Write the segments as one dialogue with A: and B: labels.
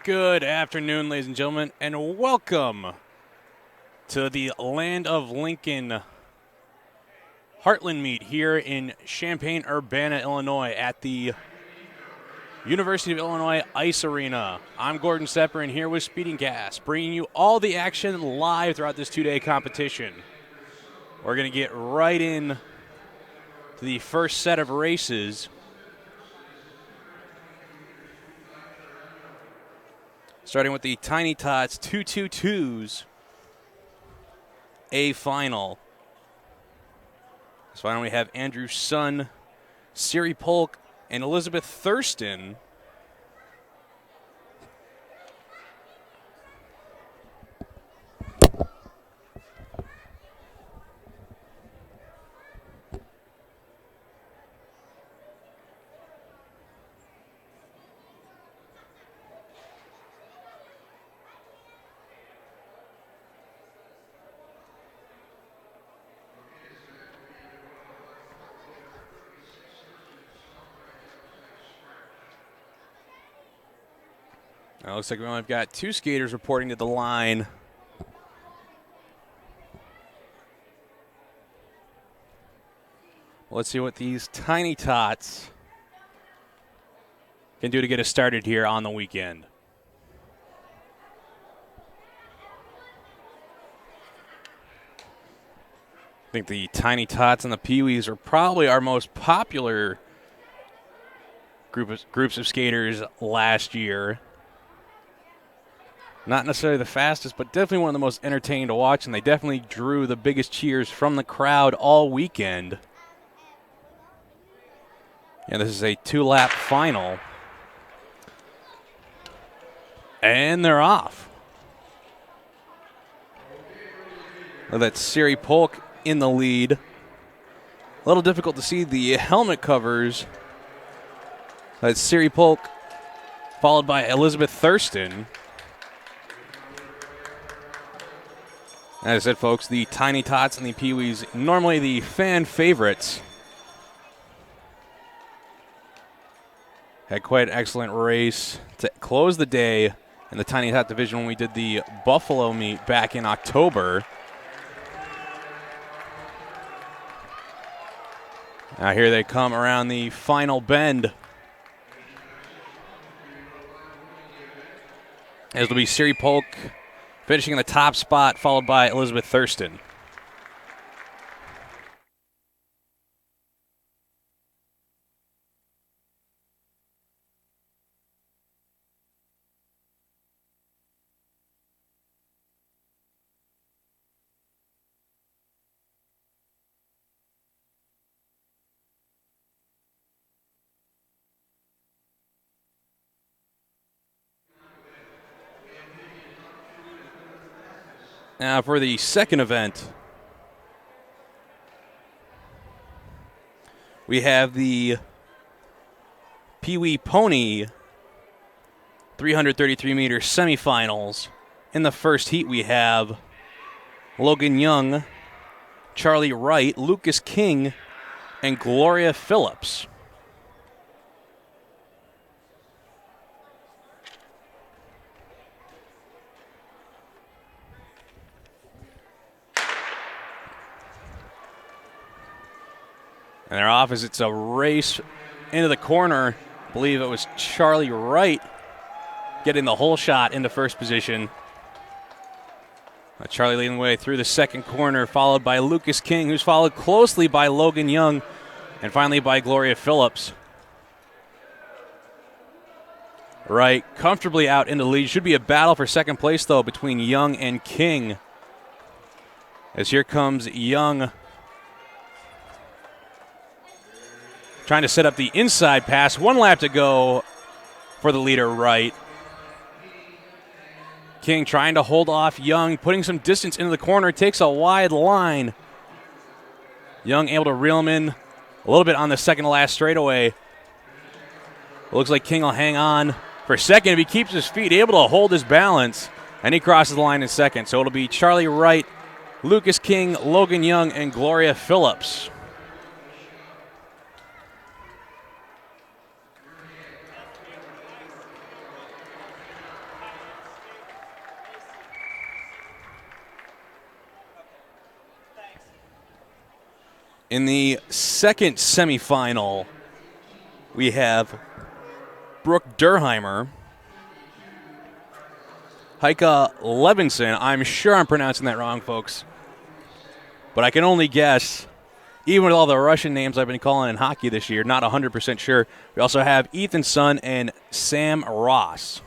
A: Good afternoon, ladies and gentlemen, and welcome to the Land of Lincoln Heartland meet here in Champaign, Urbana, Illinois at the University of Illinois Ice Arena. I'm Gordon Sepper, and here with SpeediCast, bringing you all the action live throughout this two-day competition. We're going to get right in to the first set of races. Starting with the Tiny Tots 222s A final. This final we have Andrew Sun, Siri Polk, and Elizabeth Thurston. Now, looks like we only got two skaters reporting to the line. Let's see what these Tiny Tots can do to get us started here on the weekend. I think the Tiny Tots and the Pee-wees are probably our most popular groups of skaters last year. Not necessarily the fastest, but definitely one of the most entertaining to watch, and they definitely drew the biggest cheers from the crowd all weekend. And this is a two-lap final. And they're off. Well, that's Siri Polk in the lead. A little difficult to see the helmet covers. That's Siri Polk, followed by Elizabeth Thurston. As I said, folks, the Tiny Tots and the Pee-wees, normally the fan favorites. Had quite an excellent race to close the day in the Tiny Tot division when we did the Buffalo meet back in October. Now here they come around the final bend. As will be Siri Polk finishing in the top spot, followed by Elizabeth Thurston. Now for the second event, we have the Pee-wee Pony 333-meter semifinals. In the first heat, we have Logan Young, Charlie Wright, Lucas King, and Gloria Phillips. And they're off as it's a race into the corner. I believe it was Charlie Wright getting the whole shot into first position. Charlie leading the way through the second corner, followed by Lucas King, who's followed closely by Logan Young, and finally by Gloria Phillips. Wright comfortably out in the lead. Should be a battle for second place, though, between Young and King. As here comes Young, trying to set up the inside pass. 1 lap to go for the leader, Wright. King trying to hold off Young, putting some distance into the corner. Takes a wide line. Young able to reel him in a little bit on the second to last straightaway. It looks like King will hang on for second if he keeps his feet, able to hold his balance, and he crosses the line in second. So it'll be Charlie Wright, Lucas King, Logan Young, and Gloria Phillips. In the second semifinal, we have Brooke Durheimer, Heike Levinson. I'm sure I'm pronouncing that wrong, folks, but I can only guess. Even with all the Russian names I've been calling in hockey this year, not 100% sure. We also have Ethan Sun and Sam Ross.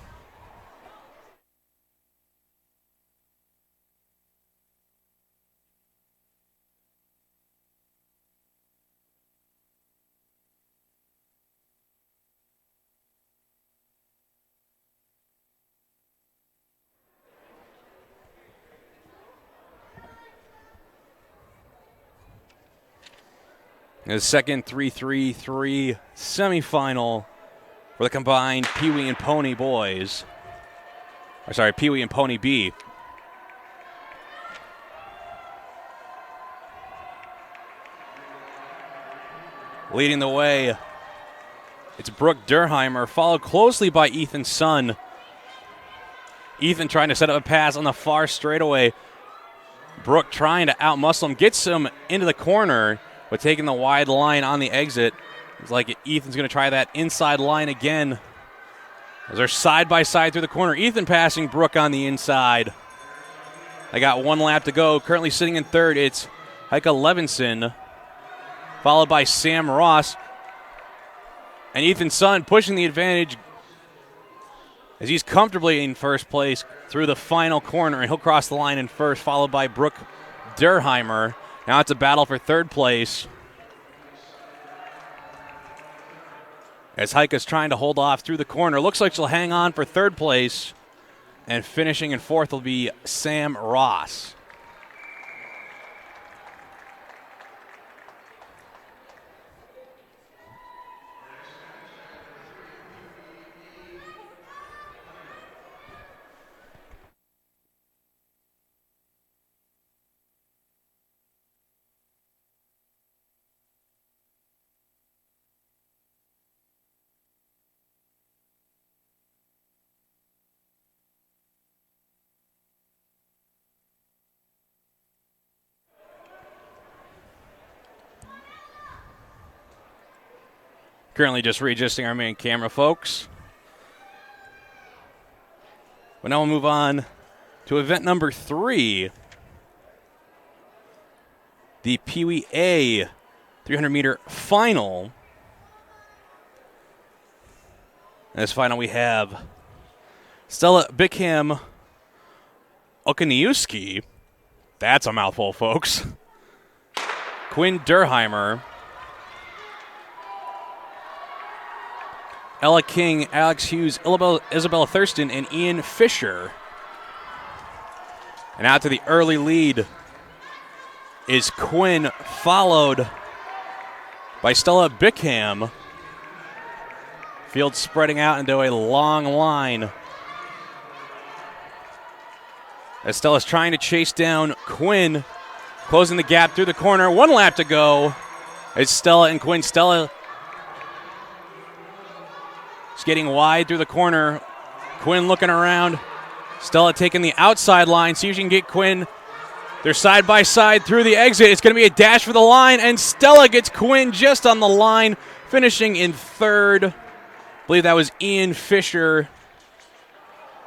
A: The second 3-3-3 semifinal for the combined Pee Wee and Pony boys. Or sorry, Pee Wee and Pony B. Leading the way, it's Brooke Durheimer, followed closely by Ethan Sun. Ethan trying to set up a pass on the far straightaway. Brooke trying to outmuscle him, gets him into the corner, but taking the wide line on the exit. It's like Ethan's going to try that inside line again. As they're side by side through the corner. Ethan passing Brooke on the inside. They got one lap to go. Currently sitting in third, it's Heike Levinson, followed by Sam Ross. And Ethan Sun pushing the advantage as he's comfortably in first place through the final corner, and he'll cross the line in first, followed by Brooke Durheimer. Now it's a battle for third place, as Heike's trying to hold off through the corner. Looks like she'll hang on for third place, and finishing in fourth will be Sam Ross. Currently just readjusting our main camera, folks. But now we'll move on to event number 3. The Pee Wee A 300-meter final. In this final we have Stella Bickham Okaniewski. That's a mouthful, folks. Quinn Durheimer. Ella King, Alex Hughes, Isabella Thurston, and Ian Fisher. And out to the early lead is Quinn, followed by Stella Bickham. Field spreading out into a long line, as Stella's trying to chase down Quinn, closing the gap through the corner. One lap to go. It's Stella and Quinn. Stella skating wide through the corner. Quinn looking around. Stella taking the outside line. See if she can get Quinn. They're side by side through the exit. It's going to be a dash for the line, and Stella gets Quinn just on the line, finishing in third. I believe that was Ian Fisher.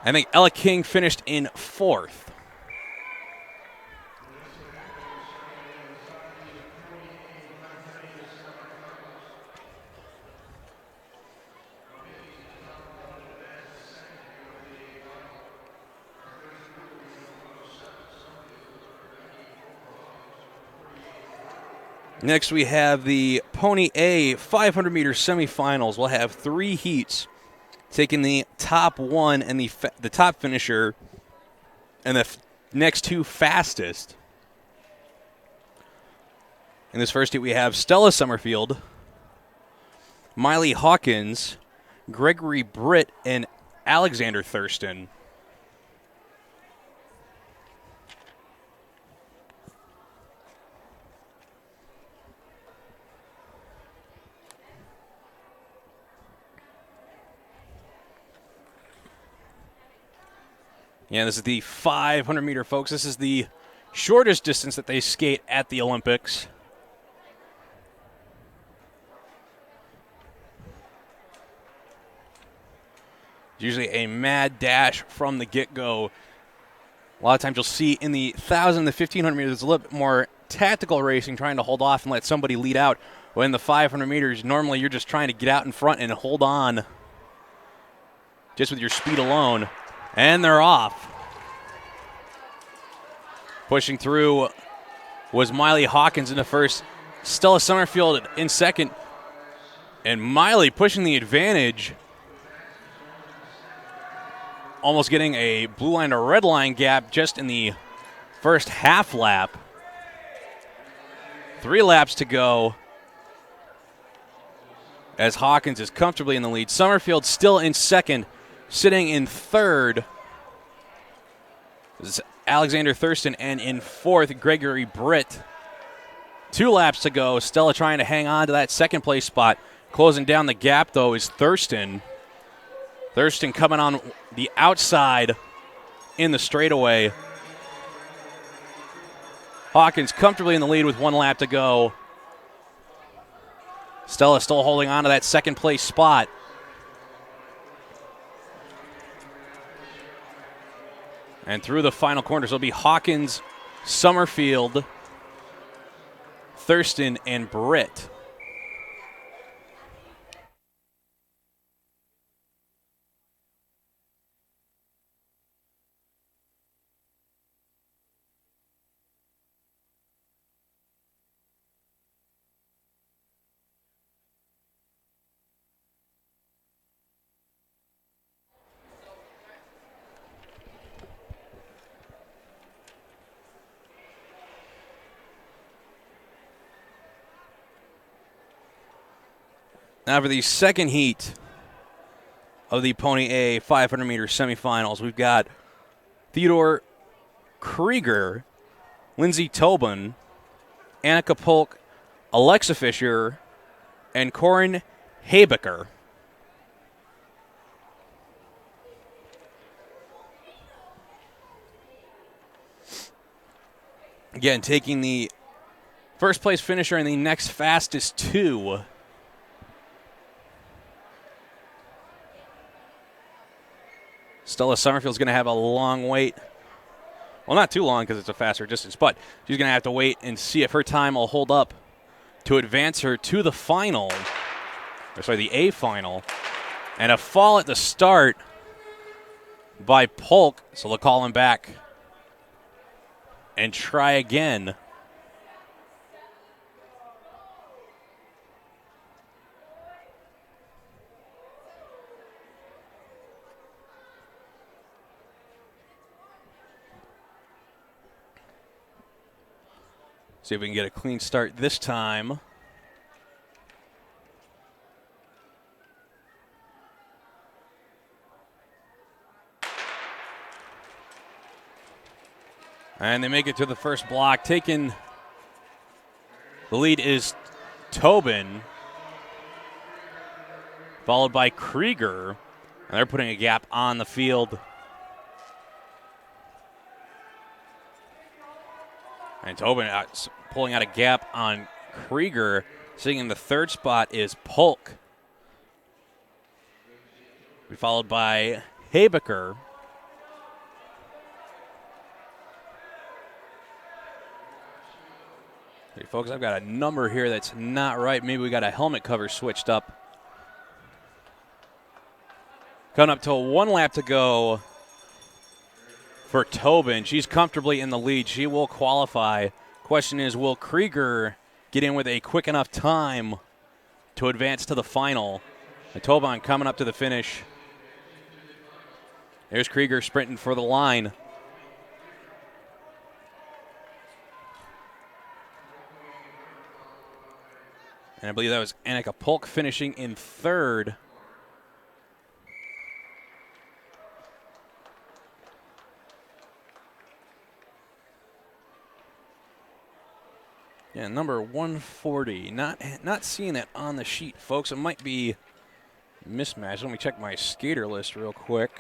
A: I think Ella King finished in fourth. Next, we have the Pony A 500-meter semifinals. We'll have 3 heats, taking the top one and the top finisher and the next 2 fastest. In this first heat, we have Stella Summerfield, Miley Hawkins, Gregory Britt, and Alexander Thurston. Yeah, this is the 500-meter, folks. This is the shortest distance that they skate at the Olympics. It's usually a mad dash from the get-go. A lot of times you'll see in the 1,000, the 1,500 meters, there's a little bit more tactical racing, trying to hold off and let somebody lead out. But in the 500 meters, normally you're just trying to get out in front and hold on just with your speed alone. And they're off. Pushing through was Miley Hawkins in the first. Stella Summerfield in second. And Miley pushing the advantage. Almost getting a blue line to red line gap just in the first half lap. 3 laps to go as Hawkins is comfortably in the lead. Summerfield still in second, sitting in third is Alexander Thurston, and in fourth, Gregory Britt. 2 laps to go. Stella trying to hang on to that second place spot. Closing down the gap, though, is Thurston. Thurston coming on the outside in the straightaway. Hawkins comfortably in the lead with 1 lap to go. Stella still holding on to that second place spot. And through the final corners will be Hawkins, Summerfield, Thurston, and Britt. Now for the second heat of the Pony A 500-meter semifinals, we've got Theodore Krieger, Lindsay Tobin, Annika Polk, Alexa Fisher, and Corin Habecker. Again, taking the first place finisher and the next fastest 2. Stella Summerfield's going to have a long wait. Well, not too long because it's a faster distance, but she's going to have to wait and see if her time will hold up to advance her to the final. Or sorry, the A final. And a fall at the start by Polk, so they'll call him back and try again. See if we can get a clean start this time. And they make it to the first block. Taking the lead is Tobin, followed by Krieger. And they're putting a gap on the field. And Tobin pulling out a gap on Krieger. Sitting in the third spot is Polk. Followed by Habecker. Hey, folks, I've got a number here that's not right. Maybe we got a helmet cover switched up. Coming up to 1 lap to go for Tobin. She's comfortably in the lead. She will qualify. Question is, will Krieger get in with a quick enough time to advance to the final? And Tobin coming up to the finish. There's Krieger sprinting for the line. And I believe that was Annika Polk finishing in third. Yeah, number 140. Not seeing that on the sheet, folks. It might be mismatched. Let me check my skater list real quick.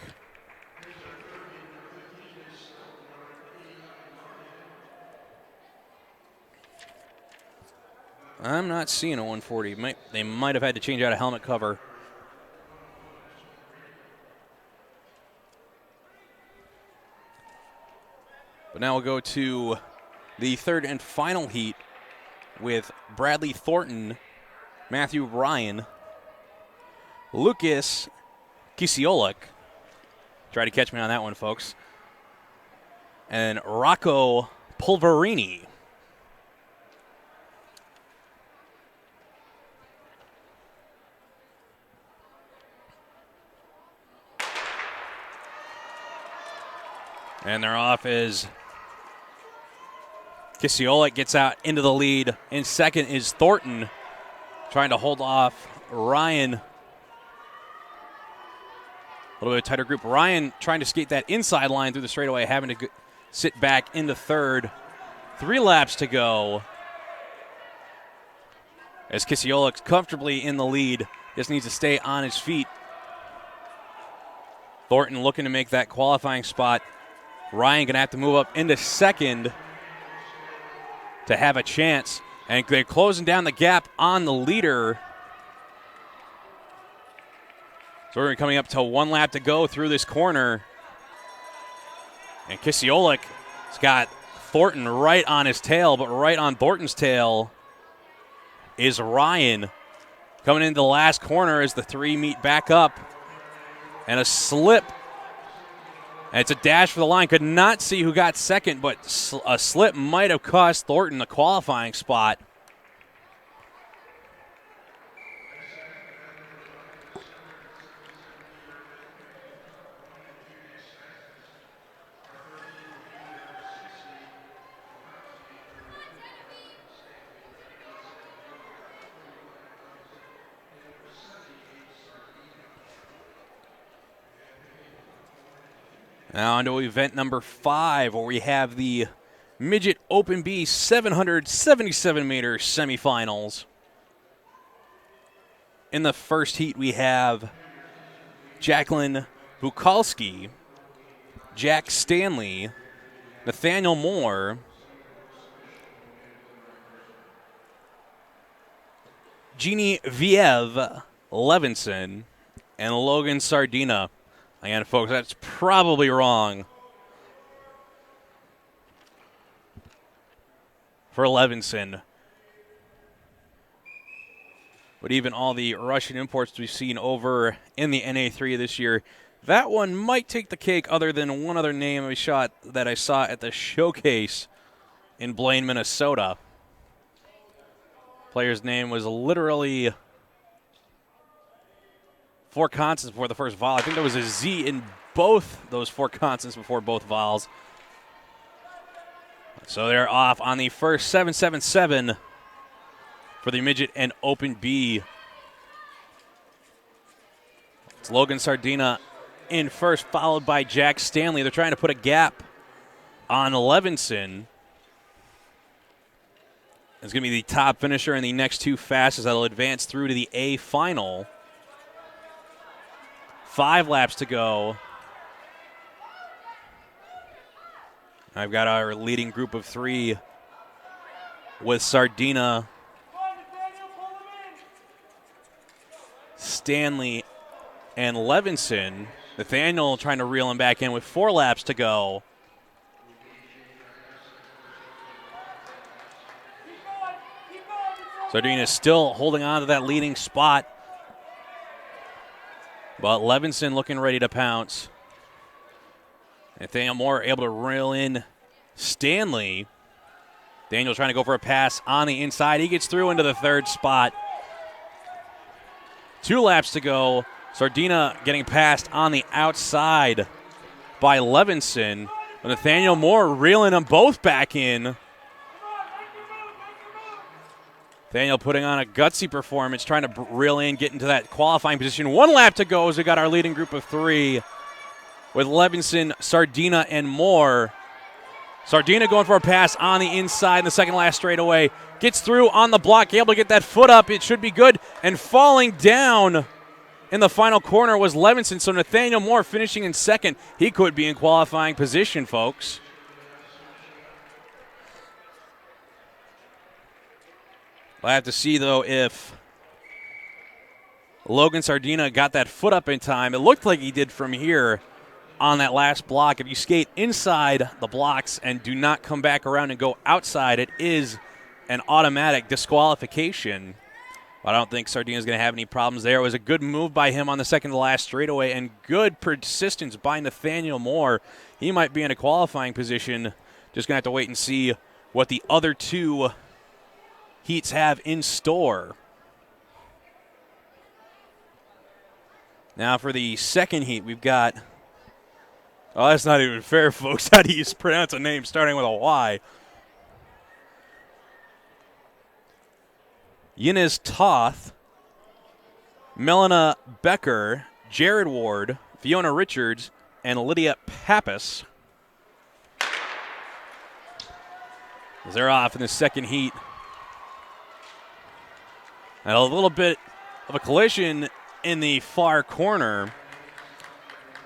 A: I'm not seeing a 140. They might have had to change out a helmet cover. But now we'll go to the third and final heat with Bradley Thornton, Matthew Ryan, Lucas Kisiolik. Try to catch me on that one, folks. And Rocco Pulverini. And they're off as Kisiolik gets out into the lead. In second is Thornton trying to hold off Ryan. A little bit of tighter group. Ryan trying to skate that inside line through the straightaway, having to sit back into third. 3 laps to go. As Kisiolik's comfortably in the lead. Just needs to stay on his feet. Thornton looking to make that qualifying spot. Ryan going to have to move up into second to have a chance. And they're closing down the gap on the leader. So we're coming up to 1 lap to go through this corner. And Kisiolik has got Thornton right on his tail, but right on Thornton's tail is Ryan. Coming into the last corner as the 3 meet back up. And a slip. And it's a dash for the line. Could not see who got second, but a slip might have cost Thornton the qualifying spot. Now on to event number 5, where we have the Midget Open B 777-meter semifinals. In the first heat, we have Jacqueline Bukalski, Jack Stanley, Nathaniel Moore, Jeannie Viev Levinson, and Logan Sardina. Again, folks, that's probably wrong for Levinson. But even all the Russian imports we've seen over in the NA3 this year, that one might take the cake, other than one other name of a shot that I saw at the showcase in Blaine, Minnesota. Player's name was literally 4 constants before the first vowel. I think there was a Z in both those 4 constants before both vowels. So they're off on the first 777 for the Midget and Open B. It's Logan Sardina in first, followed by Jack Stanley. They're trying to put a gap on Levinson. It's going to be the top finisher in the next 2 fastest that'll advance through to the A final. 5 laps to go. I've got our leading group of 3 with Sardina, Stanley, and Levinson. Nathaniel trying to reel him back in with 4 laps to go. Sardina still holding on to that leading spot. But Levinson looking ready to pounce. Nathaniel Moore able to reel in Stanley. Daniel trying to go for a pass on the inside. He gets through into the 3rd spot. 2 laps to go. Sardina getting passed on the outside by Levinson. But Nathaniel Moore reeling them both back in. Nathaniel putting on a gutsy performance, trying to reel in, get into that qualifying position. 1 lap to go as we got our leading group of 3 with Levinson, Sardina, and Moore. Sardina going for a pass on the inside in the second last straightaway. Gets through on the block, able to get that foot up. It should be good. And falling down in the final corner was Levinson. So Nathaniel Moore finishing in second. He could be in qualifying position, folks. We'll have to see, though, if Logan Sardina got that foot up in time. It looked like he did from here. on that last block. If you skate inside the blocks and do not come back around and go outside, it is an automatic disqualification. I don't think Sardina's going to have any problems there. It was a good move by him on the second to last straightaway and good persistence by Nathaniel Moore. He might be in a qualifying position. Just going to have to wait and see what the other two heats have in store. Now for the second heat, we've got, oh, that's not even fair, folks. How do you pronounce a name starting with a Y? Yinez Toth, Melina Becker, Jared Ward, Fiona Richards, and Lydia Pappas. As they're off in the second heat. And a little bit of a collision in the far corner.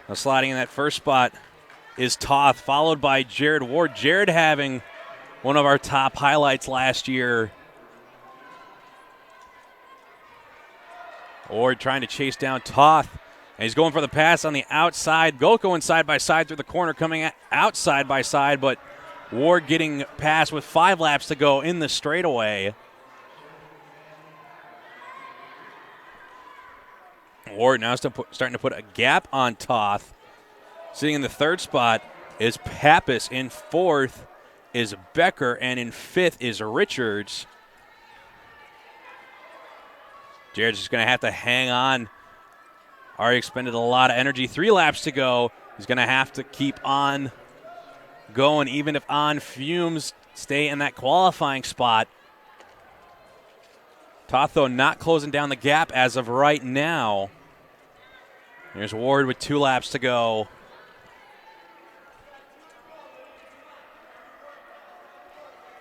A: Now sliding in that first spot is Toth, followed by Jared Ward. Jared having one of our top highlights last year. Ward trying to chase down Toth. And he's going for the pass on the outside. Both going side by side through the corner, coming out side by side, but Ward getting past with 5 laps to go in the straightaway. Ward now starting to put a gap on Toth. Sitting in the third spot is Pappas. In fourth is Becker, and in fifth is Richards. Jared's just going to have to hang on. Already expended a lot of energy. 3 laps to go. He's going to have to keep on going, even if on fumes, stay in that qualifying spot. Toth, though, not closing down the gap as of right now. Here's Ward with 2 laps to go.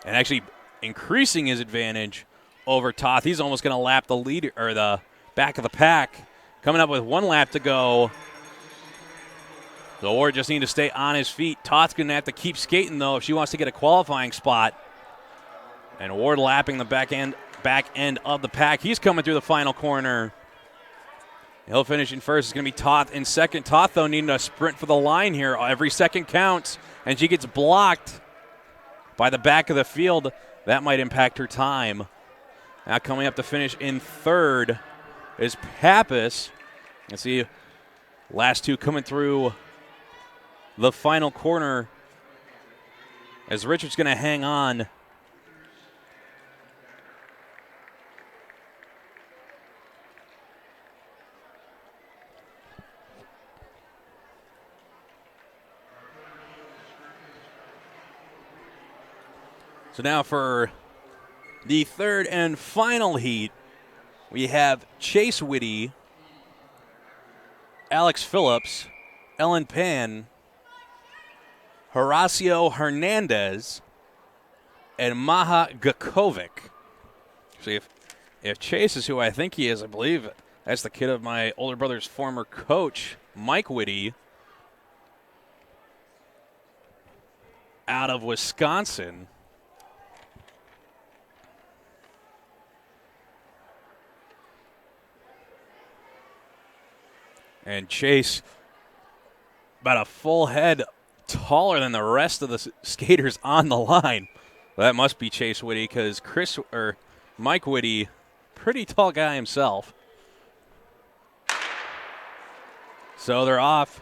A: And actually increasing his advantage over Toth. He's almost going to lap the leader or the back of the pack. Coming up with 1 lap to go. So Ward just need to stay on his feet. Toth's going to have to keep skating, though, if she wants to get a qualifying spot. And Ward lapping the back end of the pack. He's coming through the final corner. He'll finish in first. It's going to be Toth in second. Toth, though, needing a sprint for the line here. Every second counts, and she gets blocked by the back of the field. That might impact her time. Now coming up to finish in third is Pappas. Let's see, last two coming through the final corner as Richards going to hang on. So now for the third and final heat, we have Chase Whitty, Alex Phillips, Ellyn Pan, Horacio Hernandez, and Maha Gakovic. See, if Chase is who I think he is, I believe that's the kid of my older brother's former coach, Mike Whitty, out of Wisconsin. And Chase, about a full head taller than the rest of the skaters on the line. Well, that must be Chase Whitty because Mike Whitty, pretty tall guy himself. So they're off.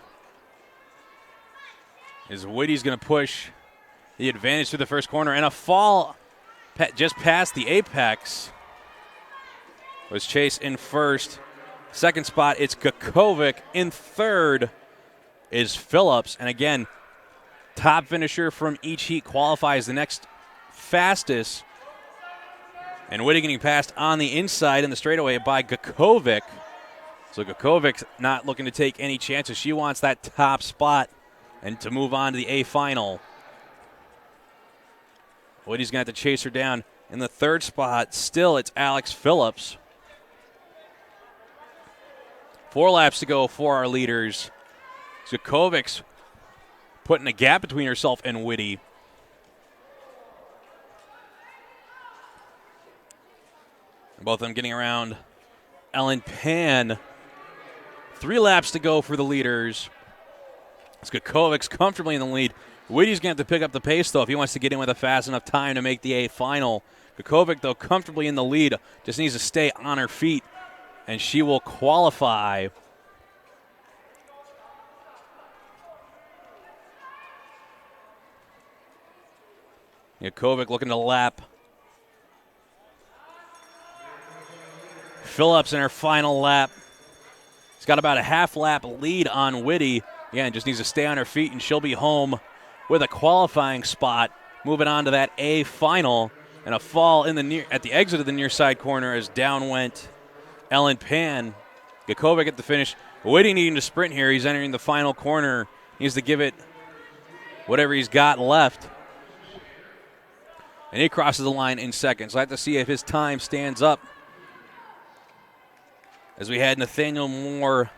A: As Whitty's going to push the advantage through the first corner, and a fall just past the apex was Chase in first. Second spot, it's Gakovic. In third is Phillips. And again, top finisher from each heat qualifies the next fastest. And Whitty getting passed on the inside in the straightaway by Gakovic. So Gakovic not looking to take any chances. She wants that top spot and to move on to the A final. Whitty's going to have to chase her down. In the third spot, still it's Alex Phillips. 4 laps to go for our leaders. Gakovic's putting a gap between herself and Whitty. Both of them getting around Ellyn Pan. 3 laps to go for the leaders. Skakovic's comfortably in the lead. Whitty's going to have to pick up the pace, though, if he wants to get in with a fast enough time to make the A final. Skakovic, though, comfortably in the lead. Just needs to stay on her feet, and she will qualify. Skakovic looking to lap. Phillips in her final lap. She's got about a half lap lead on Whitty. Again, just needs to stay on her feet, and she'll be home with a qualifying spot. Moving on to that A final, and a fall in the at the exit of the near side corner as down went Ellyn Pan. Skakovic at the finish. Whitty needing to sprint here. He's entering the final corner. He needs to give it whatever he's got left. And he crosses the line in second. So I have to see if his time stands up. As we had Nathaniel Moore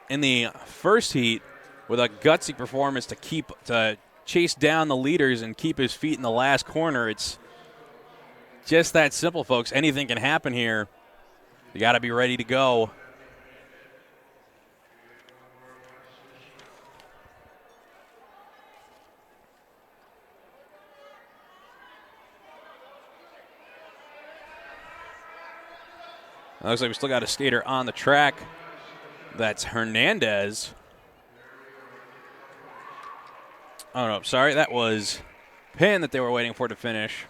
A: in the first heat with a gutsy performance to chase down the leaders and keep his feet in the last corner. It's just that simple, folks. Anything can happen here. You got to be ready to go. Looks like we still got a skater on the track. That's Hernandez. Oh, no, sorry. That was Penn that they were waiting for to finish.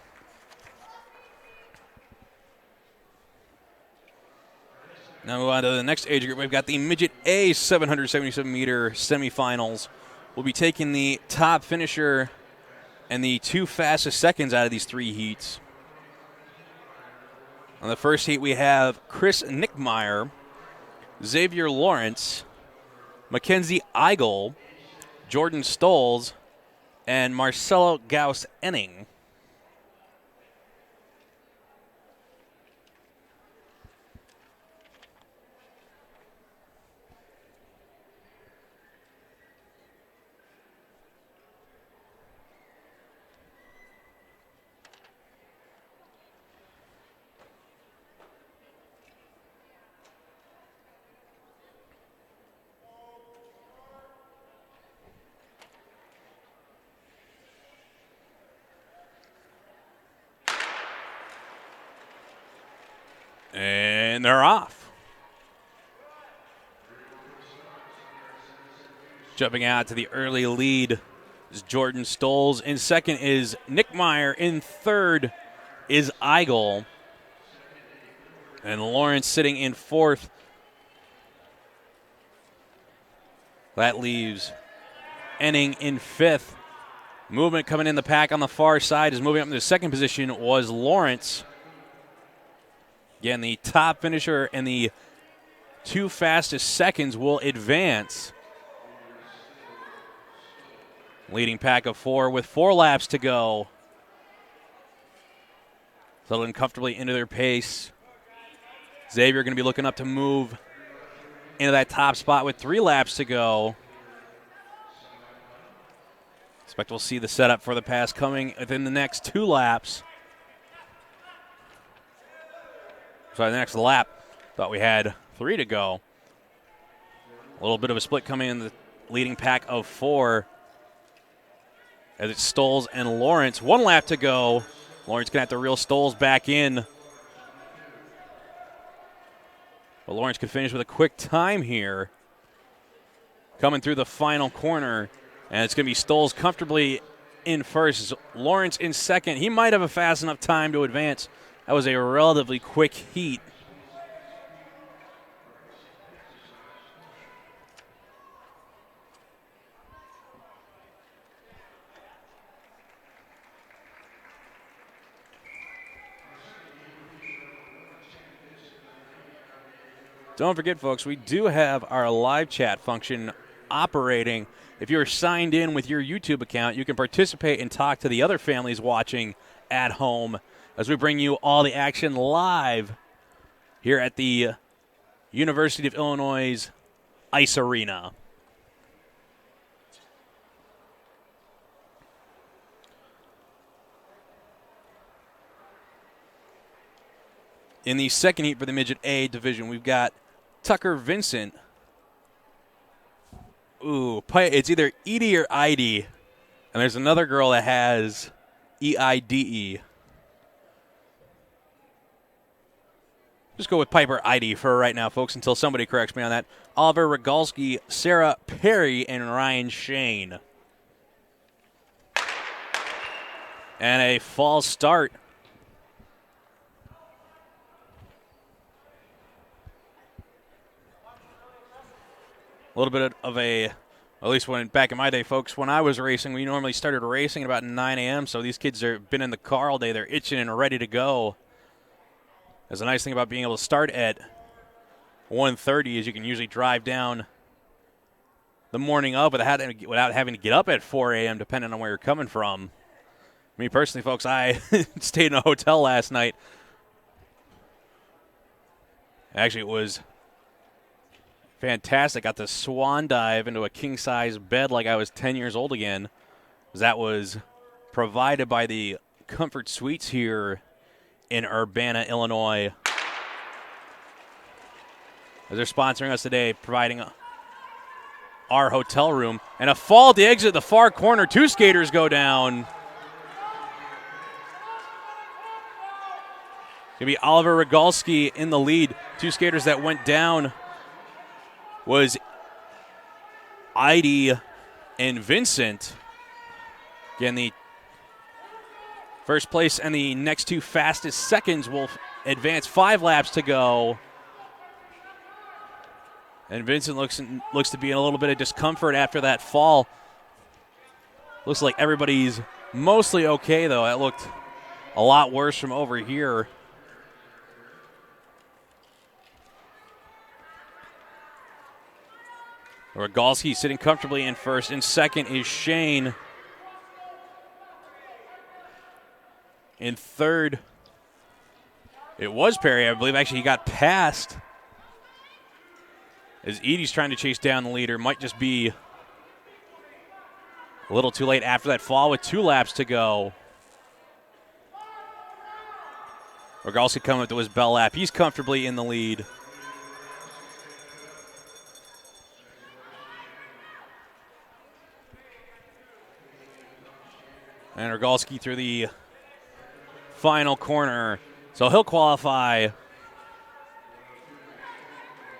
A: Now move on to the next age group. We've got the Midget A 777-meter semifinals. We'll be taking the top finisher and the two fastest seconds out of these three heats. On the first heat, we have Chris Nickmeyer, Xavier Lawrence, Mackenzie Eigel, Jordan Stoles, and Marcelo Gauss-Enning. And they're off. Jumping out to the early lead is Jordan Stoles. In second is Nickmeyer. In third is Eigel. And Lawrence sitting in fourth. That leaves Enning in fifth. Movement coming in the pack on the far side is moving up into second position was Lawrence. Again, the top finisher and the two fastest seconds will advance. Leading pack of four with 4 laps to go. Settling comfortably into their pace. Xavier going to be looking up to move into that top spot with 3 laps to go. Expect we'll see the setup for the pass coming within the next 2 laps. Sorry, the next lap. Thought we had 3 to go. A little bit of a split coming in the leading pack of 4. As it's Stoles and Lawrence. 1 lap to go. Lawrence going to have to reel Stoles back in. But Lawrence could finish with a quick time here. Coming through the final corner. And it's going to be Stoles comfortably in first. Lawrence in second. He might have a fast enough time to advance. That was a relatively quick heat. Don't forget, folks, we do have our live chat function operating. If you're signed in with your YouTube account, you can participate and talk to the other families watching at home as we bring you all the action live here at the University of Illinois Ice Arena. In the second heat for the Midget A division, we've got Tucker Vincent Ooh, it's either Edie or Eide. And there's another girl that has Eide. Just go with Piper Eide for right now, folks, until somebody corrects me on that. Oliver Rogalski, Sarah Perry, and Ryan Shane. And a false start. A little bit of a, at least when back in my day, folks, when I was racing, we normally started racing at about 9 a.m., so these kids have been in the car all day. They're itching and ready to go. There's a nice thing about being able to start at 1:30 is you can usually drive down the morning of without having to get up at 4 a.m., depending on where you're coming from. Me personally, folks, I stayed in a hotel last night. Actually, it was fantastic. Got to swan dive into a king-size bed like I was 10 years old again. That was provided by the Comfort Suites here in Urbana, Illinois. As they're sponsoring us today, providing our hotel room. And a fall to exit the far corner. 2 skaters go down. It's going to be Oliver Rogalski in the lead. 2 skaters that went down was Eide and Vincent. Again, the first place and the next 2 fastest seconds will advance 5 laps to go. And Vincent looks to be in a little bit of discomfort after that fall. Looks like everybody's mostly okay, though. That looked a lot worse from over here. Rogalski sitting comfortably in first. In second is Shane. In third, it was Perry, I believe. Actually, he got passed as Edie's trying to chase down the leader. Might just be a little too late after that fall with 2 laps to go. Rogalski coming up to his bell lap. He's comfortably in the lead. And Rogalski through the final corner. So he'll qualify.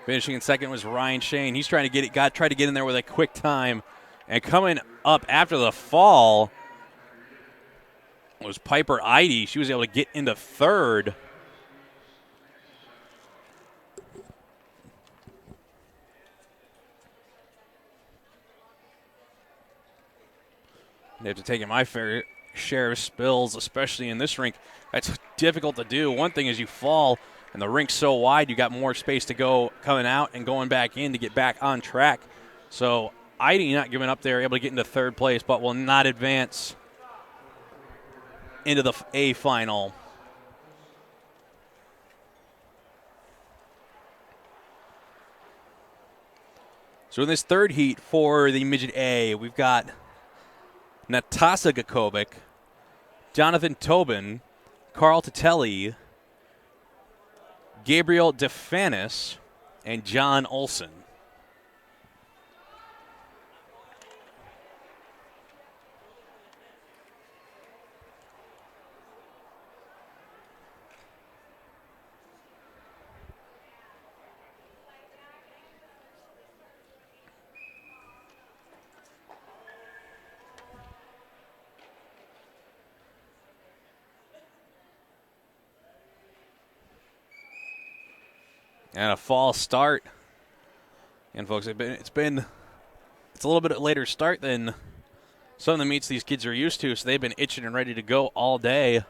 A: Finishing in second was Ryan Shane. He's trying to tried to get in there with a quick time. And coming up after the fall was Piper Eide. She was able to get into third. After taking my fair share of spills, especially in this rink, that's difficult to do. One thing is you fall, and the rink's so wide, you got more space to go coming out and going back in to get back on track. So Eide not giving up there, able to get into third place, but will not advance into the A final. So in this third heat for the Midget A, we've got Natasa Gakovic, Jonathan Tobin, Carl Titelli, Gabriel DeFanis, and John Olson. And a false start. And folks, it's a little bit later start than some of the meets these kids are used to, so they've been itching and ready to go all day.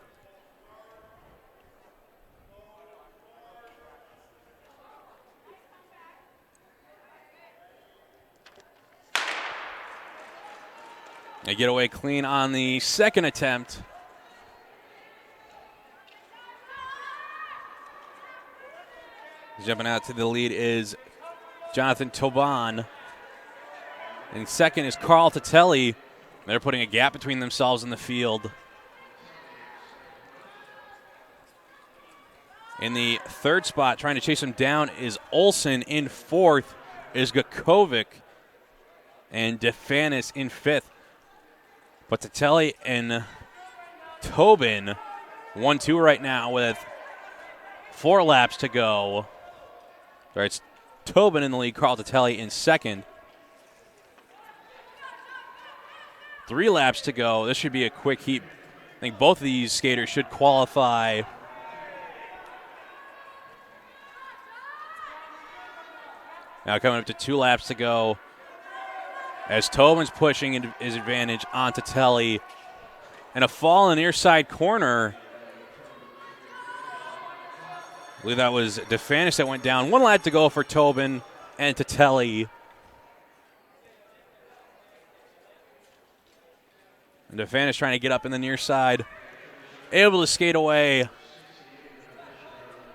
A: They get away clean on the second attempt. Jumping out to the lead is Jonathan Tobin. And second is Carl Titelli. They're putting a gap between themselves in the field. In the third spot, trying to chase him down is Olson. In fourth is Gakovic. and DeFanis in 5th. But Tatelli and Tobin 1-2 right now with 4 laps to go. Sorry, it's Tobin in the lead, Carl Tatelli in 2nd. 3 laps to go. This should be a quick heat. I think both of these skaters should qualify. Now coming up to 2 laps to go as Tobin's pushing his advantage on Tatelli. And a fall in the near side corner. I believe that was DeFanis that went down. 1 lap to go for Tobin and Tatelli. And DeFanis trying to get up in the near side. Able to skate away.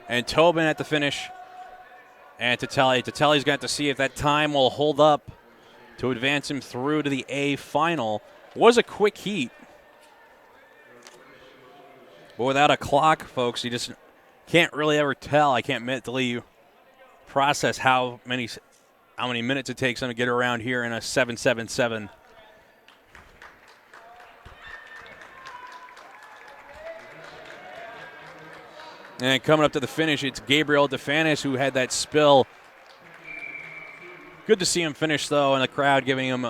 A: And Tobin at the finish. And Tatelli's going to have to see if that time will hold up to advance him through to the A final. Was a quick heat. But without a clock, folks, you just can't really ever tell. I can't mentally process how many minutes it takes them to get around here in a 7.77. And coming up to the finish, it's Gabriel DeFanis who had that spill. Good to see him finish, though, and the crowd giving him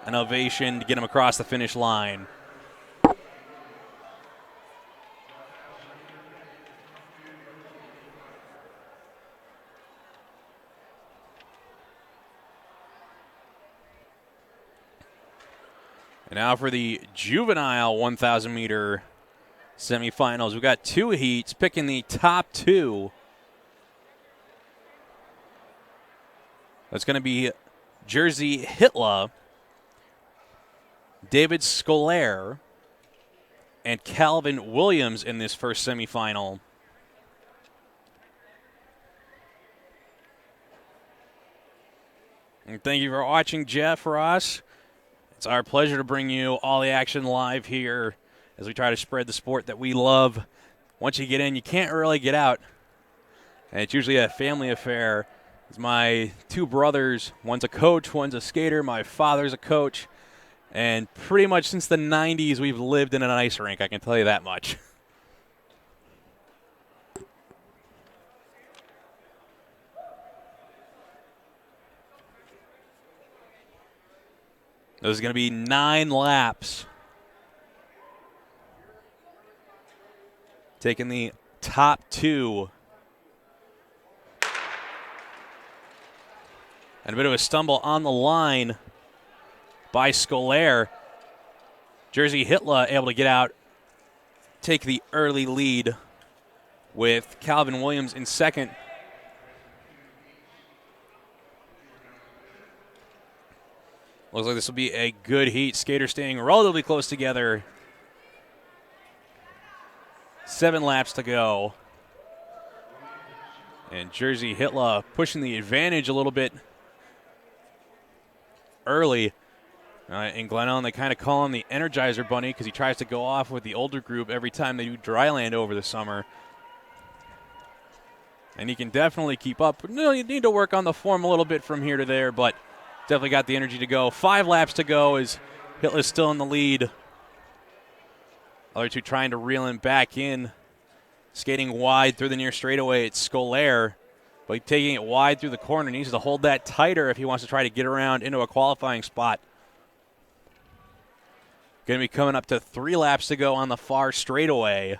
A: an ovation to get him across the finish line. And now for the juvenile 1,000-meter semifinals. We've got 2 heats, picking the top 2. That's going to be Jerzy Hitler, David Scolaire, and Calvin Williams in this first semifinal. And thank you for watching, Jeff Ross. It's our pleasure to bring you all the action live here as we try to spread the sport that we love. Once you get in, you can't really get out. And it's usually a family affair. It's my 2 brothers. One's a coach, one's a skater. My father's a coach. And pretty much since the 90s, we've lived in an ice rink. I can tell you that much. There's going to be 9 laps. Taking the top 2. And a bit of a stumble on the line by Scolaire. Jerzy Hitler able to get out, take the early lead with Calvin Williams in 2nd. Looks like this will be a good heat. Skaters staying relatively close together. 7 laps to go. And Jerzy Hitler pushing the advantage a little bit early. In Glen Ellyn, they kind of call him the Energizer Bunny because he tries to go off with the older group every time they do dryland over the summer. And he can definitely keep up. You need to work on the form a little bit from here to there, but definitely got the energy to go. 5 laps to go as Hitler's still in the lead. Other 2 trying to reel him back in. Skating wide through the near straightaway, it's Scolaire. But taking it wide through the corner, needs to hold that tighter if he wants to try to get around into a qualifying spot. Going to be coming up to 3 laps to go on the far straightaway.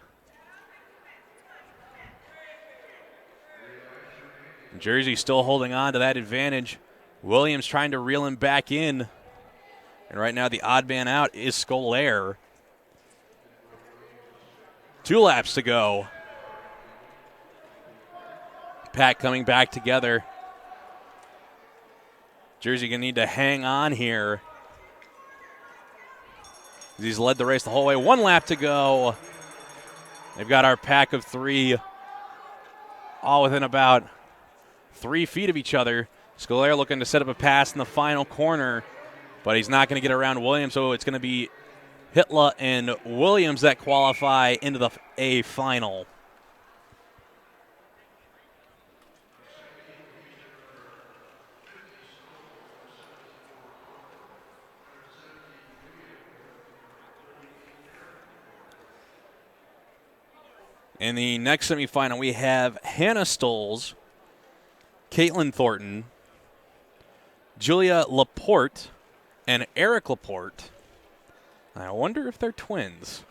A: Jersey still holding on to that advantage. Williams trying to reel him back in. And right now the odd man out is Scolaire. 2 laps to go. Pat coming back together. Jersey going to need to hang on here. He's led the race the whole way. 1 lap to go. They've got our pack of 3 all within about 3 feet of each other. Scolaire looking to set up a pass in the final corner, but he's not going to get around Williams, so it's going to be Hitler and Williams that qualify into the A final. In the next semifinal, we have Hannah Stoles, Caitlin Thornton, Julia Laporte, and Eric Laporte. I wonder if they're twins.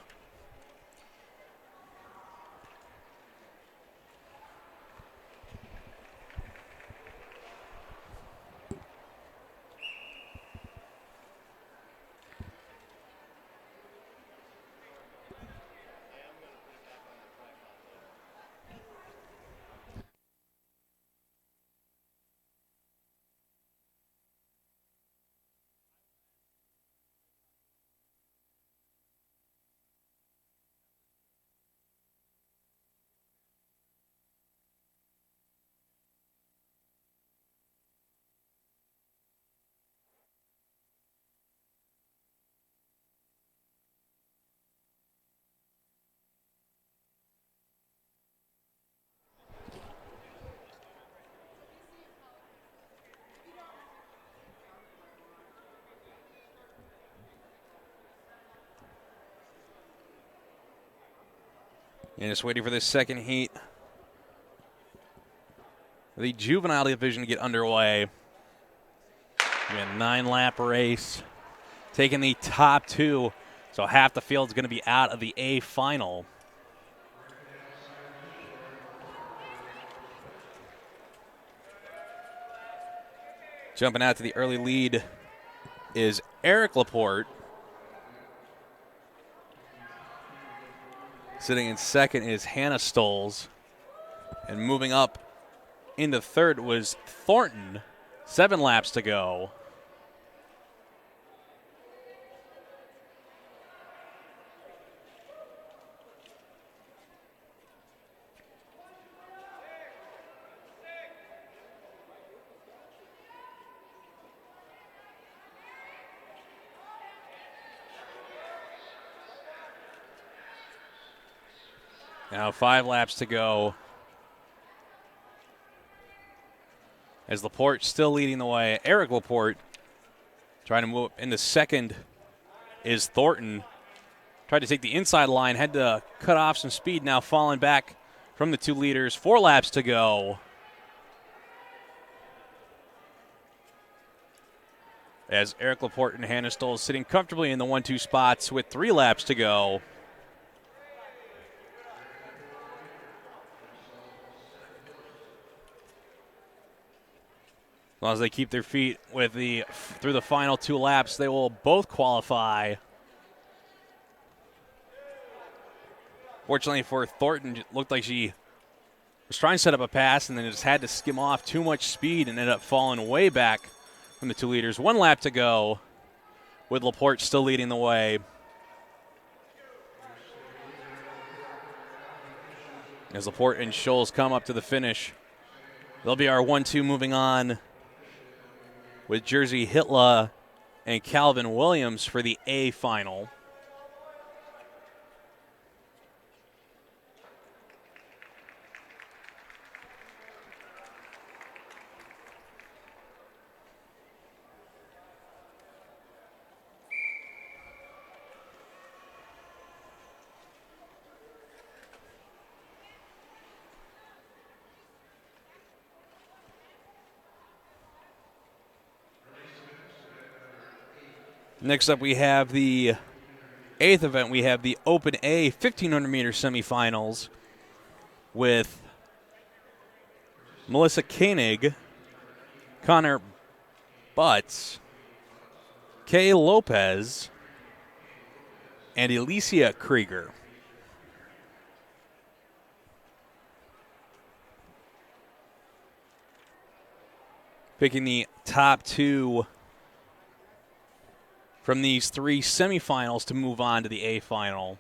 A: And just waiting for this second heat. The juvenile division to get underway. A 9-lap race. Taking the top 2. So half the field is going to be out of the A final. Jumping out to the early lead is Eric Laporte. Sitting in second is Hannah Stoles. And moving up into third was Thornton. 7 laps to go. Now 5 laps to go. As Laporte still leading the way. Eric Laporte trying to move up into second is Thornton. Tried to take the inside line, had to cut off some speed, now falling back from the 2 leaders. 4 laps to go. As Eric Laporte and Hannah Stoll sitting comfortably in the 1-2 spots with 3 laps to go. As long as they keep their feet with through the final 2 laps, they will both qualify. Fortunately for Thornton, it looked like she was trying to set up a pass and then just had to skim off too much speed and ended up falling way back from the 2 leaders. 1 lap to go with Laporte still leading the way. As Laporte and Scholes come up to the finish, they'll be our 1-2 moving on with Jersey Hitler and Calvin Williams for the A final. Next up, we have the 8th event. We have the Open A 1,500-meter semifinals with Melissa Koenig, Connor Butts, Kay Lopez, and Alicia Krieger. Picking the top 2 from these 3 semifinals to move on to the A final.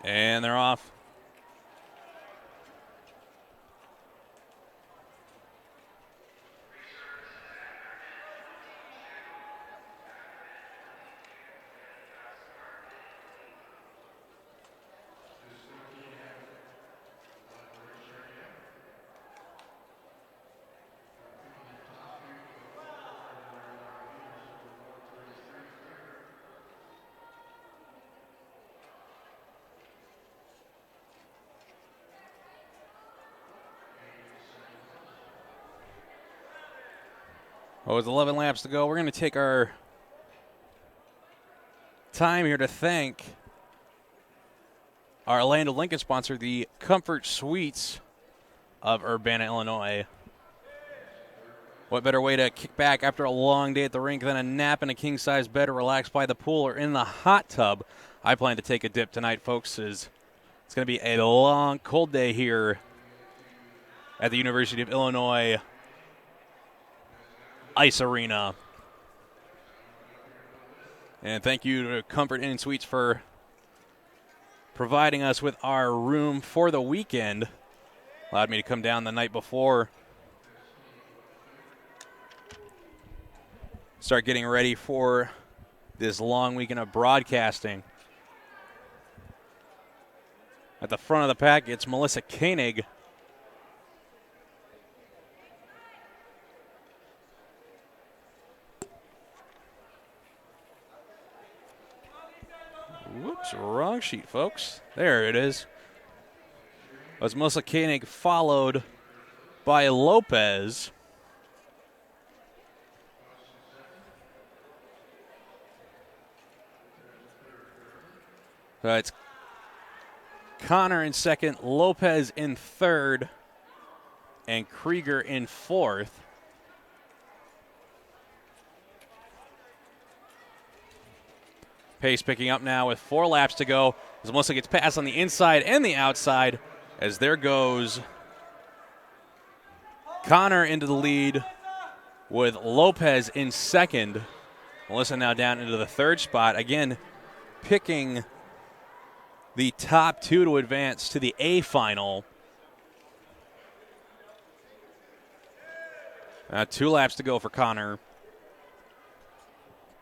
A: And they're off. Oh, with 11 laps to go, we're going to take our time here to thank our Land of Lincoln sponsor, the Comfort Suites of Urbana, Illinois. What better way to kick back after a long day at the rink than a nap in a king-size bed or relax by the pool or in the hot tub? I plan to take a dip tonight, folks. It's going to be a long, cold day here at the University of Illinois Ice Arena. And thank you to Comfort Inn Suites for providing us with our room for the weekend. Allowed me to come down the night before, start getting ready for this long weekend of broadcasting. At the front of the pack, it's Melissa Koenig. Whoops, wrong sheet, folks. There it is. As Melissa Koenig followed by Lopez. So it's Connor in second, Lopez in third, and Krieger in fourth. Pace picking up now with 4 laps to go as Melissa gets past on the inside and the outside as there goes Connor into the lead with Lopez in second. Melissa now down into the third spot. Again, picking the top 2 to advance to the A final. 2 laps to go for Connor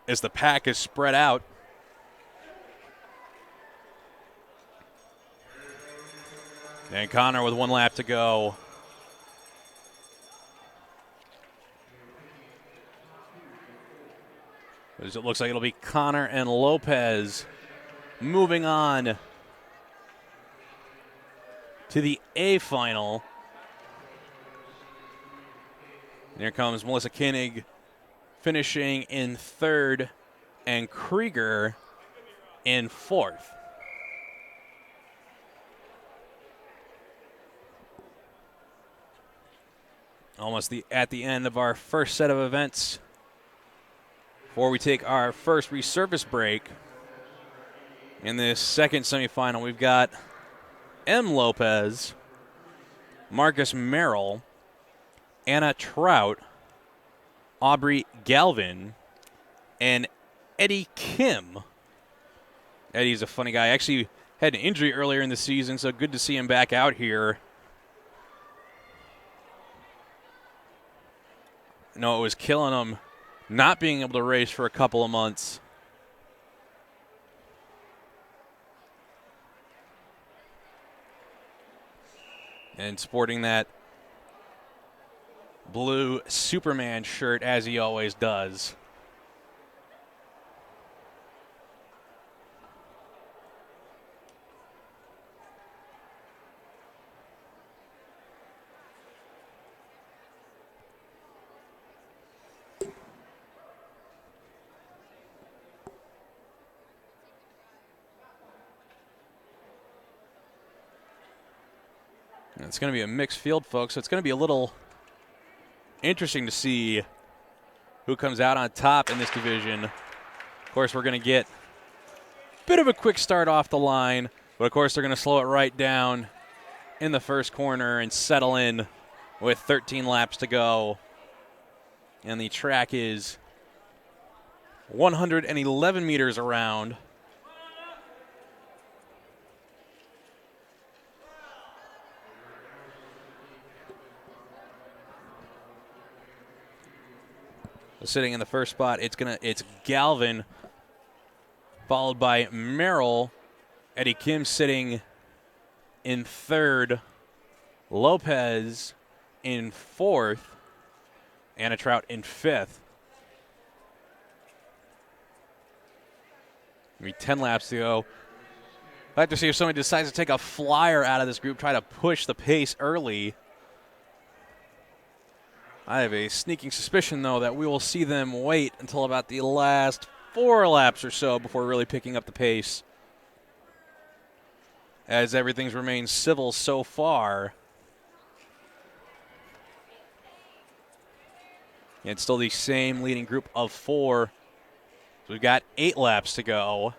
A: as the pack is spread out. And Connor with 1 lap to go. As it looks like it'll be Connor and Lopez moving on to the A final. And here comes Melissa Koenig finishing in third and Krieger in fourth. Almost at the end of our first set of events before we take our first resurface break. In this second semifinal, we've got M. Lopez, Marcus Merrill, Anna Troutt, Aubrey Galvin, and Eddie Kim. Eddie's a funny guy. Actually had an injury earlier in the season, so good to see him back out here. No, it was killing him not being able to race for a couple of months. And sporting that blue Superman shirt as he always does. It's going to be a mixed field, folks, so it's going to be a little interesting to see who comes out on top in this division. Of course, we're going to get a bit of a quick start off the line, but of course they're going to slow it right down in the first corner and settle in with 13 laps to go. And the track is 111 meters around. Sitting in the first spot, it's Galvin, followed by Merrill. Eddie Kim sitting in third. Lopez in fourth. And Troutt in fifth. Maybe 10 laps to go. I'd like to see if somebody decides to take a flyer out of this group, try to push the pace early. I have a sneaking suspicion, though, that we will see them wait until about the last 4 laps or so before really picking up the pace, as everything's remained civil so far. And it's still the same leading group of 4. So we've got 8 laps to go.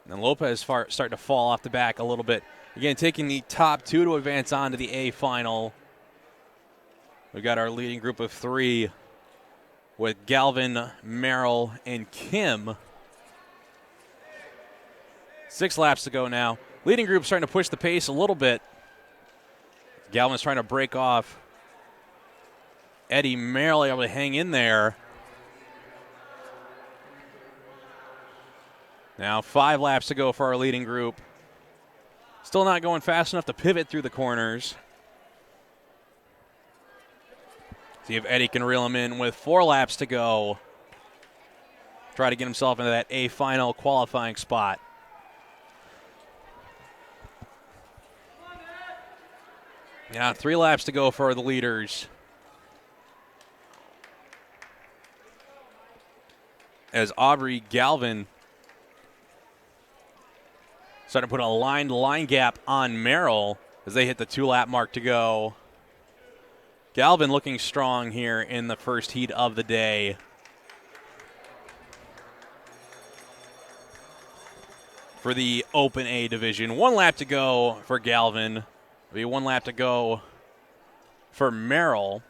A: And Lopez starting to fall off the back a little bit. Again, taking the top 2 to advance on to the A final. We've got our leading group of 3 with Galvin, Merrill, and Kim. 6 laps to go now. Leading group starting to push the pace a little bit. Galvin's trying to break off Eddie. Merrill able to hang in there. Now 5 laps to go for our leading group. Still not going fast enough to pivot through the corners. See if Eddie can reel him in with 4 laps to go. Try to get himself into that A final qualifying spot. Yeah, 3 laps to go for the leaders. As Aubrey Galvin starting to put a line-to-line gap on Merrill as they hit the 2-lap mark to go. Galvin looking strong here in the first heat of the day. For the Open A division. 1 lap to go for Galvin. It'll be 1 lap to go for Merrill.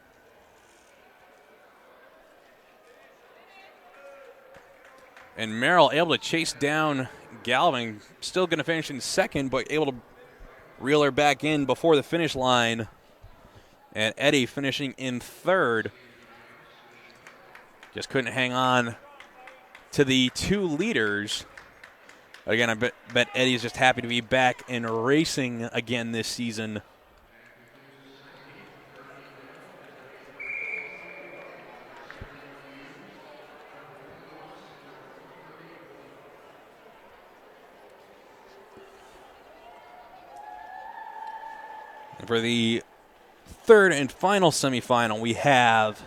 A: And Merrill able to chase down Galvin. Still going to finish in second, but able to reel her back in before the finish line. And Eddie finishing in third. Just couldn't hang on to the 2 leaders. Again, I bet Eddie's just happy to be back and racing again this season. And for the third and final semifinal, we have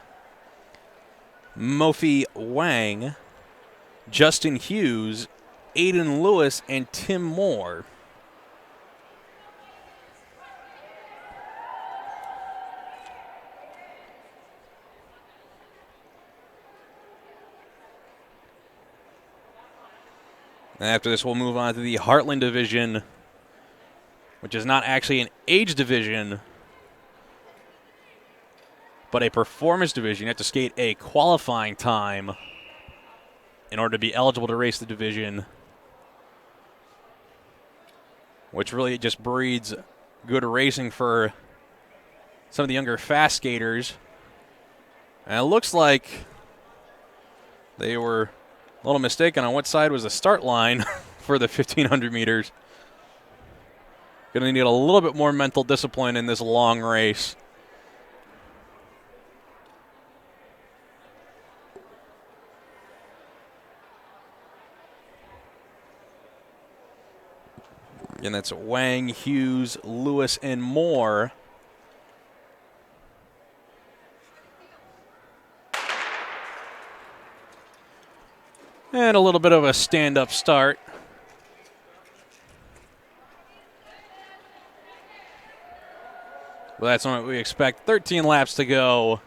A: Mofi Wang, Justin Hughes, Aiden Lewis, and Tim Moore. And after this, we'll move on to the Heartland division, which is not actually an age division, but a performance division. You have to skate a qualifying time in order to be eligible to race the division, which really just breeds good racing for some of the younger fast skaters. And it looks like they were a little mistaken on what side was the start line for the 1,500 meters. Going to need a little bit more mental discipline in this long race. And that's Wang, Hughes, Lewis, and Moore. And a little bit of a stand-up start. Well, that's what we expect. 13 laps to go.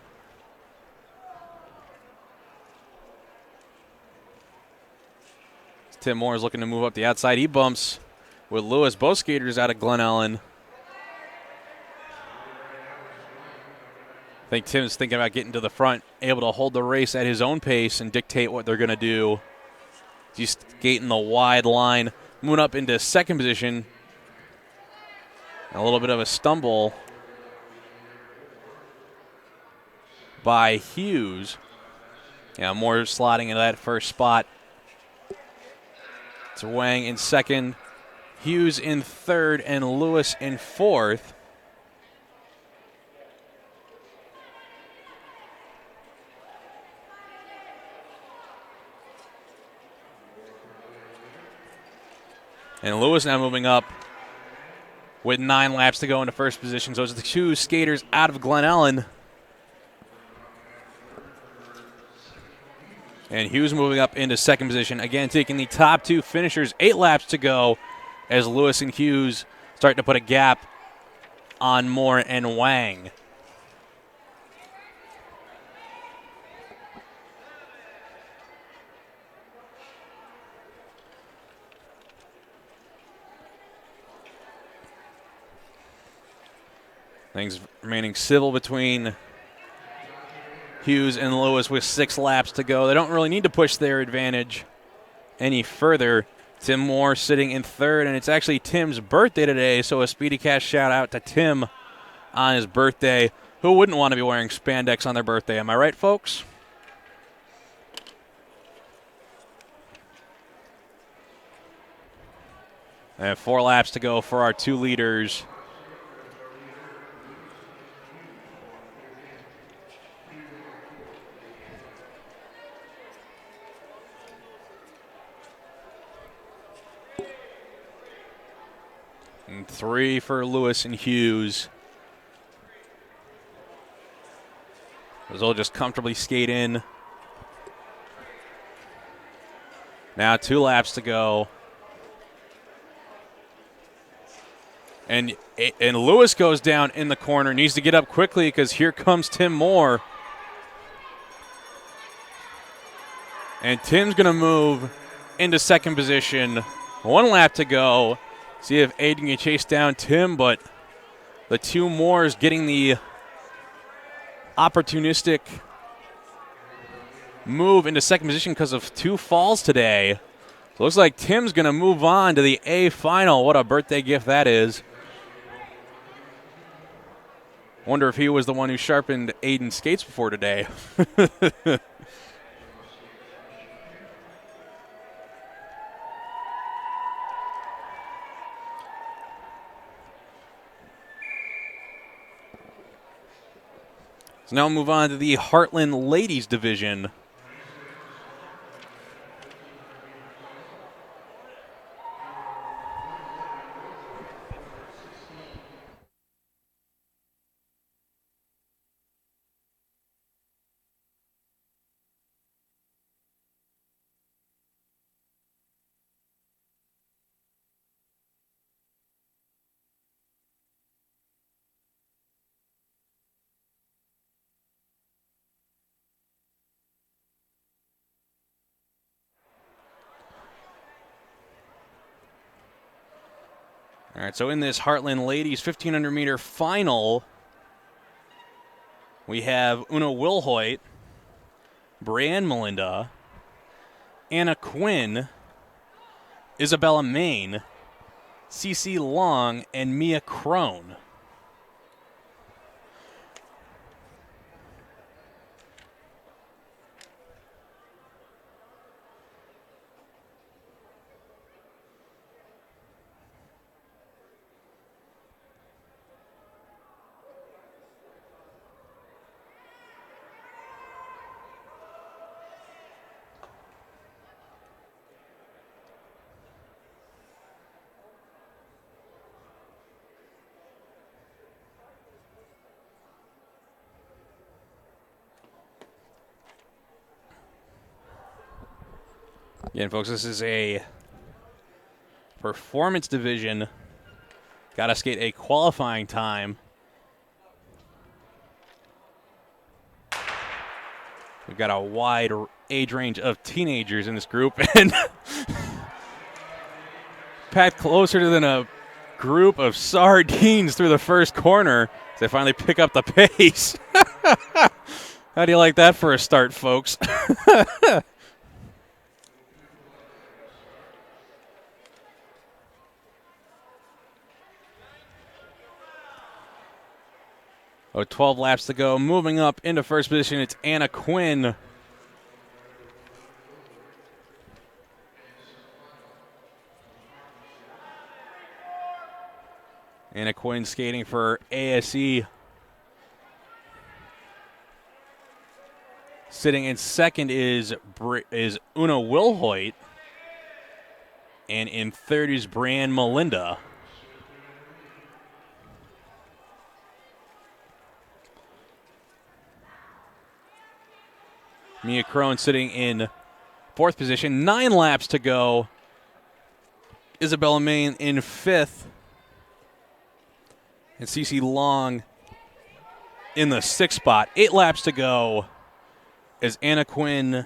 A: Tim Moore is looking to move up the outside. He bumps with Lewis, both skaters out of Glen Ellyn. I think Tim's thinking about getting to the front, able to hold the race at his own pace and dictate what they're going to do. He's skating the wide line, moving up into second position. A little bit of a stumble by Hughes. Yeah, Moore slotting into that first spot. It's Wang in second, Hughes in third, and Lewis in fourth. And Lewis now moving up with 9 laps to go into first position. So it's the 2 skaters out of Glen Ellyn. And Hughes moving up into second position. Again, taking the top 2 finishers. 8 laps to go as Lewis and Hughes start to put a gap on Moore and Wang. Things remaining civil between Hughes and Lewis with 6 laps to go. They don't really need to push their advantage any further. Tim Moore sitting in third, and it's actually Tim's birthday today, so a SpeediCast shout out to Tim on his birthday. Who wouldn't want to be wearing spandex on their birthday? Am I right, folks? And 4 laps to go for our 2 leaders. And 3 for Lewis and Hughes. They'll just comfortably skate in. Now 2 laps to go. And Lewis goes down in the corner. Needs to get up quickly because here comes Tim Moore. And Tim's going to move into second position. 1 lap to go. See if Aiden can chase down Tim, but the 2 Moores getting the opportunistic move into second position because of 2 falls today. So looks like Tim's going to move on to the A final. What a birthday gift that is. Wonder if he was the one who sharpened Aiden's skates before today. So now we'll move on to the Heartland Ladies Division. All right, so in this Heartland Ladies 1,500-meter final, we have Una Wilhoit, Brianne Melinda, Anna Quinn, Isabella Main, Cece Long, and Mia Crone. Again, folks, this is a performance division. Got to skate a qualifying time. We've got a wide age range of teenagers in this group, and packed closer than a group of sardines through the first corner as they finally pick up the pace. How do you like that for a start, folks? 12 laps to go. Moving up into first position, it's Anna Quinn. Anna Quinn skating for ASE. Sitting in second is Una Wilhoit. And in third is Brianne Melinda. Mia Crone sitting in fourth position. 9 laps to go. Isabella Main in fifth. And Cece Long in the sixth spot. 8 laps to go as Anna Quinn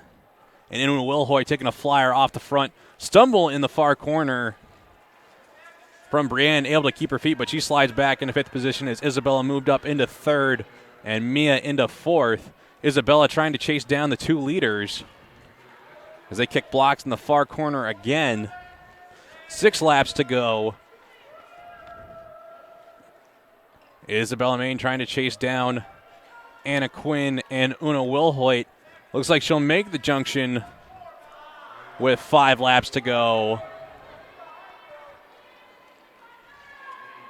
A: and Una Wilhoit taking a flyer off the front. Stumble in the far corner from Brienne, able to keep her feet, but she slides back into fifth position as Isabella moved up into third and Mia into fourth. Isabella trying to chase down the 2 leaders as they kick blocks in the far corner again. 6 laps to go. Isabella Main trying to chase down Anna Quinn and Una Wilhoit. Looks like she'll make the junction with 5 laps to go.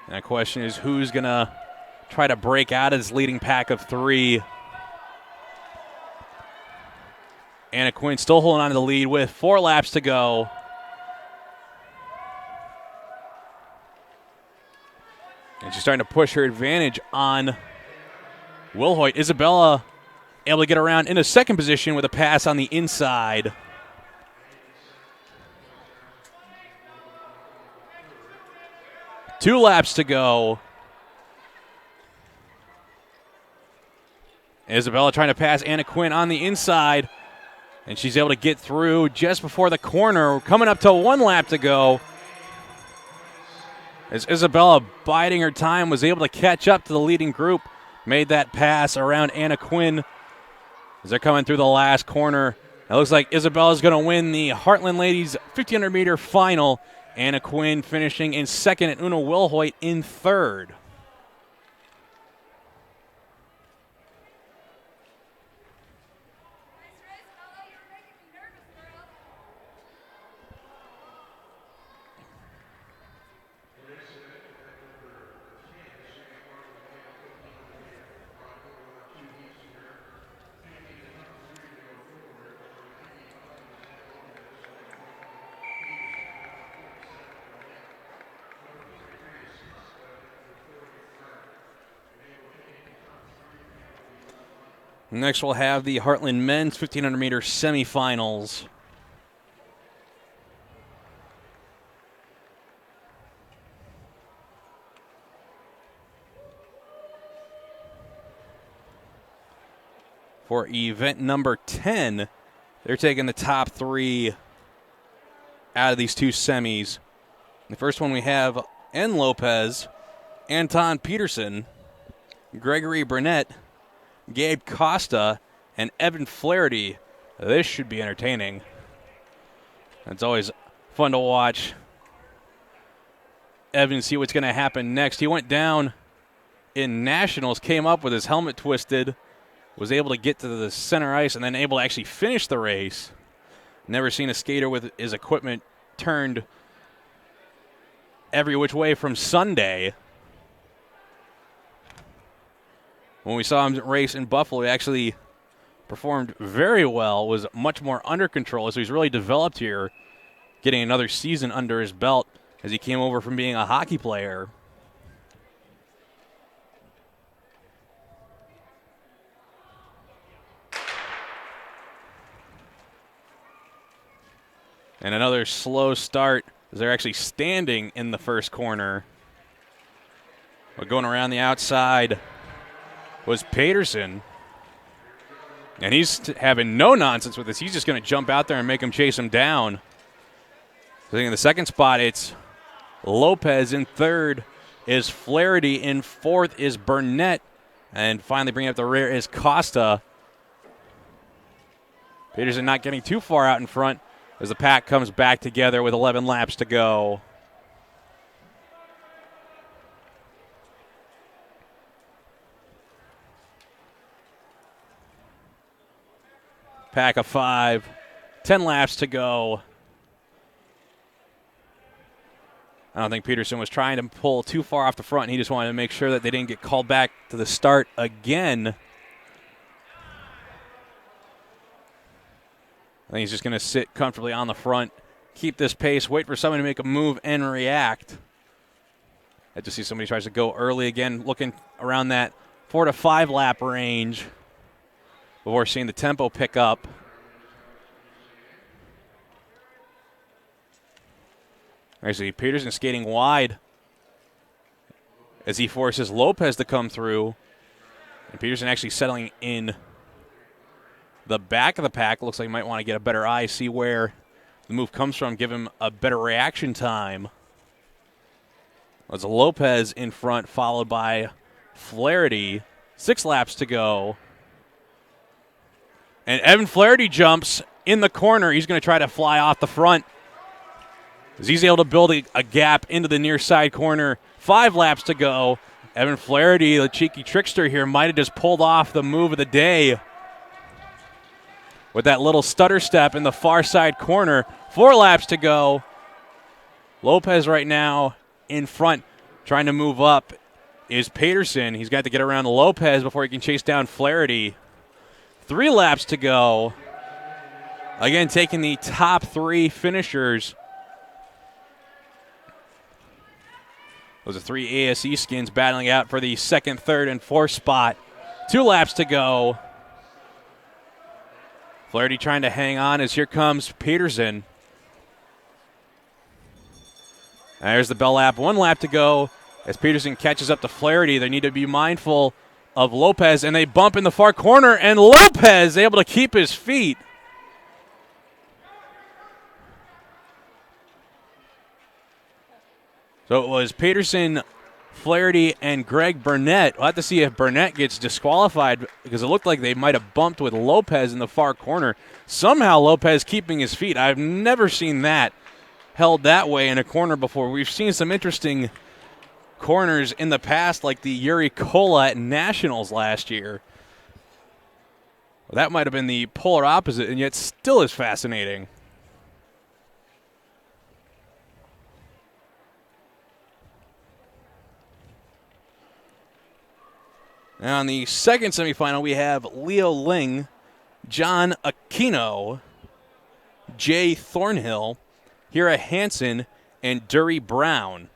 A: And the question is, who's going to try to break out of this leading pack of 3? Anna Quinn still holding on to the lead with 4 laps to go. And she's starting to push her advantage on Wilhoit. Isabella able to get around into second position with a pass on the inside. Two laps to go. Isabella trying to pass Anna Quinn on the inside. And she's able to get through just before the corner. Coming up to 1 lap to go. As Isabella, biding her time, was able to catch up to the leading group. Made that pass around Anna Quinn as they're coming through the last corner. It looks like Isabella's going to win the Heartland Ladies 1500-meter final. Anna Quinn finishing in second and Una Wilhoit in third. Next, we'll have the Heartland men's 1500-meter semifinals. For event number 10, they're taking the top 3 out of these 2 semis. The first one we have N. Lopez, Anton Peterson, Gregory Burnett, Gabe Costa, and Evan Flaherty. This should be entertaining. It's always fun to watch Evan see what's going to happen next. He went down in Nationals, came up with his helmet twisted, was able to get to the center ice, and then able to actually finish the race. Never seen a skater with his equipment turned every which way from Sunday. When we saw him race in Buffalo, he actually performed very well, was much more under control, so he's really developed here, getting another season under his belt as he came over from being a hockey player. And another slow start as they're actually standing in the first corner. But going around the outside was Peterson. And he's having no nonsense with this. He's just going to jump out there and make him chase him down. I think in the second spot, it's Lopez. In third is Flaherty. In fourth is Burnett. And finally bringing up the rear is Costa. Peterson not getting too far out in front as the pack comes back together with 11 laps to go. pack of 5. 10 laps to go. I don't think Peterson was trying to pull too far off the front. He just wanted to make sure that they didn't get called back to the start again. I think he's just going to sit comfortably on the front, keep this pace, wait for someone to make a move and react. I just see somebody tries to go early again, looking around that 4 to 5 lap range before seeing the tempo pick up. Actually, Peterson skating wide as he forces Lopez to come through. And Peterson actually settling in the back of the pack. Looks like he might want to get a better eye, see where the move comes from, give him a better reaction time. There's Lopez in front, followed by Flaherty. 6 laps to go. And Evan Flaherty jumps in the corner. He's going to try to fly off the front. As he's able to build a gap into the near side corner. 5 laps to go. Evan Flaherty, the cheeky trickster here, might have just pulled off the move of the day with that little stutter step in the far side corner. 4 laps to go. Lopez right now in front, trying to move up, is Peterson. He's got to get around Lopez before he can chase down Flaherty. 3 laps to go. Again, taking the top 3 finishers. Those are 3 ASE skins battling out for the 2nd, 3rd, and 4th spot. 2 laps to go. Flaherty trying to hang on as here comes Peterson. And there's the bell lap. 1 lap to go as Peterson catches up to Flaherty. They need to be mindful of Lopez, and they bump in the far corner, and Lopez able to keep his feet. So it was Peterson, Flaherty, and Greg Burnett. We'll have to see if Burnett gets disqualified because it looked like they might have bumped with Lopez in the far corner. Somehow Lopez keeping his feet. I've never seen that held that way in a corner before. We've seen some interesting corners in the past, like the Yuri Kola at Nationals last year. Well, that might have been the polar opposite, and yet still is fascinating. Now, in the second semifinal, we have Leo Ling, John Aquino, Jay Thornhill, Hira Hansen, and Dury Brown.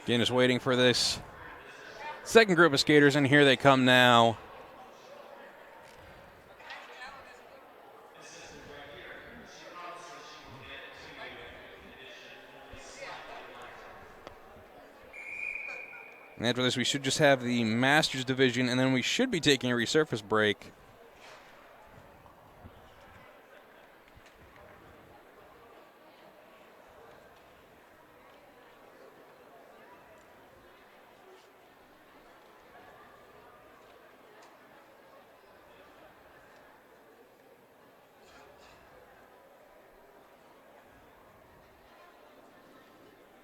A: Again, just waiting for this second group of skaters, and here they come now. And after this, we should just have the Masters division, and then we should be taking a resurface break.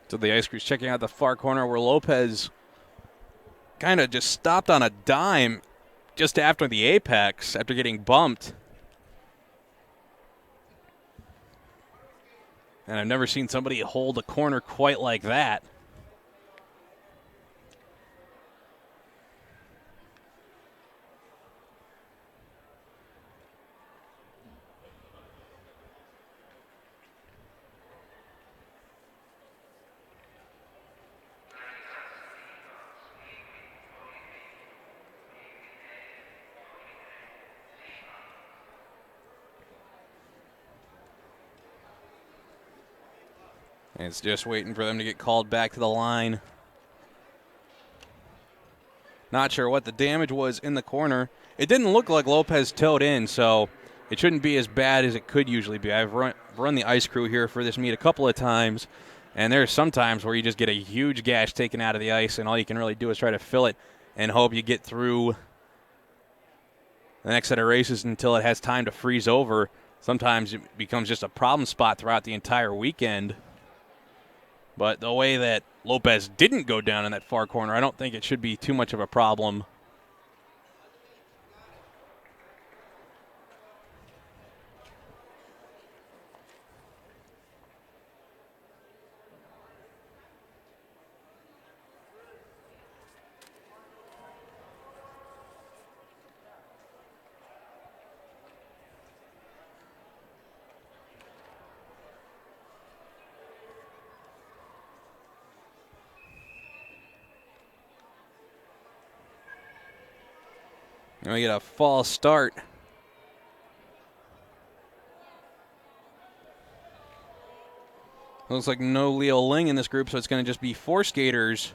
A: So the ice crew's checking out the far corner where Lopez kind of just stopped on a dime just after the apex, after getting bumped. And I've never seen somebody hold a corner quite like that. And it's just waiting for them to get called back to the line. Not sure what the damage was in the corner. It didn't look like Lopez towed in, so it shouldn't be as bad as it could usually be. I've run the ice crew here for this meet a couple of times, and there's some times where you just get a huge gash taken out of the ice, and all you can really do is try to fill it and hope you get through the next set of races until it has time to freeze over. Sometimes it becomes just a problem spot throughout the entire weekend. But the way that Lopez didn't go down in that far corner, I don't think it should be too much of a problem. We get a false start. Looks like no Leo Ling in this group, so it's going to just be 4 skaters.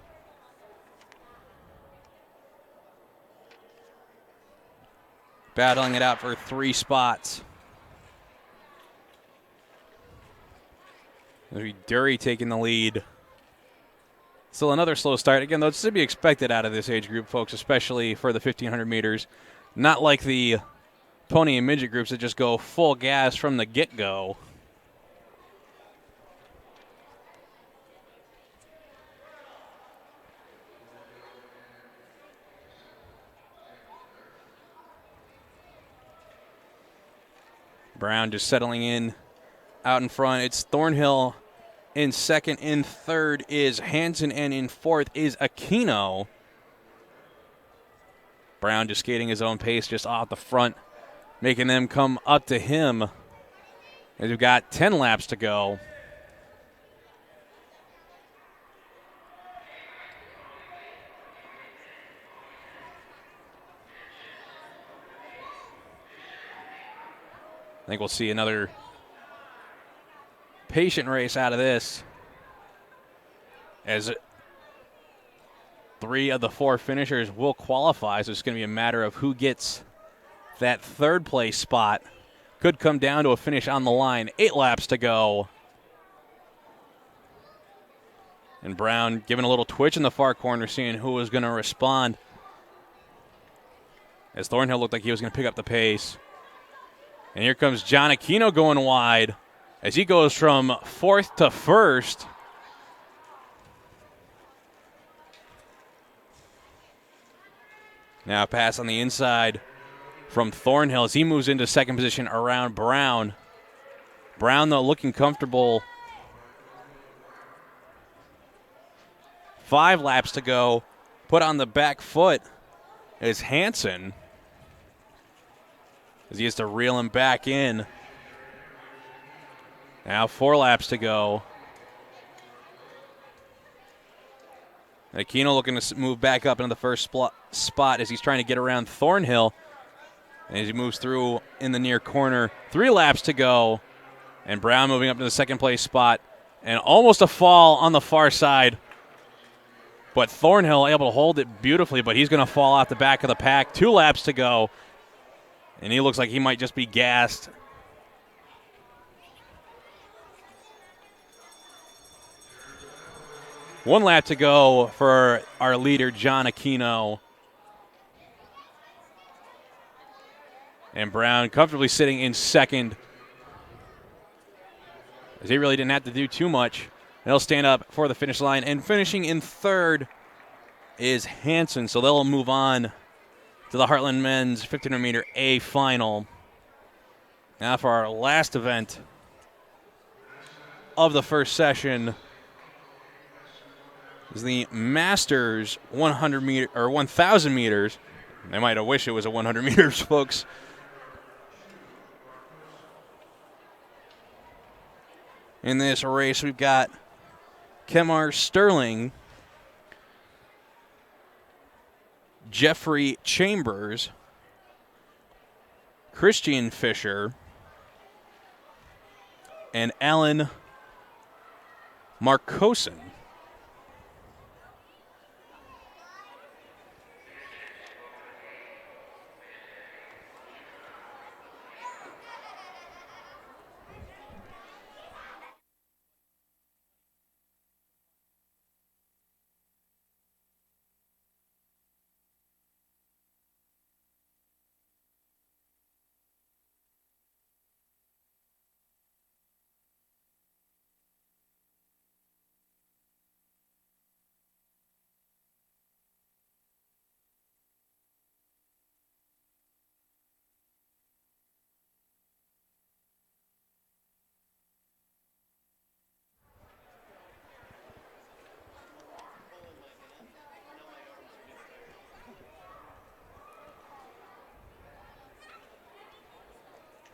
A: Battling it out for 3 spots. It'll be Dury taking the lead. Still another slow start. Again, that's to be expected out of this age group, folks, especially for the 1,500 meters. Not like the pony and midget groups that just go full gas from the get-go. Brown just settling in out in front. It's Thornhill in second. In third is Hansen, and in fourth is Aquino. Brown just skating his own pace just off the front, making them come up to him as we've got 10 laps to go. I think we'll see another patient race out of this, as 3 of the 4 finishers will qualify, so it's going to be a matter of who gets that third place spot. Could come down to a finish on the line. 8 laps to go. And Brown giving a little twitch in the far corner, seeing who was going to respond, as Thornhill looked like he was going to pick up the pace. And here comes John Aquino going wide as he goes from 4th to 1st. Now pass on the inside from Thornhill as he moves into second position around Brown. Brown, though, looking comfortable. 5 laps to go. Put on the back foot is Hansen, as he has to reel him back in. Now 4 laps to go. Aquino looking to move back up into the first spot as he's trying to get around Thornhill. And as he moves through in the near corner. 3 laps to go. And Brown moving up to the second place spot. And almost a fall on the far side. But Thornhill able to hold it beautifully, but he's going to fall out the back of the pack. 2 laps to go. And he looks like he might just be gassed. One lap to go for our leader, John Aquino. And Brown comfortably sitting in second, as he really didn't have to do too much. They'll stand up for the finish line. And finishing in third is Hansen. So they'll move on to the Heartland men's 1500-meter A final. Now for our last event of the first session is the Masters 100 meter or 1,000 meters. They might have wished it was a 100 meters, folks. In this race, we've got Kemar Sterling, Jeffrey Chambers, Christian Fisher, and Ellyn Marcosin.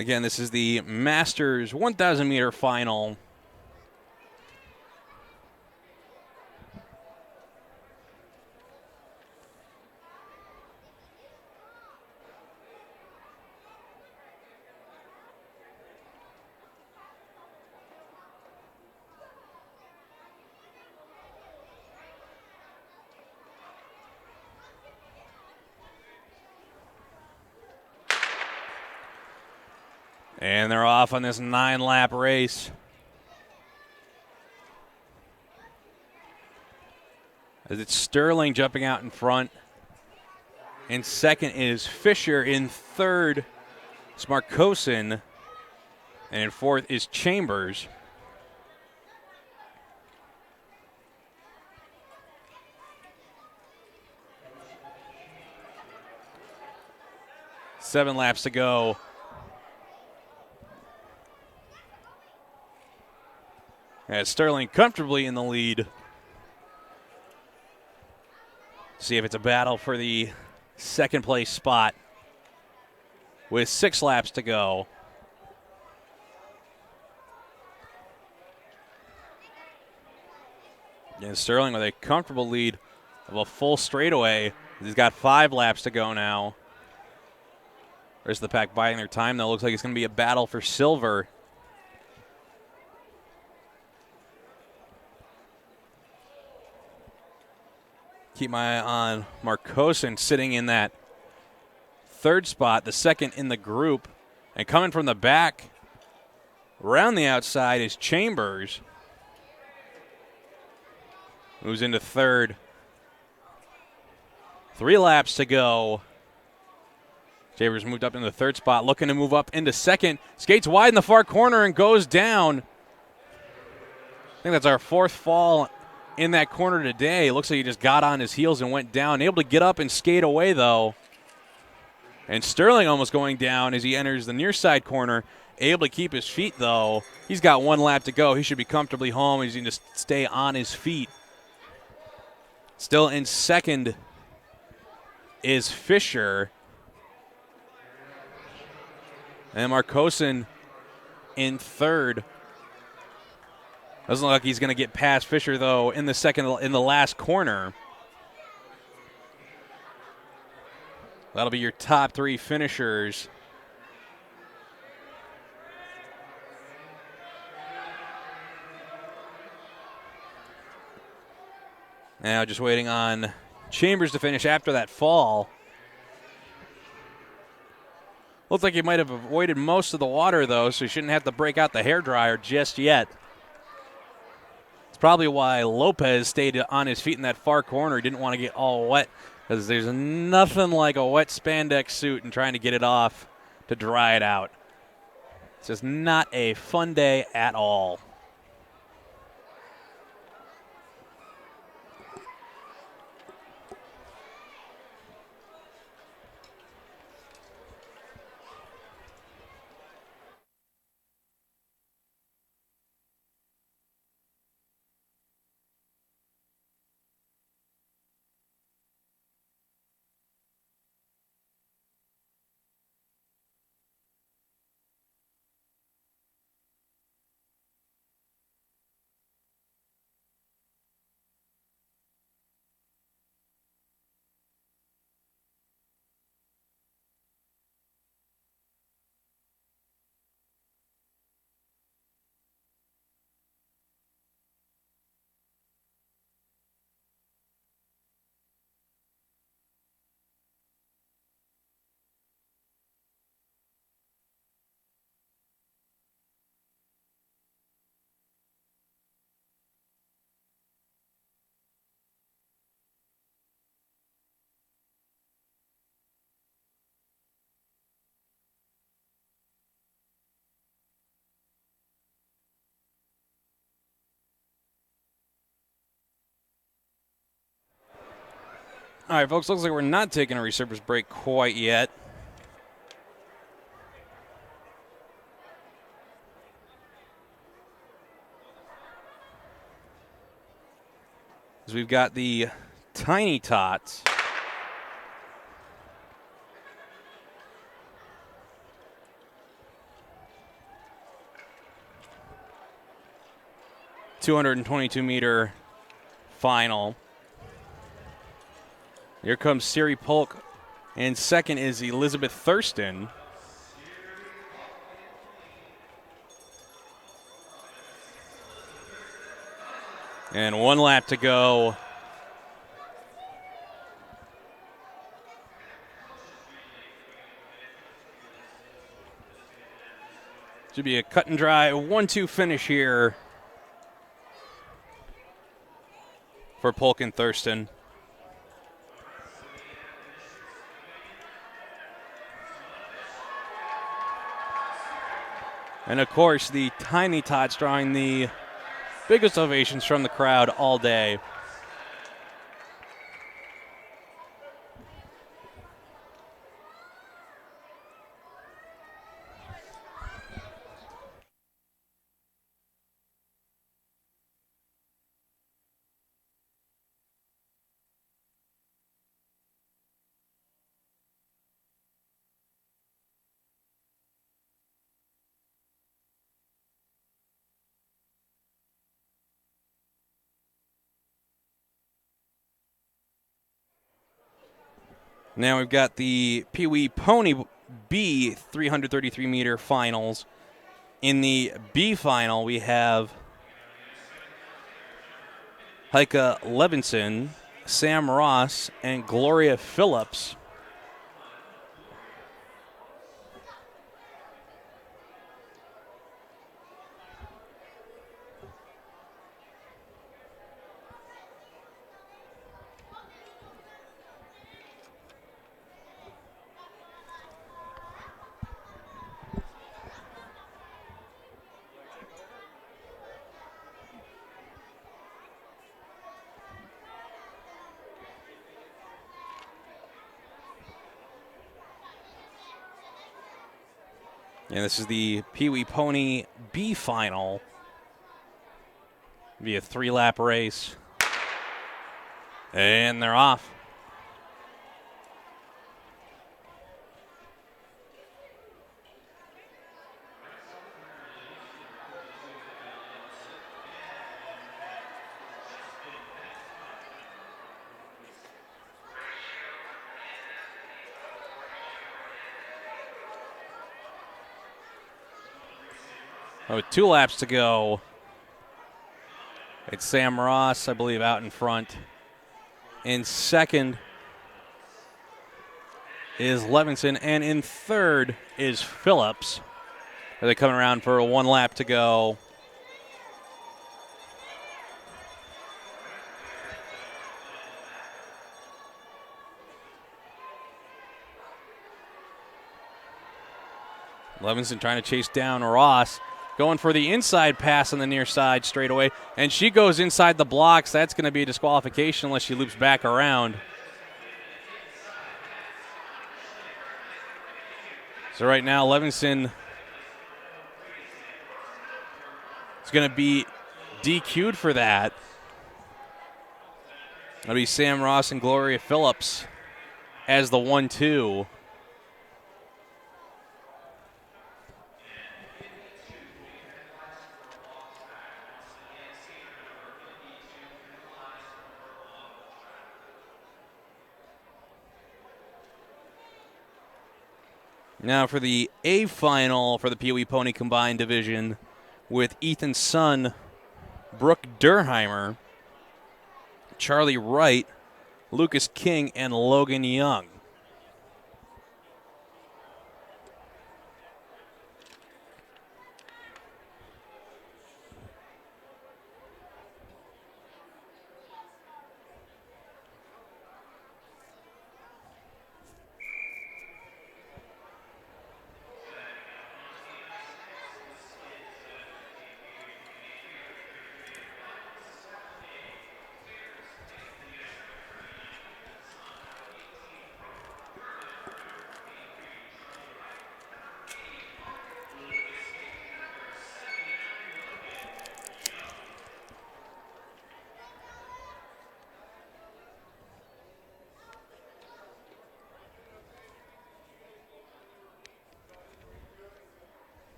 A: Again, this is the Masters 1,000 meter final. And they're off on this 9-lap race. As it's Sterling jumping out in front. In second is Fisher. In third is Marcosin. And in fourth is Chambers. Seven laps to go. As Sterling comfortably in the lead. See if it's a battle for the second place spot with 6 laps to go. And Sterling with a comfortable lead of a full straightaway. He's got 5 laps to go now. The rest of the pack biding their time, though. Looks like it's going to be a battle for silver. Keep my eye on Marcosin sitting in that third spot, the second in the group. And coming from the back, around the outside, is Chambers. Moves into third. 3 laps to go. Chambers moved up into the third spot, looking to move up into second. Skates wide in the far corner and goes down. I think that's our 4th fall in that corner today. It looks like he just got on his heels and went down. Able to get up and skate away, though. And Sterling almost going down as he enters the near side corner. Able to keep his feet, though. He's got 1 lap to go. He should be comfortably home. He's going to stay on his feet. Still in second is Fisher. And Marcosin in third. Doesn't look like he's going to get past Fisher, though, in the last corner. That'll be your top 3 finishers. Now just waiting on Chambers to finish after that fall. Looks like he might have avoided most of the water, though, so he shouldn't have to break out the hairdryer just yet. Probably why Lopez stayed on his feet in that far corner. He didn't want to get all wet, because there's nothing like a wet spandex suit and trying to get it off to dry it out. It's just not a fun day at all. All right, folks, looks like we're not taking a resurface break quite yet. As we've got the Tiny Tots. 222-meter final. Here comes Siri Polk, and second is Elizabeth Thurston. And 1 lap to go. Should be a cut and dry 1-2 finish here for Polk and Thurston. And of course, the Tiny Tots drawing the biggest ovations from the crowd all day. Now we've got the Pee Wee Pony B 333-meter finals. In the B final, we have Heike Levinson, Sam Ross, and Gloria Phillips. And this is the Pee Wee Pony B final. It'll be a 3-lap race. And they're off. With 2 laps to go, it's Sam Ross, I believe, out in front. In second is Levinson, and in third is Phillips. They're coming around for 1 lap to go. Levinson trying to chase down Ross. Going for the inside pass on the near side straightaway, and she goes inside the blocks. That's going to be a disqualification unless she loops back around. So right now, Levinson is going to be DQ'd for that. That'll be Sam Ross and Gloria Phillips as the 1-2. Now for the A final for the Pee Wee Pony combined division with Ethan's son, Brooke Durheimer, Charlie Wright, Lucas King, and Logan Young.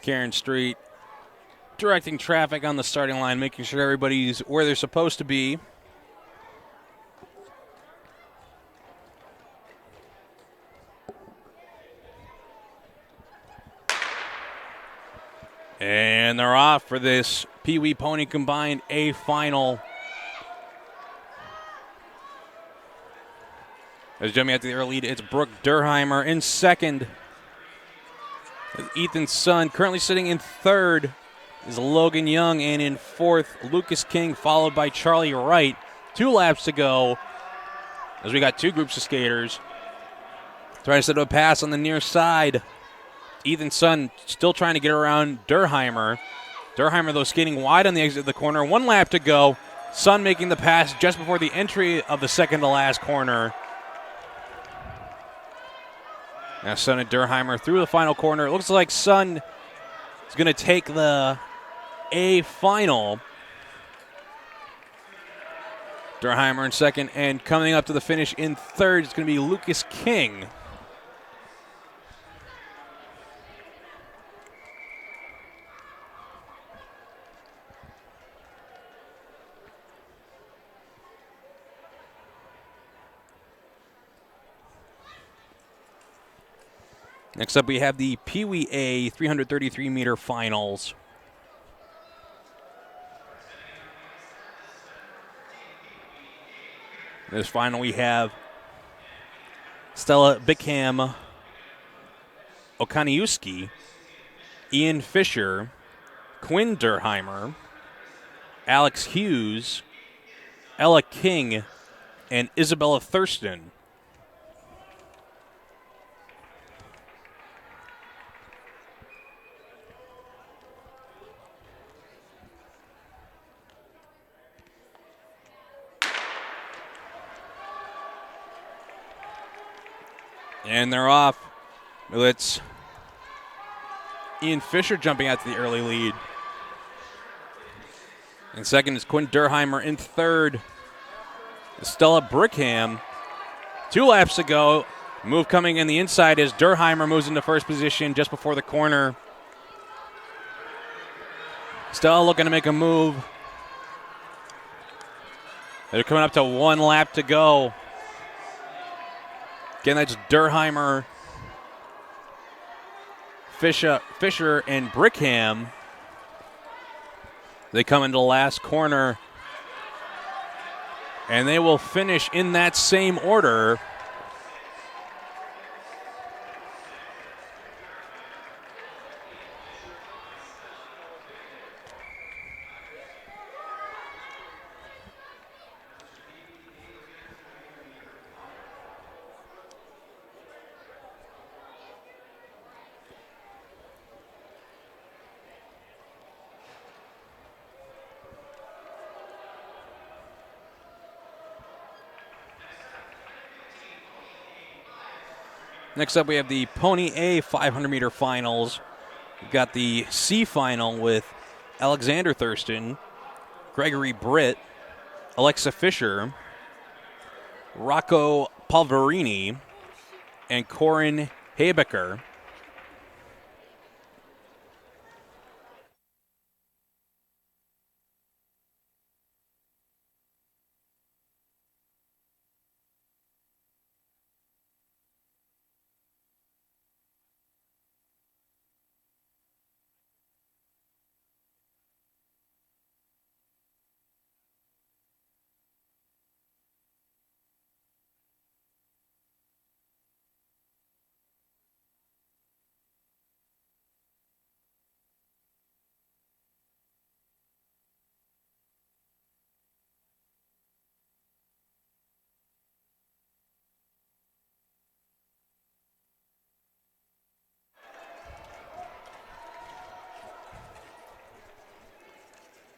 A: Karen Street, directing traffic on the starting line, making sure everybody's where they're supposed to be. And they're off for this Pee Wee Pony Combined A final. As jumping out to the early lead, it's Brooke Durheimer in second. Ethan's son currently sitting in third is Logan Young, and in fourth, Lucas King, followed by Charlie Wright. 2 laps to go as we got 2 groups of skaters. Trying to set up a pass on the near side. Ethan's son still trying to get around Durheimer. Durheimer, though, skating wide on the exit of the corner. 1 lap to go. Son making the pass just before the entry of the second to last corner. Now Son and Durheimer through the final corner. It looks like Son is going to take the A final. Durheimer in second, and coming up to the finish in third is going to be Lucas King. Next up, we have the Pee Wee A 333-meter finals. This final, we have Stella Bickham, Okaniuski, Ian Fisher, Quinn Durheimer, Alex Hughes, Ella King, and Isabella Thurston. And they're off. It's Ian Fisher jumping out to the early lead. In second is Quinn Durheimer. In third is Stella Brickham. 2 laps to go. Move coming in the inside as Durheimer moves into first position just before the corner. Stella looking to make a move. They're coming up to 1 lap to go. Again, that's Durheimer, Fisher, and Brickham. They come into the last corner, and they will finish in that same order. Next up, we have the Pony A 500-meter finals. We've got the C final with Alexander Thurston, Gregory Britt, Alexa Fisher, Rocco Palverini, and Corin Habecker.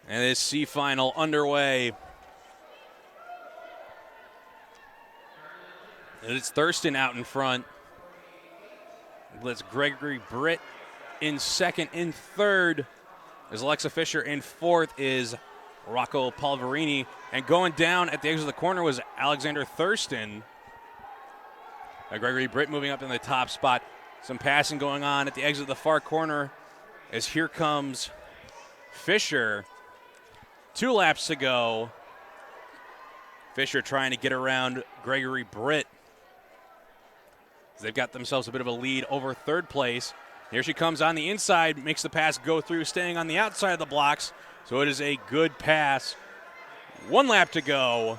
A: And this C final underway. And it's Thurston out in front. It's Gregory Britt in second. In third is Alexa Fisher. In fourth is Rocco Palverini. And going down at the exit of the corner was Alexander Thurston. Gregory Britt moving up in the top spot. Some passing going on at the exit of the far corner as here comes Fisher. 2 laps to go. Fisher trying to get around Gregory Britt. They've got themselves a bit of a lead over third place. Here she comes on the inside, makes the pass go through, staying on the outside of the blocks. So it is a good pass. 1 lap to go.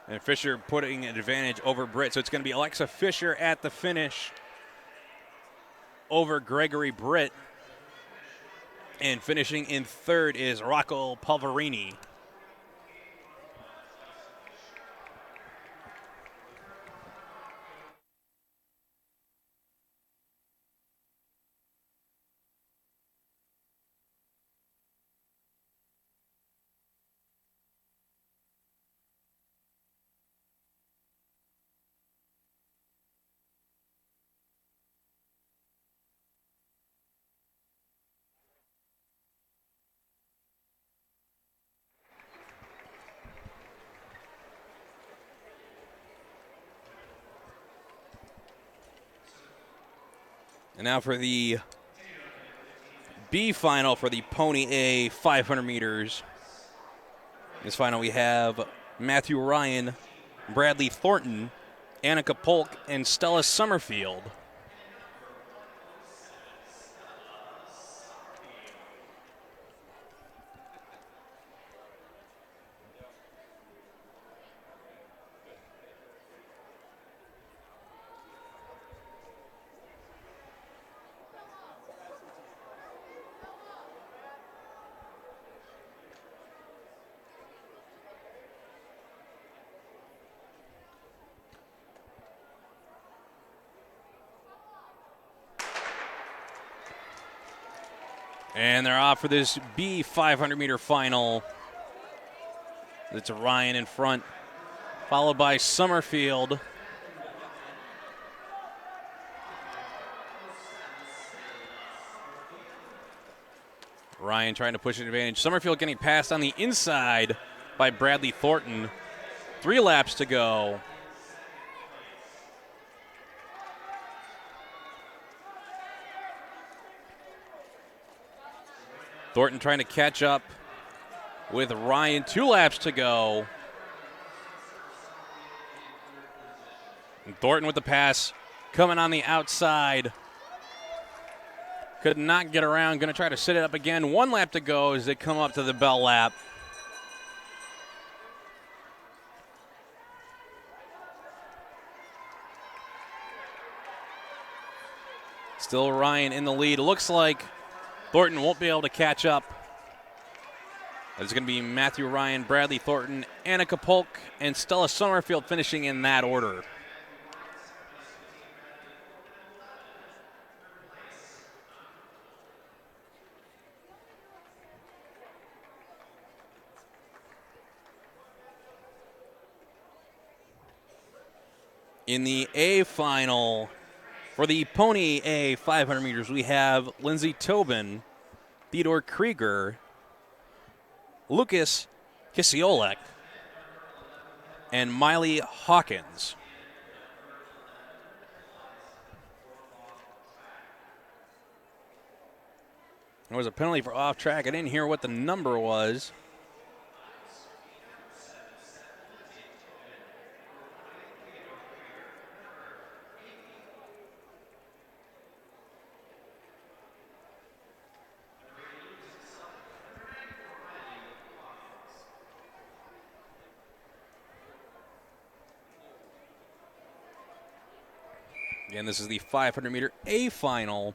A: And Fisher putting an advantage over Britt. So it's going to be Alexa Fisher at the finish over Gregory Britt. And finishing in third is Rocco Palverini. And now for the B final for the Pony A 500 meters. In this final we have Matthew Ryan, Bradley Thornton, Annika Polk, and Stella Summerfield. And they're off for this B 500 meter final. It's Ryan in front, followed by Summerfield. Ryan trying to push an advantage. Summerfield getting passed on the inside by Bradley Thornton. 3 laps to go. Thornton trying to catch up with Ryan. 2 laps to go. And Thornton with the pass coming on the outside. Could not get around. Going to try to sit it up again. 1 lap to go as they come up to the bell lap. Still Ryan in the lead. It looks like Thornton won't be able to catch up. It's going to be Matthew Ryan, Bradley Thornton, Annika Polk, and Stella Summerfield finishing in that order. In the A final, for the Pony A 500 meters, we have Lindsay Tobin, Theodore Krieger, Lucas Kisiolek, and Miley Hawkins. There was a penalty for off track. I didn't hear what the number was. Again, this is the 500-meter A final.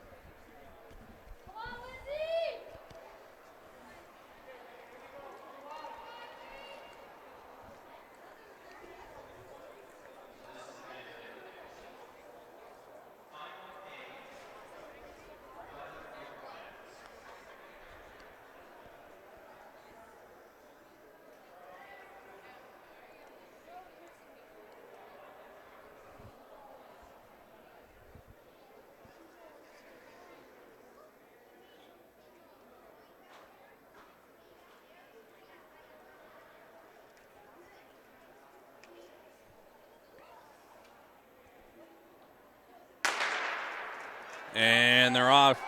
A: And they're off.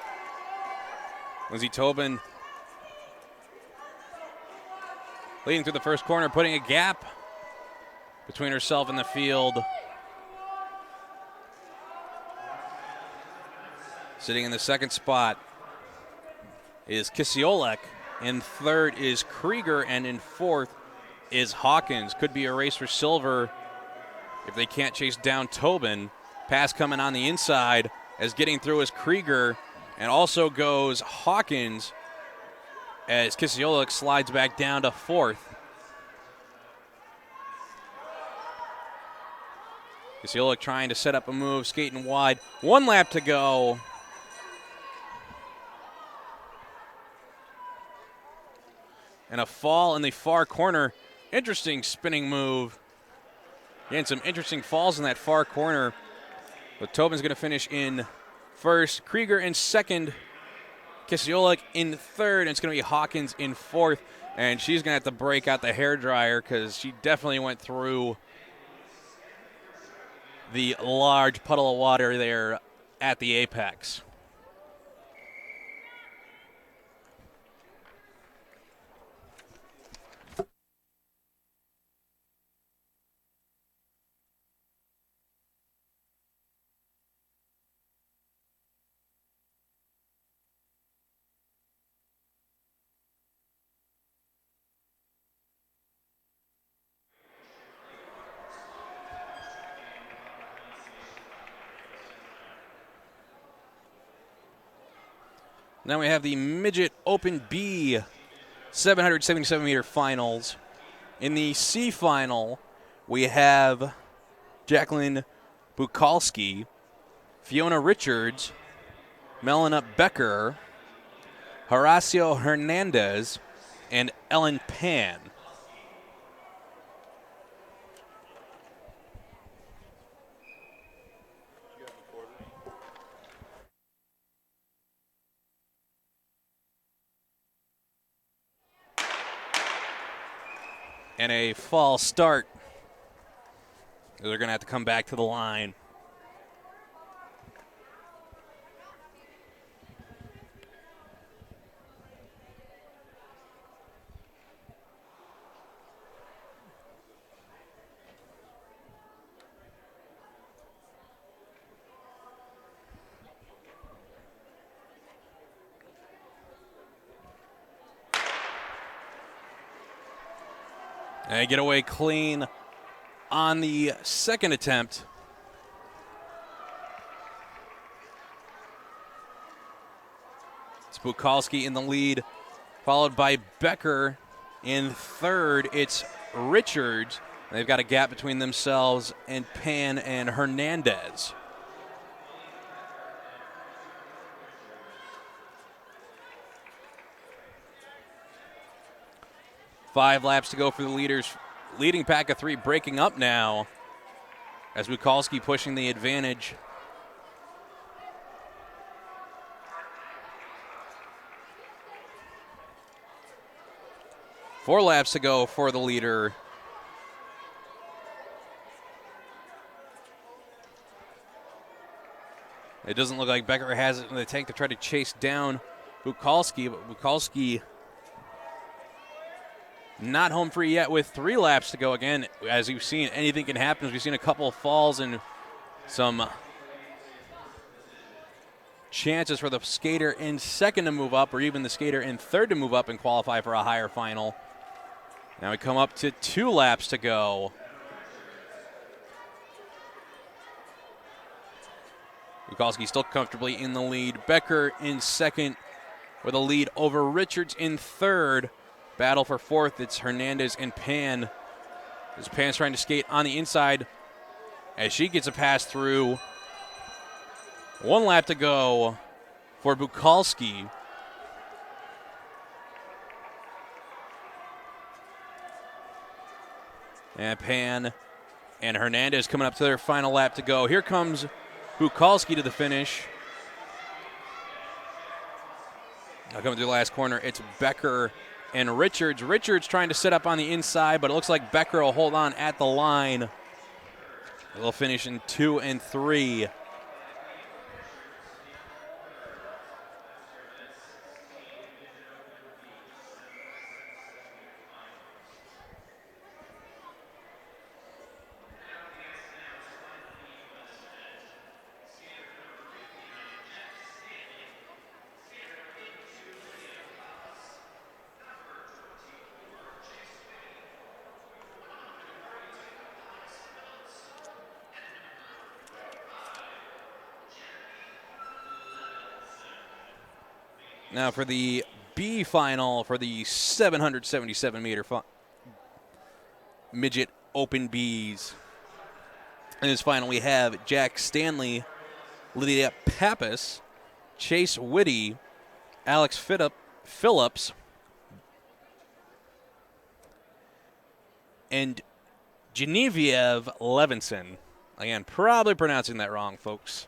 A: Lindsay Tobin leading through the first corner, putting a gap between herself and the field. Sitting in the second spot is Kisiolek. In third is Krieger, and in fourth is Hawkins. Could be a race for silver if they can't chase down Tobin. Pass coming on the inside as getting through is Krieger, and also goes Hawkins as Kisiolek slides back down to fourth. Kisiolek trying to set up a move, skating wide. 1 lap to go. And a fall in the far corner. Interesting spinning move. Again, some interesting falls in that far corner. But Tobin's going to finish in first. Krieger in second. Kisiolek in third. And it's going to be Hawkins in fourth. And she's going to have to break out the hairdryer because she definitely went through the large puddle of water there at the apex. Now we have the Midget Open B 777-meter finals. In the C final, we have Jacqueline Bukalski, Fiona Richards, Melina Becker, Horacio Hernandez, and Ellyn Pan. And a false start. They're going to have to come back to the line. And get away clean on the second attempt. It's Bukalski in the lead, followed by Becker in third. It's Richards. They've got a gap between themselves and Pan and Hernandez. Five laps to go for the leaders. Leading pack of three breaking up now as Bukalski pushing the advantage. Four laps to go for the leader. It doesn't look like Becker has it in the tank to try to chase down Bukalski, but Bukalski not home free yet with 3 laps to go. Again, as you've seen, anything can happen. We've seen a couple of falls and some chances for the skater in second to move up, or even the skater in third to move up and qualify for a higher final. Now we come up to 2 laps to go. Bukalski still comfortably in the lead. Becker in second with a lead over Richards in third. Battle for fourth, it's Hernandez and Pan. As Pan's trying to skate on the inside as she gets a pass through. 1 lap to go for Bukalski. And Pan and Hernandez coming up to their final lap to go. Here comes Bukalski to the finish. Now coming through the last corner, it's Becker and Richards. Richards trying to set up on the inside, but it looks like Becker will hold on at the line. They'll finish in 2 and 3. Now for the B final for the 777-meter midget open Bs. In this final, we have Jack Stanley, Lydia Pappas, Chase Whitty, Alex Phillips, and Genevieve Levinson. Again, probably pronouncing that wrong, folks.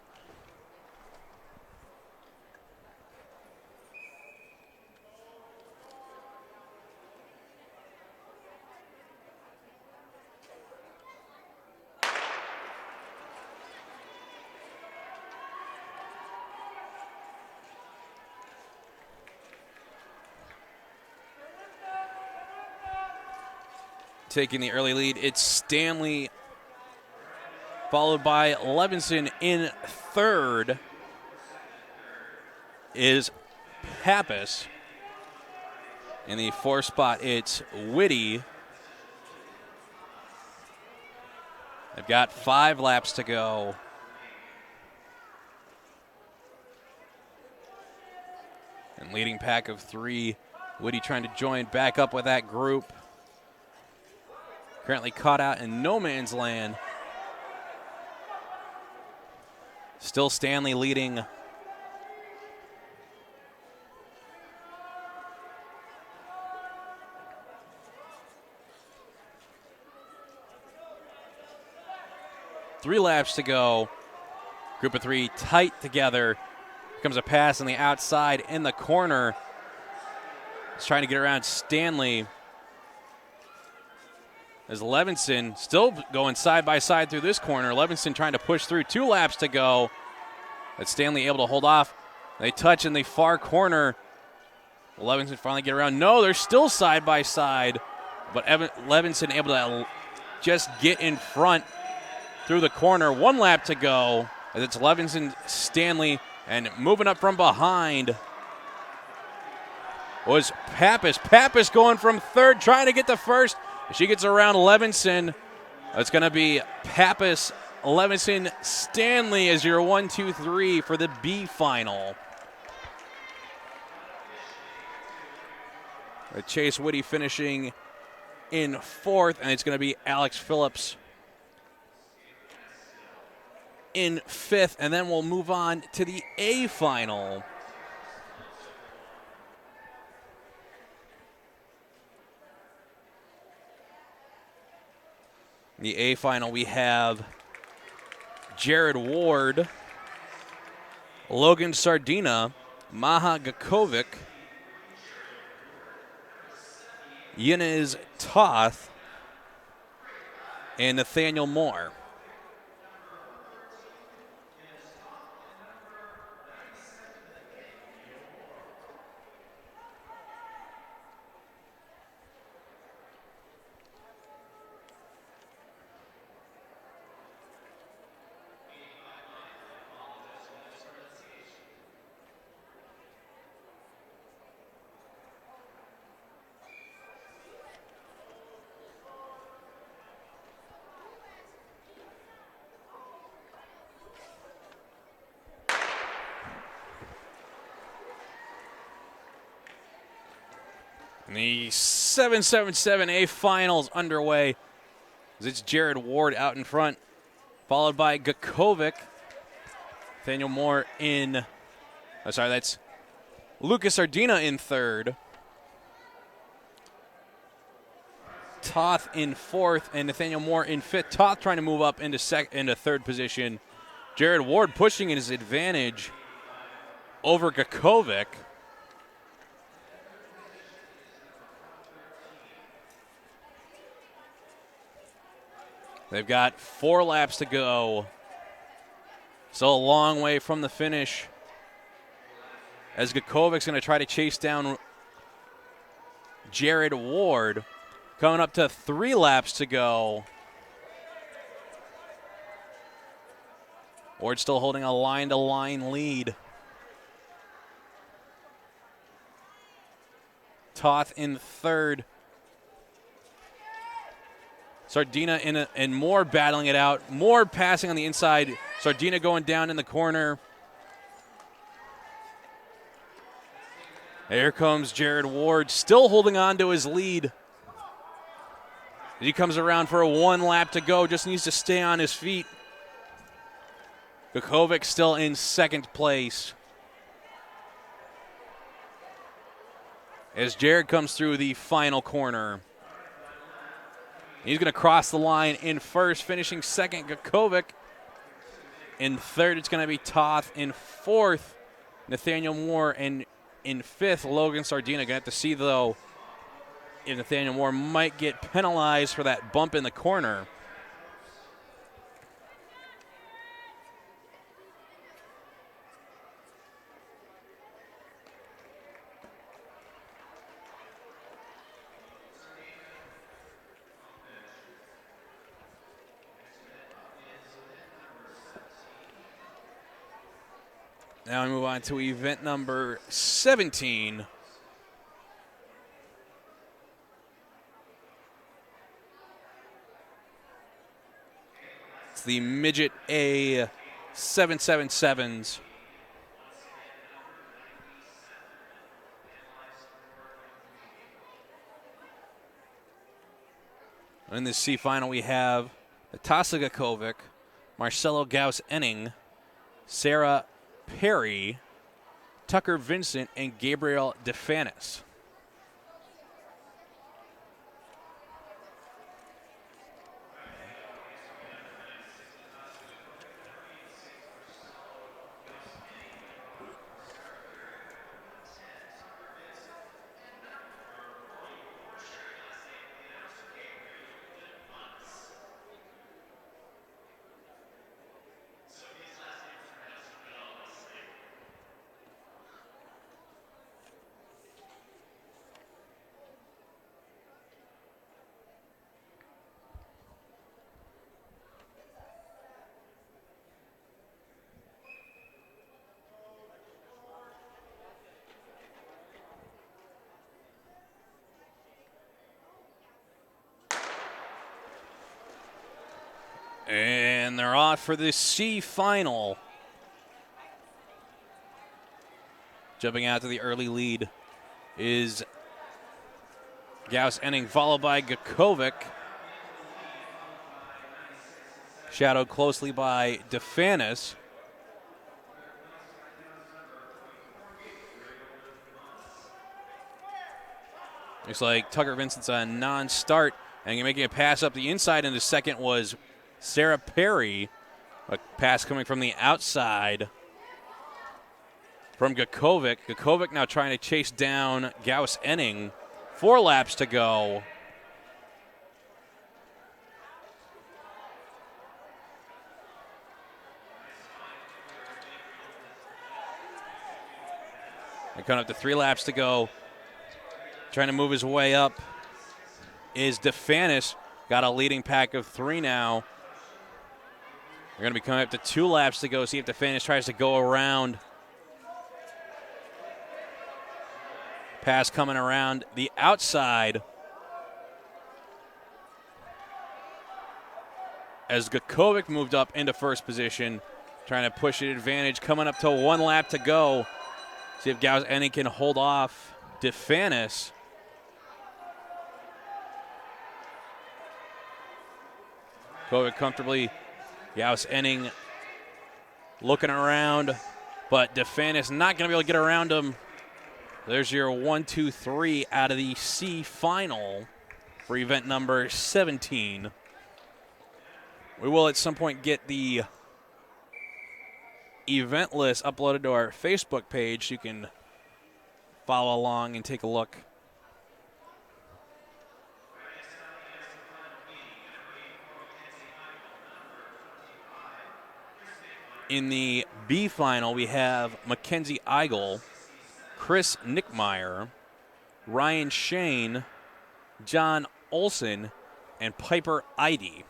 A: Taking the early lead, it's Stanley, followed by Levinson. In third is Pappas. In the fourth spot, it's Whitty. They've got 5 laps to go. And leading pack of 3, Whitty trying to join back up with that group. Currently caught out in no man's land. Still Stanley leading. Three laps to go. Group of 3 tight together. Here comes a pass on the outside in the corner. He's trying to get around Stanley. As Levinson still going side by side through this corner. Levinson trying to push through. 2 laps to go. But Stanley able to hold off. They touch in the far corner. Levinson finally get around. No, they're still side by side. But Levinson able to just get in front through the corner. 1 lap to go. As it's Levinson, Stanley, and moving up from behind was Pappas. Pappas going from third, trying to get the first. She gets around Levinson. It's going to be Pappas, Levinson, Stanley as your 1, 2, 3 for the B final. Chase Whitty finishing in fourth, and it's going to be Alex Phillips in fifth, and then we'll move on to the A final. The A final, we have Jared Ward, Logan Sardina, Maha Gakovic, Yanez Toth, and Nathaniel Moore. The 777A finals underway. It's Jared Ward out in front, followed by Gakovic. Nathaniel Moore in, that's Lucas Ardina in third. Toth in fourth, and Nathaniel Moore in fifth. Toth trying to move up into third position. Jared Ward pushing in his advantage over Gakovic. They've got 4 laps to go. So a long way from the finish. As Gakovic's going to try to chase down Jared Ward. Coming up to 3 laps to go. Ward still holding a line-to-line lead. Toth in third. Sardina and Moore battling it out. Moore passing on the inside. Sardina going down in the corner. Here comes Jared Ward, still holding on to his lead. He comes around for a 1 lap to go, just needs to stay on his feet. Kukovic still in second place. As Jared comes through the final corner. He's going to cross the line in first, finishing second, Kukovic. In third, it's going to be Toth. In fourth, Nathaniel Moore. And in fifth, Logan Sardina. Going to have to see, though, if Nathaniel Moore might get penalized for that bump in the corner. Now we move on to event number 17. It's the Midget A 777s. In this C final, we have Natasha Kukovic, Marcelo Gauss-Enning, Sarah Perry, Tucker Vincent, and Gabriel DeFanis. And they're off for the C final. Jumping out to the early lead is Gauss-Enning, followed by Kukovic. Shadowed closely by DeFanis. Looks like Tucker Vincent's a non-start, and making a pass up the inside into second was Sarah Perry. A pass coming from the outside from Kukovic. Kukovic now trying to chase down Gauss-Enning. 4 laps to go. And coming up to 3 laps to go. Trying to move his way up is DeFanis. Got a leading pack of 3 now. We're going to be coming up to 2 laps to go. See if DeFanis tries to go around. Pass coming around the outside as Kukovic moved up into first position, trying to push an advantage. Coming up to 1 lap to go. See if Gauss-Enning can hold off DeFanis. Kukovic comfortably. Gauss-Enning looking around, but DeFanis not going to be able to get around him. There's your 1, 2, 3 out of the C final for event number 17. We will at some point get the event list uploaded to our Facebook page so you can follow along and take a look. In the B final, we have Mackenzie Eigel, Chris Nickmeyer, Ryan Shane, John Olson, and Piper Eide.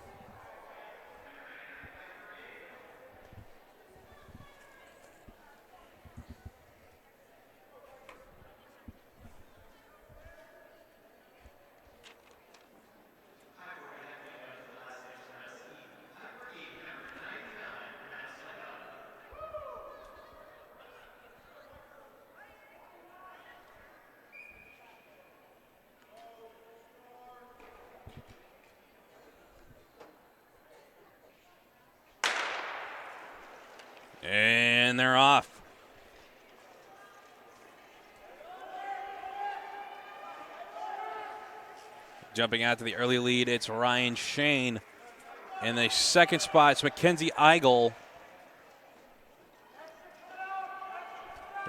A: And they're off. Jumping out to the early lead, it's Ryan Shane. In the second spot, it's Mackenzie Eigel.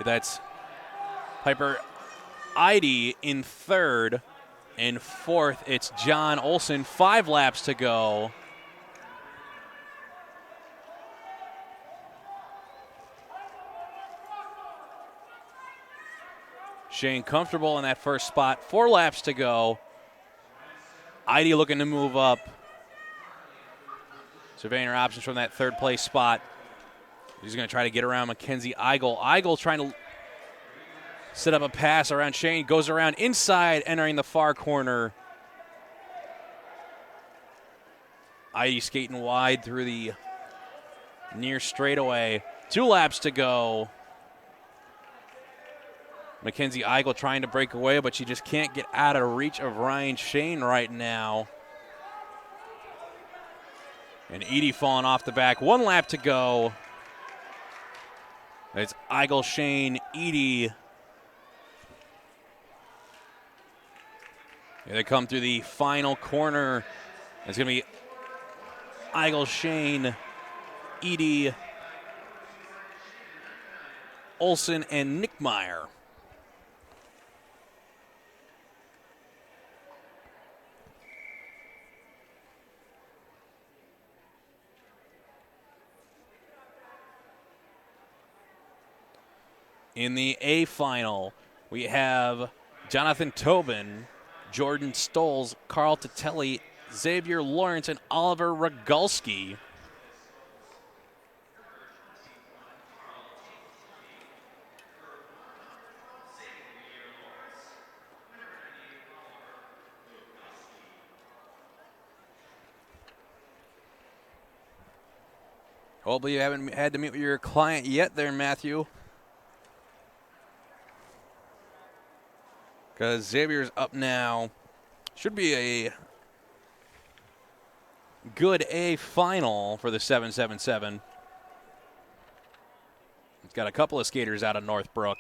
A: That's Piper Eide in third. In fourth, it's John Olson. 5 laps to go. Shane comfortable in that first spot. 4 laps to go. Eide looking to move up. Surveying her options from that third place spot. He's going to try to get around Mackenzie Eigel. Eigel trying to set up a pass around Shane. Goes around inside, entering the far corner. Eide skating wide through the near straightaway. 2 laps to go. Mackenzie Eigel trying to break away, but she just can't get out of reach of Ryan Shane right now. And Eide falling off the back. 1 lap to go. It's Eigel, Shane, Eide. Here they come through the final corner. It's going to be Eigel, Shane, Eide, Olson, and Nickmeyer. In the A final, we have Jonathan Tobin, Jordan Stoles, Carl Titelli, Xavier Lawrence, and Oliver Rogalski. Hopefully you haven't had to meet with your client yet there, Matthew. Because Xavier's up now. Should be a good A final for the 777. It's got a couple of skaters out of Northbrook.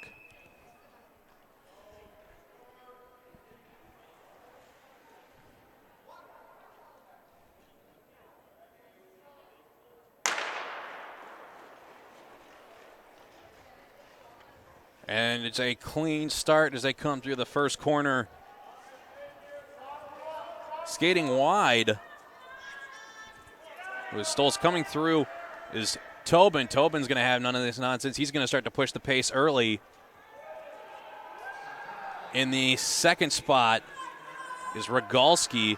A: And it's a clean start as they come through the first corner. Skating wide. With Stoles coming through is Tobin. Tobin's going to have none of this nonsense. He's going to start to push the pace early. In the second spot is Rogalski.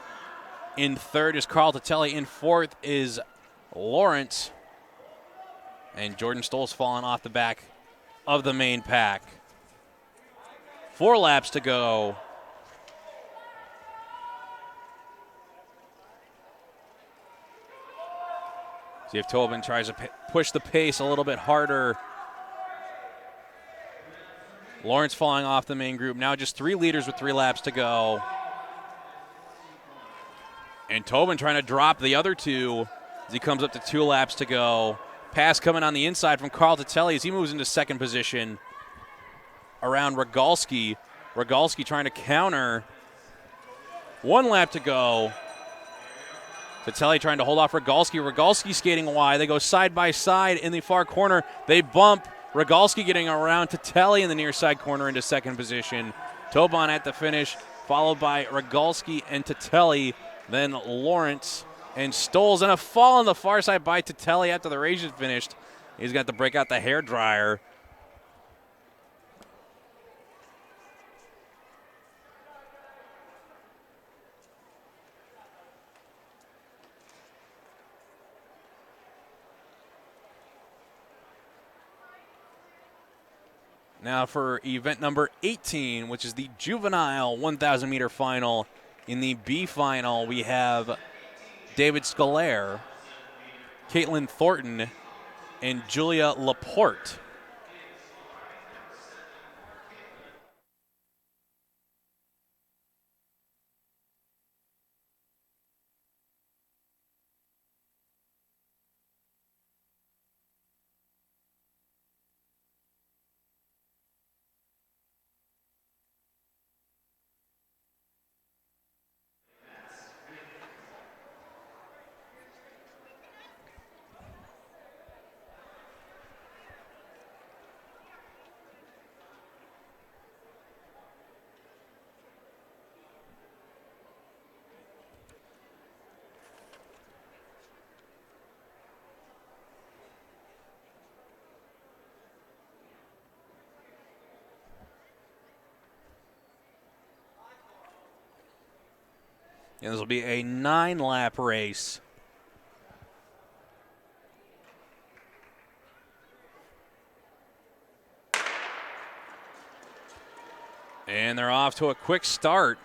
A: In third is Carl Titelli. In fourth is Lawrence. And Jordan Stoles falling off the back of the main pack. 4 laps to go. See if Tobin tries to push the pace a little bit harder. Lawrence falling off the main group. Now just 3 leaders with 3 laps to go. And Tobin trying to drop the other 2 as he comes up to 2 laps to go. Pass coming on the inside from Carl Titelli as he moves into second position around Rogalski. Rogalski trying to counter. 1 lap to go. Titelli trying to hold off Rogalski. Rogalski skating wide. They go side by side in the far corner. They bump. Rogalski getting around Titelli in the near side corner into second position. Tobin at the finish, followed by Rogalski and Titelli. Then Lawrence and Stoles, and a fall on the far side by Titelli after the race is finished. He's got to break out the hairdryer. Now for event number 18, which is the juvenile 1,000 meter final. In the B final, we have David Scolaire, Caitlin Thornton, and Julia Laporte. And this will be a 9-lap race. And they're off to a quick start.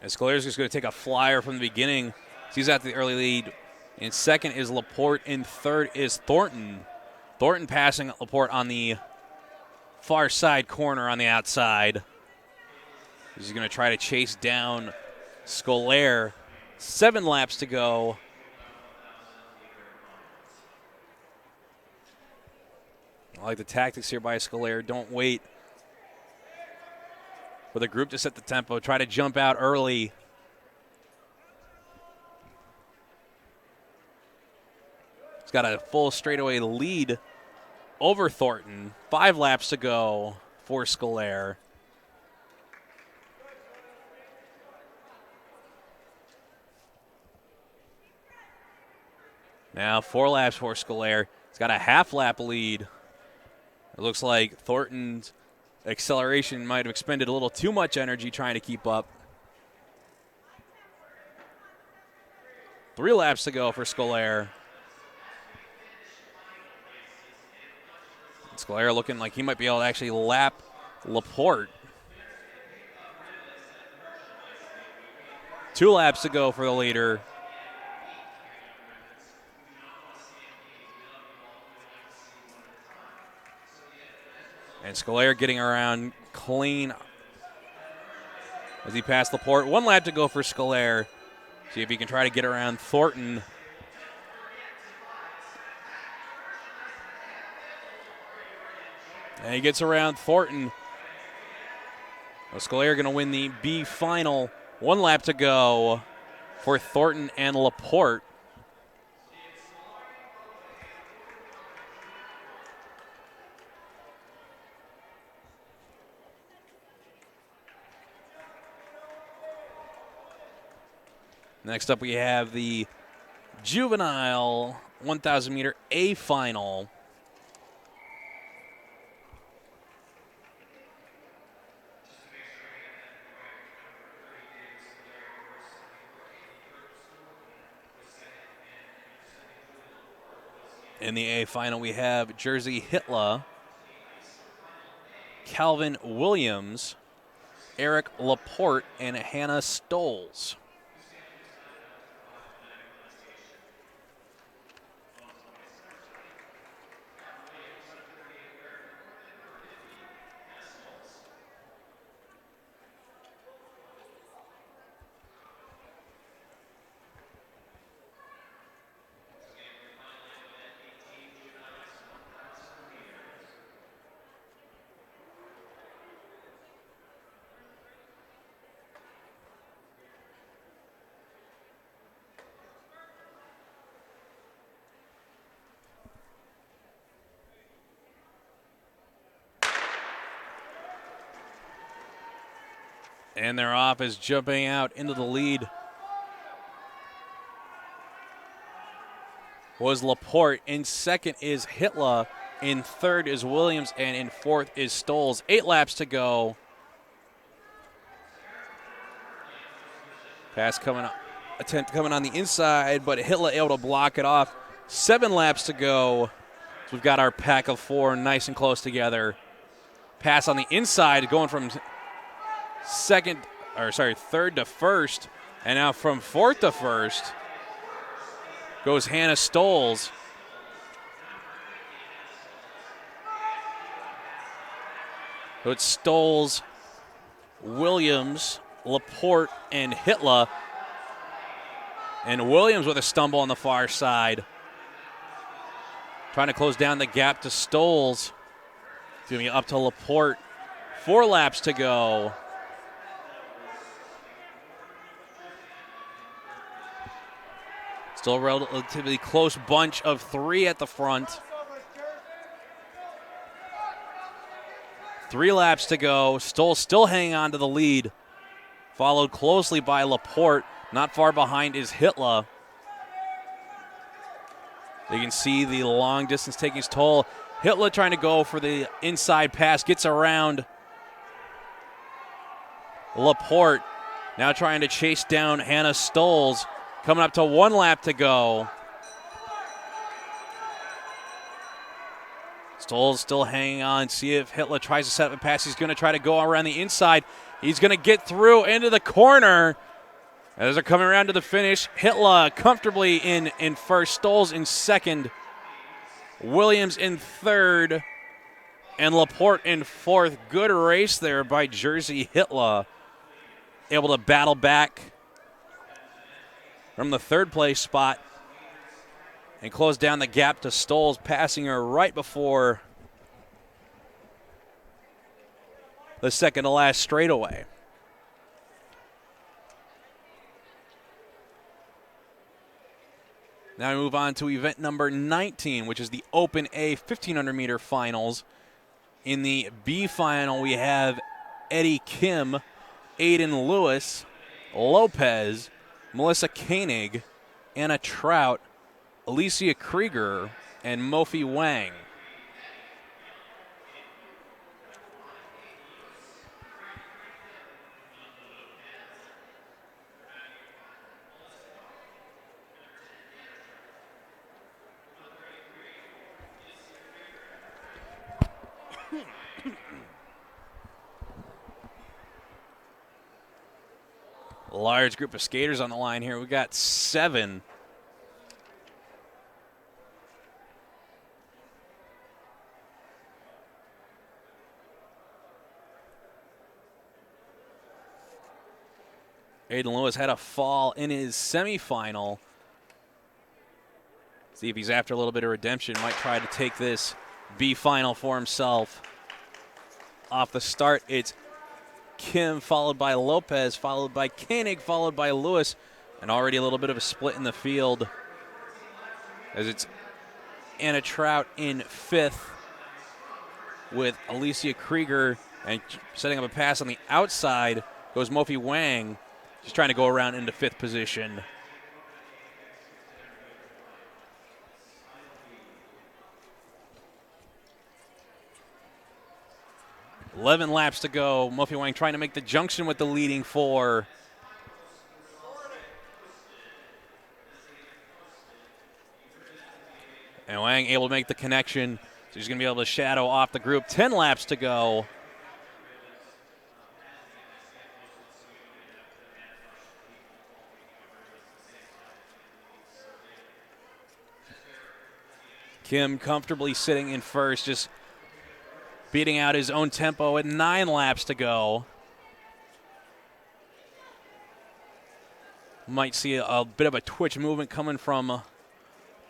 A: Scalera's just going to take a flyer from the beginning. He's at the early lead. In second is Laporte. In third is Thornton. Thornton passing Laporte on the far side corner on the outside. He's going to try to chase down Scalera. 7 laps to go. I like the tactics here by Scalera. Don't wait for the group to set the tempo. Try to jump out early. He's got a full straightaway lead over Thornton. 5 laps to go for Scalera. Now 4 laps for Scalera. He's got a half-lap lead. It looks like Thornton's acceleration might have expended a little too much energy trying to keep up. 3 laps to go for Scalera. Scalera looking like he might be able to actually lap Laporte. 2 laps to go for the leader. And Scalera getting around clean as he passed Laporte. 1 lap to go for Scalera. See if he can try to get around Thornton. And he gets around Thornton. Scalera going to win the B final. 1 lap to go for Thornton and Laporte. Next up we have the juvenile 1,000 meter A final. In the A final, we have Jersey Hitler, Calvin Williams, Eric Laporte, and Hannah Stoles. And they're off as jumping out into the lead was Laporte. In second is Hitler. In third is Williams. And in fourth is Stoles. 8 laps to go. Pass coming up. Attempt coming on the inside, but Hitler able to block it off. 7 laps to go. So we've got our pack of 4 nice and close together. Pass on the inside going from third to first, and now from fourth to first goes Hannah Stoles. So it's Stoles, Williams, Laporte, and Hitler. And Williams with a stumble on the far side. Trying to close down the gap to Stoles. It's going to be up to Laporte. 4 laps to go. Still a relatively close bunch of 3 at the front. 3 laps to go. Stoll still hanging on to the lead. Followed closely by Laporte. Not far behind is Hitler. You can see the long distance taking its toll. Hitler trying to go for the inside pass. Gets around Laporte now trying to chase down Hannah Stoles. Coming up to 1 lap to go. Stoles still hanging on. See if Hitler tries to set up a pass. He's going to try to go around the inside. He's going to get through into the corner. As they're coming around to the finish, Hitler comfortably in first. Stoles in second. Williams in third. And Laporte in fourth. Good race there by Jersey Hitler. Able to battle back from the third place spot and close down the gap to Stoles, passing her right before the second to last straightaway. Now we move on to event number 19, which is the Open A 1,500 meter finals. In the B final, we have Eddie Kim, Aiden Lewis, Lopez, Melissa Koenig, Anna Troutt, Alicia Krieger, and Mofi Wang. Large group of skaters on the line here. We got 7. Aiden Lewis had a fall in his semifinal. See if he's after a little bit of redemption. Might try to take this B final for himself. Off the start, it's Kim, followed by Lopez, followed by Koenig, followed by Lewis, and already a little bit of a split in the field as it's Anna Troutt in 5th with Alicia Krieger, and setting up a pass on the outside goes Mofi Wang, just trying to go around into 5th position. $11 laps to go. Mofi Wang trying to make the junction with the leading 4. And Wang able to make the connection. So he's going to be able to shadow off the group. 10 laps to go. Kim comfortably sitting in first, just beating out his own tempo at 9 laps to go. Might see a bit of a twitch movement coming from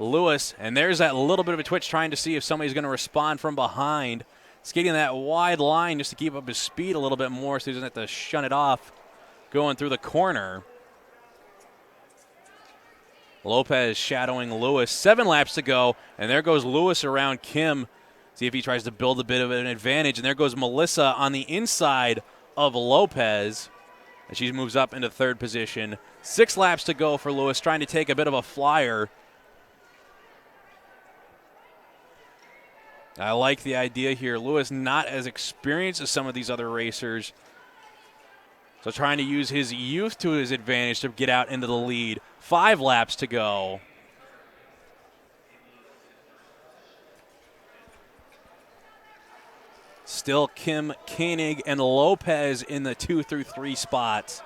A: Lewis, and there's that little bit of a twitch trying to see if somebody's going to respond from behind. Skating that wide line just to keep up his speed a little bit more so he doesn't have to shun it off going through the corner. Lopez shadowing Lewis. 7 laps to go, and there goes Lewis around Kim. See if he tries to build a bit of an advantage. And there goes Melissa on the inside of Lopez. And she moves up into 3rd position. 6 laps to go for Lewis, trying to take a bit of a flyer. I like the idea here. Lewis not as experienced as some of these other racers. So trying to use his youth to his advantage to get out into the lead. 5 laps to go. Still Kim, Koenig, and Lopez in the 2 through 3 spots.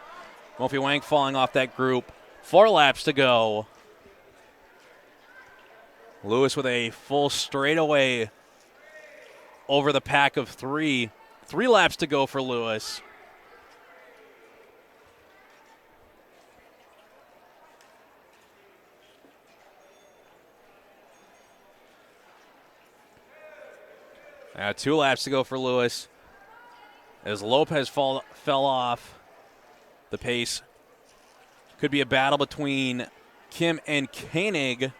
A: Mofi Wang falling off that group. 4 laps to go. Lewis with a full straightaway over the pack of 3. 3 laps to go for Lewis. Now 2 laps to go for Lewis as Lopez fell off the pace. Could be a battle between Kim and Koenig.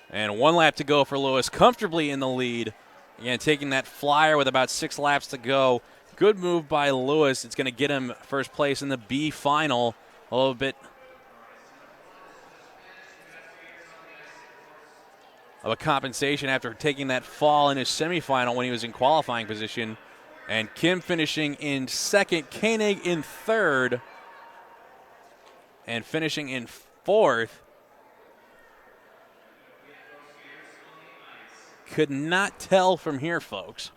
A: And 1 lap to go for Lewis, comfortably in the lead. Again, taking that flyer with about 6 laps to go. Good move by Lewis. It's going to get him first place in the B final. A little bit of a compensation after taking that fall in his semifinal when he was in qualifying position. And Kim finishing in second, Koenig in third, and finishing in fourth. Could not tell from here, folks.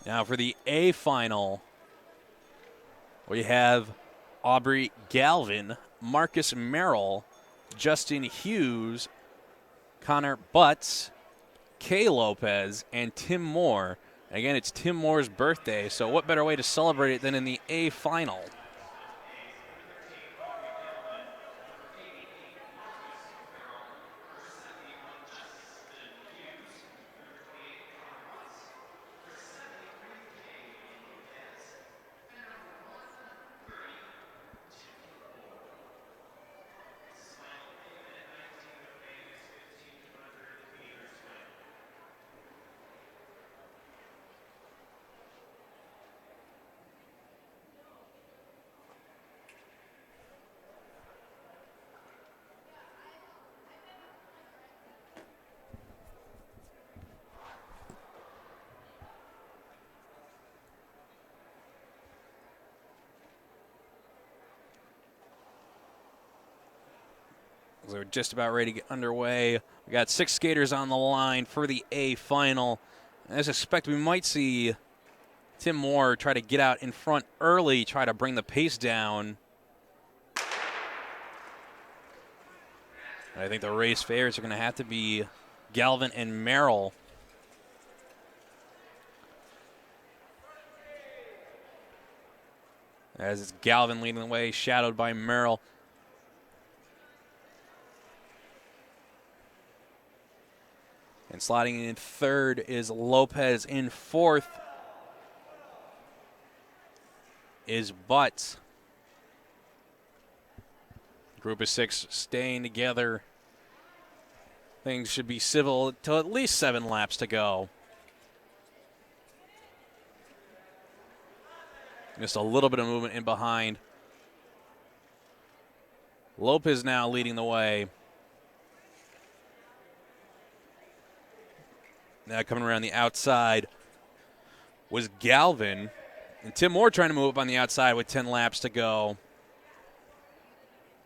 A: Now for the A final, we have Aubrey Galvin, Marcus Merrill, Justin Hughes, Connor Butts, Kay Lopez, and Tim Moore. Again, it's Tim Moore's birthday, so what better way to celebrate it than in the A final? So we're just about ready to get underway. We got 6 skaters on the line for the A final. As expected, we might see Tim Moore try to get out in front early, try to bring the pace down. I think the race favorites are going to have to be Galvin and Merrill. As it's Galvin leading the way, shadowed by Merrill. And sliding in third is Lopez. In fourth is Butts. Group of 6 staying together. Things should be civil till at least 7 laps to go. Just a little bit of movement in behind. Lopez now leading the way. Now coming around the outside was Galvin. And Tim Moore trying to move up on the outside with 10 laps to go.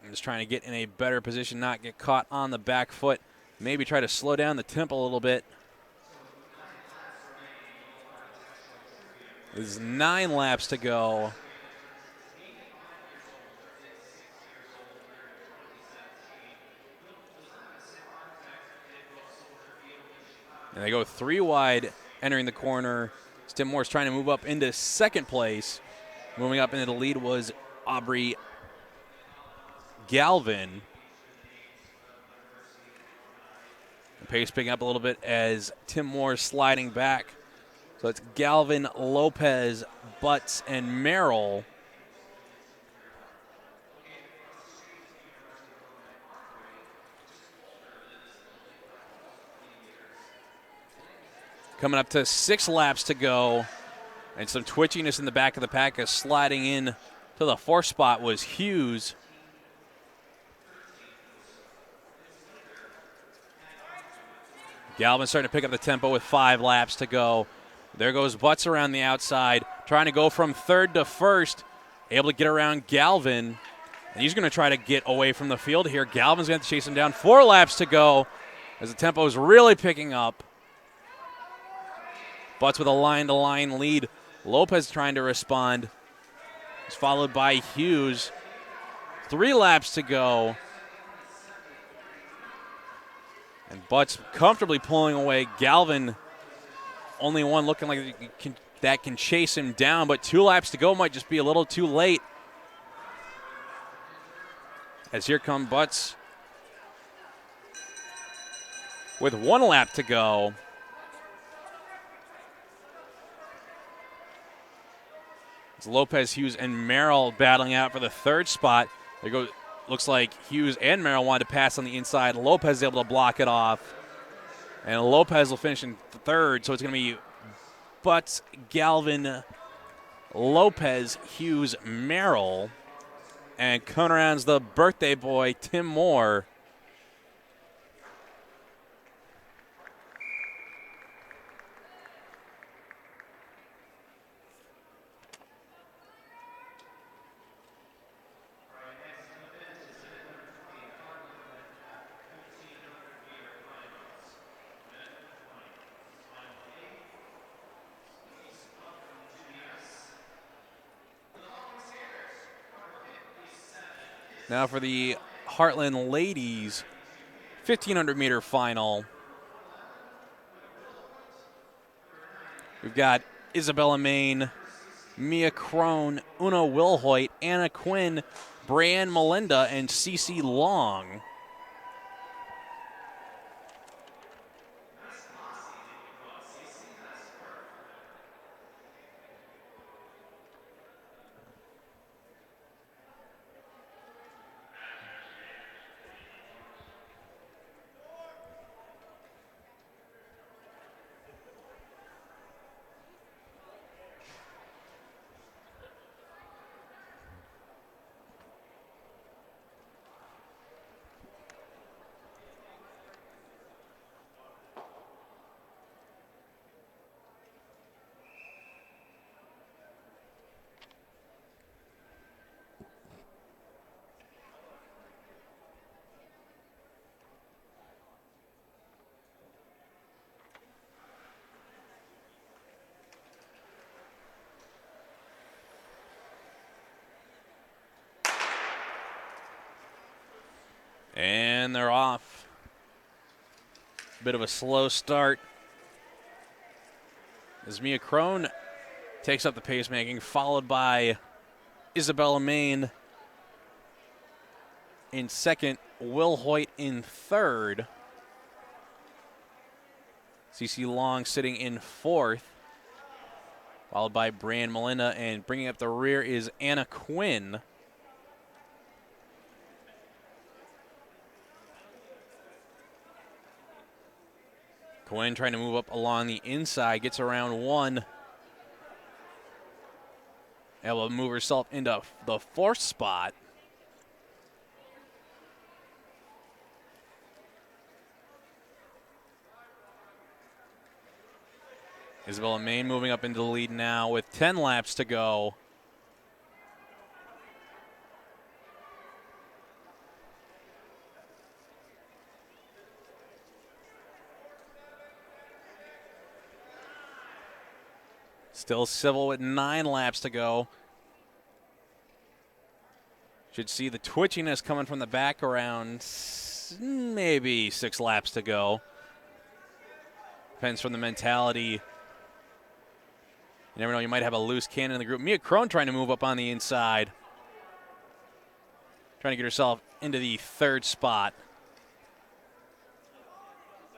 A: I'm just trying to get in a better position, not get caught on the back foot. Maybe try to slow down the tempo a little bit. There's 9 laps to go. And they go 3 wide entering the corner. Tim Moore's trying to move up into second place. Moving up into the lead was Aubrey Galvin. The pace picking up a little bit as Tim Moore's sliding back. So it's Galvin, Lopez, Butts, and Merrill. Coming up to 6 laps to go, and some twitchiness in the back of the pack as sliding in to the 4th spot was Hughes. Galvin starting to pick up the tempo with 5 laps to go. There goes Butts around the outside, trying to go from 3rd to 1st, able to get around Galvin, and he's going to try to get away from the field here. Galvin's going to chase him down. 4 laps to go as the tempo is really picking up. Butts with a line-to-line lead. Lopez trying to respond. He's followed by Hughes. 3 laps to go. And Butts comfortably pulling away. Galvin, only one looking like that can chase him down, but 2 laps to go might just be a little too late. As here come Butts with 1 lap to go. Lopez, Hughes, and Merrill battling out for the 3rd spot. There goes. Looks like Hughes and Merrill wanted to pass on the inside. Lopez is able to block it off. And Lopez will finish in 3rd, so it's going to be Butts, Galvin, Lopez, Hughes, Merrill. And coming around's the birthday boy, Tim Moore. Now for the Heartland ladies 1,500-meter final. We've got Isabella Main, Mia Crone, Una Wilhoit, Anna Quinn, Brianne Melinda, and Cece Long. And they're off. Bit of a slow start as Mia Crone takes up the pacemaking, followed by Isabella Main in second, Will Hoyt in third. Cece Long sitting in fourth, followed by Brianne Melinda, and bringing up the rear is Anna Quinn. Quinn trying to move up along the inside, gets around one. Able to move herself into the fourth spot. Isabella Main moving up into the lead now with 10 laps to go. Still Civil with 9 laps to go. Should see the twitchiness coming from the back around maybe 6 laps to go. Depends from the mentality. You never know, you might have a loose cannon in the group. Mia Crone trying to move up on the inside. Trying to get herself into the third spot.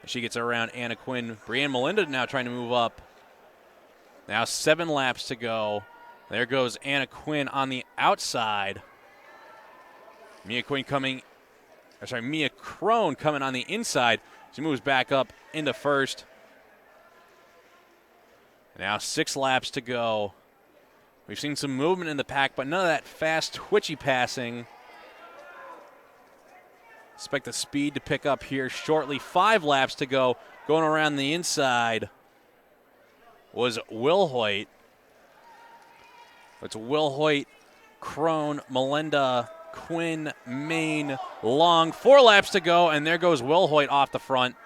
A: She gets around Anna Quinn. Brianne Melinda now trying to move up. Now 7 laps to go. There goes Anna Quinn on the outside. Mia Crone coming on the inside. She moves back up into first. Now 6 laps to go. We've seen some movement in the pack, but none of that fast, twitchy passing. Expect the speed to pick up here shortly. 5 laps to go. Going around the inside was Will Hoyt. It's Will Hoyt, Crone, Melinda, Quinn, Main, Long. 4 laps to go, and there goes Will Hoyt off the front.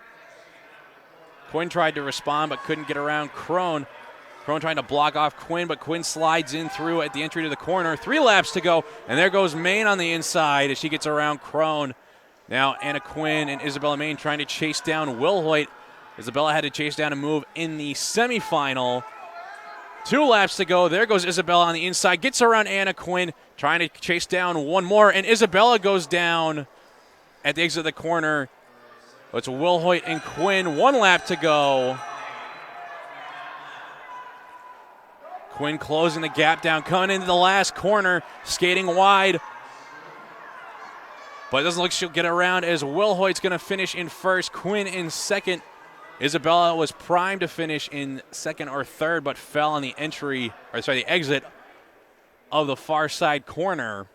A: Quinn tried to respond but couldn't get around Crone. Crone trying to block off Quinn, but Quinn slides in through at the entry to the corner. 3 laps to go, and there goes Main on the inside as she gets around Crone. Now Anna Quinn and Isabella Main trying to chase down Will Hoyt. Isabella had to chase down a move in the semifinal. 2 laps to go. There goes Isabella on the inside. Gets around Anna Quinn, trying to chase down one more, and Isabella goes down at the exit of the corner. It's Will Hoyt and Quinn. 1 lap to go. Quinn closing the gap down, coming into the last corner, skating wide. But it doesn't look like she'll get around as Will Hoyt's going to finish in first, Quinn in second. Isabella was primed to finish in second or third, but fell on the exit of the far side corner.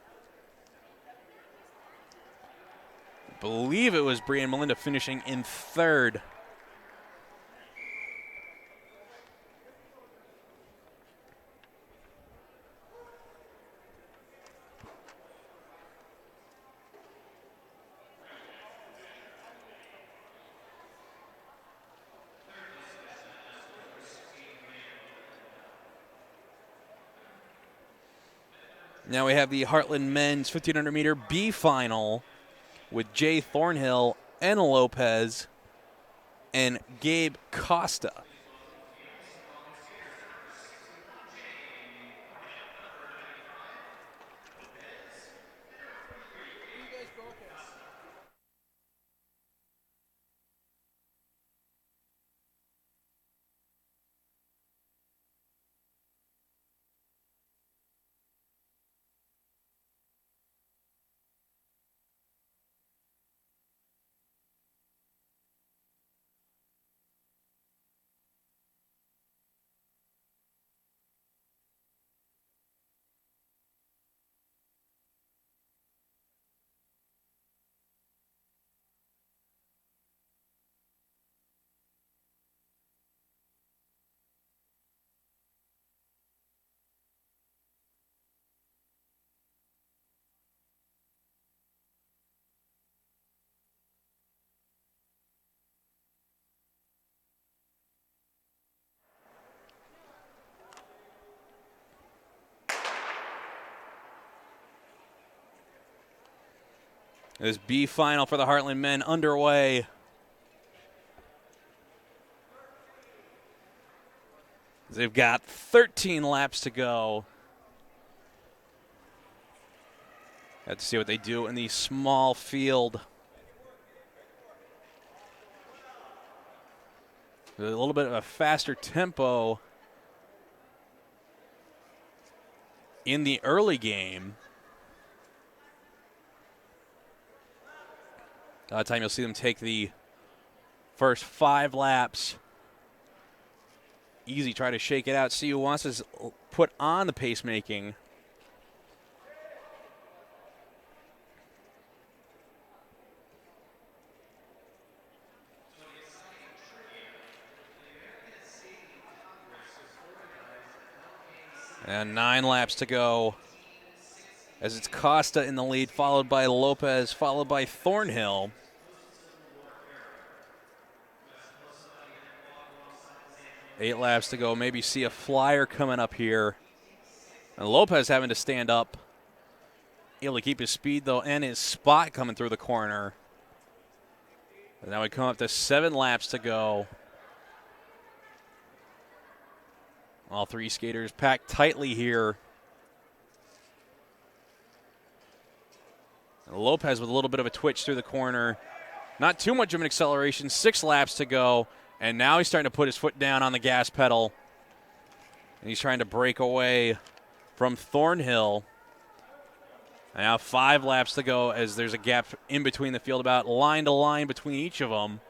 A: I believe it was Brian Melinda finishing in third. Now we have the Heartland men's 1500 meter B final with Jay Thornhill and Lopez and Gabe Costa. This B final for the Heartland men underway. They've got 13 laps to go. Have to see what they do in the small field. A little bit of a faster tempo in the early game. A lot of time you'll see them take the first 5 laps. Easy, try to shake it out. See who wants to put on the pacemaking. And 9 laps to go as it's Costa in the lead, followed by Lopez, followed by Thornhill. Eight laps to go. Maybe see a flyer coming up here. And Lopez having to stand up. Able to keep his speed, though, and his spot coming through the corner. And now we come up to 7 laps to go. All 3 skaters packed tightly here. And Lopez with a little bit of a twitch through the corner. Not too much of an acceleration. 6 laps to go. And now he's starting to put his foot down on the gas pedal. And he's trying to break away from Thornhill. And now 5 laps to go as there's a gap in between the field, about line to line between each of them.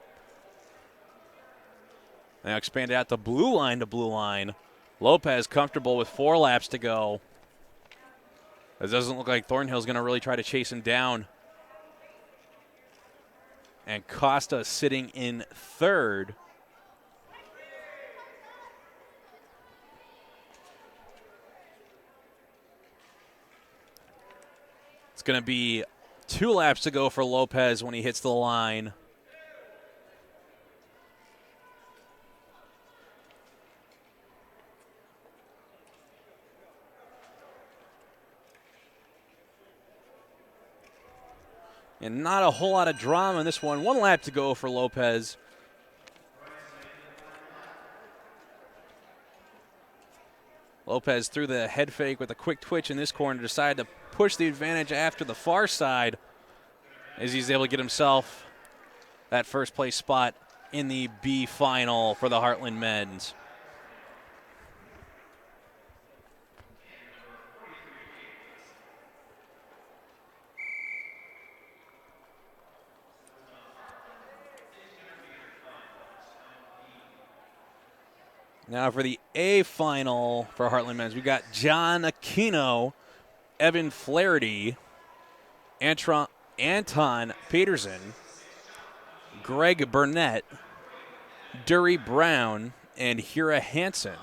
A: Now expanded out to blue line. Lopez comfortable with 4 laps to go. It doesn't look like Thornhill's going to really try to chase him down. And Costa sitting in third. It's going to be 2 laps to go for Lopez when he hits the line. And not a whole lot of drama in this one. 1 lap to go for Lopez. Lopez threw the head fake with a quick twitch in this corner, decided to push the advantage after the far side as he's able to get himself that first place spot in the B final for the Heartland men's. Now for the A final for Heartland men's, we got John Aquino, Evan Flaherty, Anton Peterson, Greg Burnett, Dury Brown, and Hira Hansen.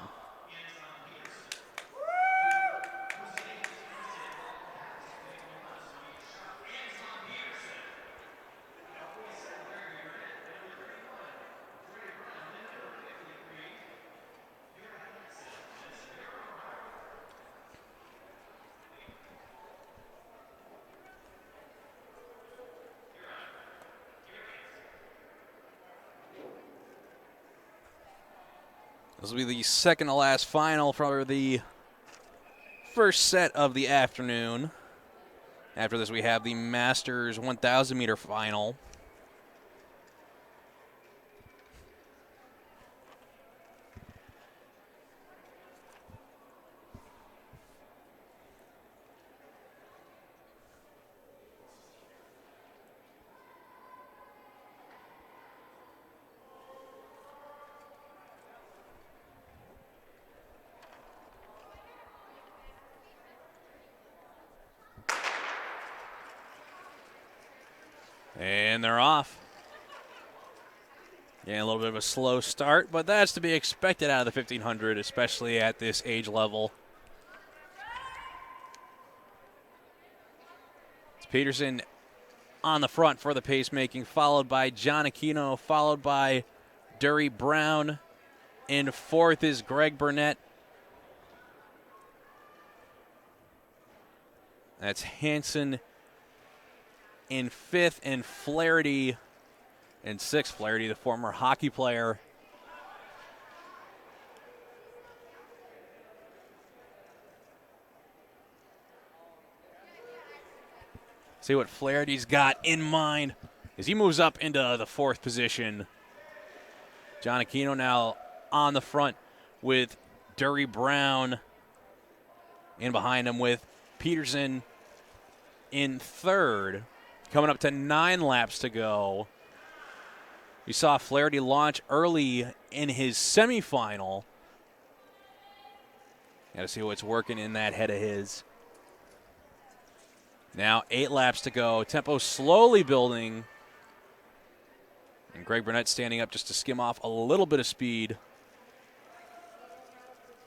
A: This will be the second to last final for the first set of the afternoon. After this, we have the Masters 1,000 meter final. And they're off. Yeah, a little bit of a slow start, but that's to be expected out of the 1500, especially at this age level. It's Peterson on the front for the pacemaking, followed by John Aquino, followed by Dury Brown. In fourth is Greg Burnett. That's Hansen in fifth, and Flaherty in sixth. Flaherty, the former hockey player. See what Flaherty's got in mind as he moves up into the fourth position. John Aquino now on the front with Dury Brown in behind him, with Peterson in third. Coming up to 9 laps to go. We saw Flaherty launch early in his semifinal. Got to see what's working in that head of his. Now 8 laps to go. Tempo slowly building. And Greg Burnett standing up just to skim off a little bit of speed.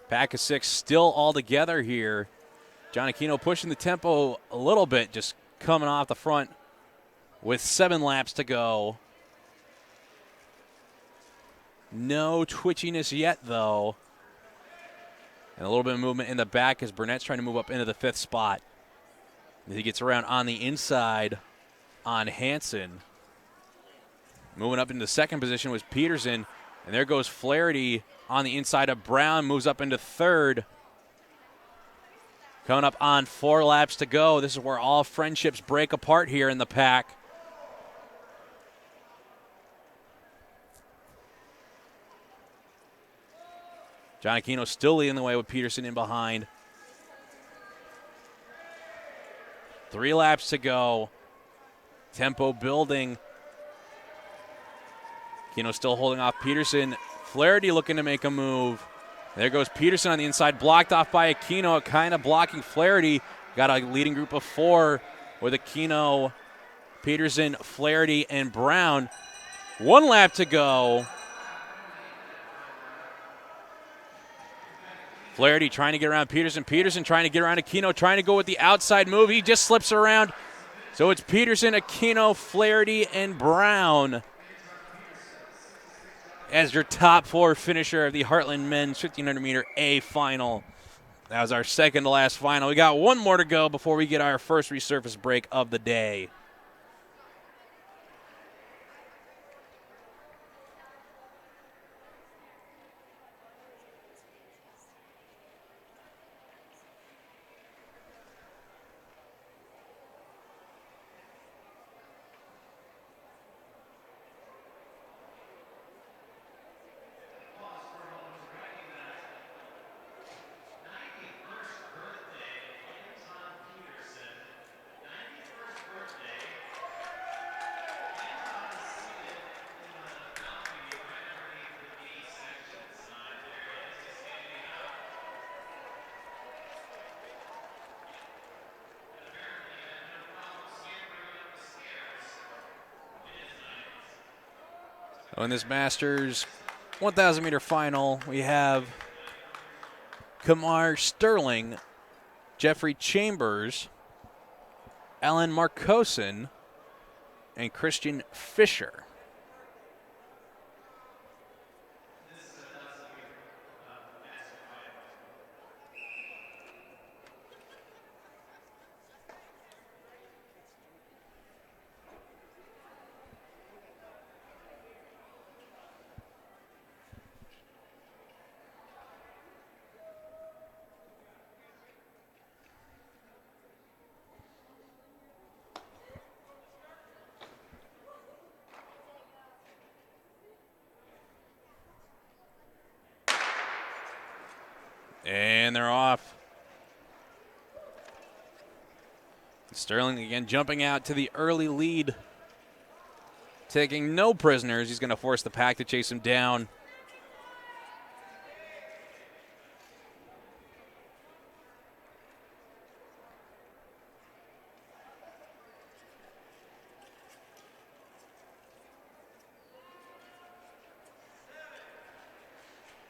A: Pack of 6 still all together here. John Aquino pushing the tempo a little bit, just coming off the front with 7 laps to go. No twitchiness yet, though. And a little bit of movement in the back as Burnett's trying to move up into the 5th spot. He gets around on the inside on Hansen. Moving up into the second position was Peterson. And there goes Flaherty on the inside of Brown, moves up into third. Coming up on 4 laps to go. This is where all friendships break apart here in the pack. John Aquino still leading the way with Peterson in behind. 3 laps to go. Tempo building. Aquino still holding off Peterson. Flaherty looking to make a move. There goes Peterson on the inside, blocked off by Aquino, kind of blocking Flaherty. Got a leading group of 4 with Aquino, Peterson, Flaherty, and Brown. 1 lap to go. Flaherty trying to get around Peterson. Peterson trying to get around Aquino, trying to go with the outside move. He just slips around. So it's Peterson, Aquino, Flaherty, and Brown as your top 4 finisher of the Heartland men's 1,500 meter A final. That was our second to last final. We got 1 more to go before we get our first resurface break of the day. In this Masters 1,000 meter final, we have Kamar Sterling, Jeffrey Chambers, Ellyn Marcosin, and Christian Fisher. And they're off. Sterling again jumping out to the early lead. Taking no prisoners. He's going to force the pack to chase him down.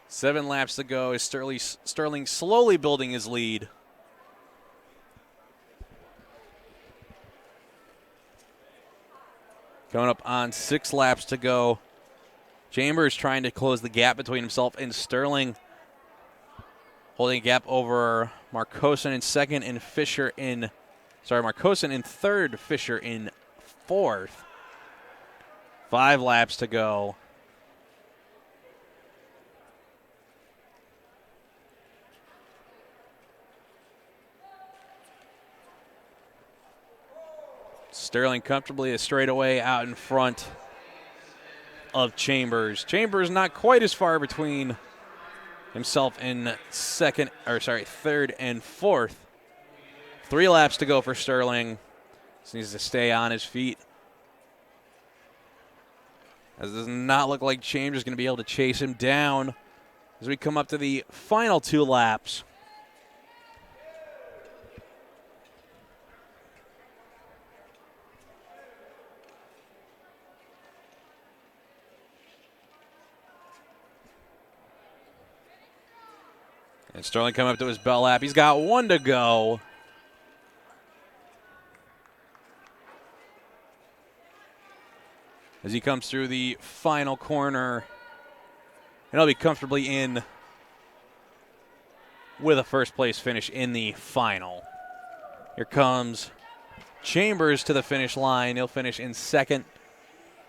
A: Seven laps to go as Sterling slowly building his lead. Coming up on 6 laps to go. Chambers trying to close the gap between himself and Sterling. Holding a gap over Marcosin in second and Fisher in, Marcosin in third, Fisher in fourth. 5 laps to go. Sterling comfortably a straightaway out in front of Chambers. Chambers not quite as far between himself in third and fourth. 3 laps to go for Sterling. Just needs to stay on his feet. As it does not look like Chambers is going to be able to chase him down as we come up to the final 2 laps. And Sterling coming up to his bell lap. He's got 1 to go. As he comes through the final corner. And he'll be comfortably in with a first place finish in the final. Here comes Chambers to the finish line. He'll finish in second.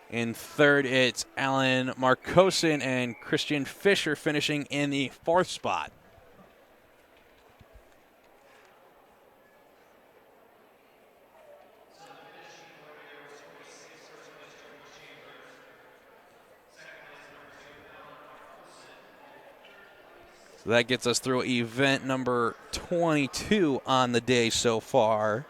A: In third, it's Ellyn Marcosin and Christian Fisher finishing in the 4th spot. So that gets us through event number 22 on the day so far.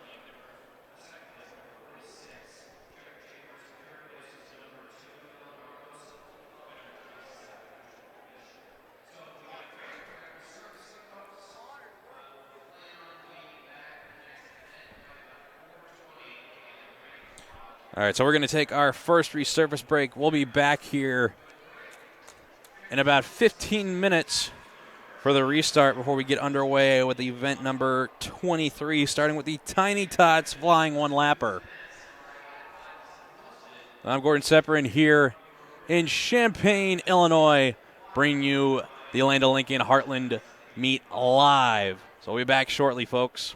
A: All right, so we're going to take our first resurface break. We'll be back here in about 15 minutes for the restart before we get underway with event number 23, starting with the Tiny Tots Flying One-Lapper. I'm Gordon Sepperin here in Champaign, Illinois, bringing you the Orlando Lincoln Heartland meet live. So we'll be back shortly, folks.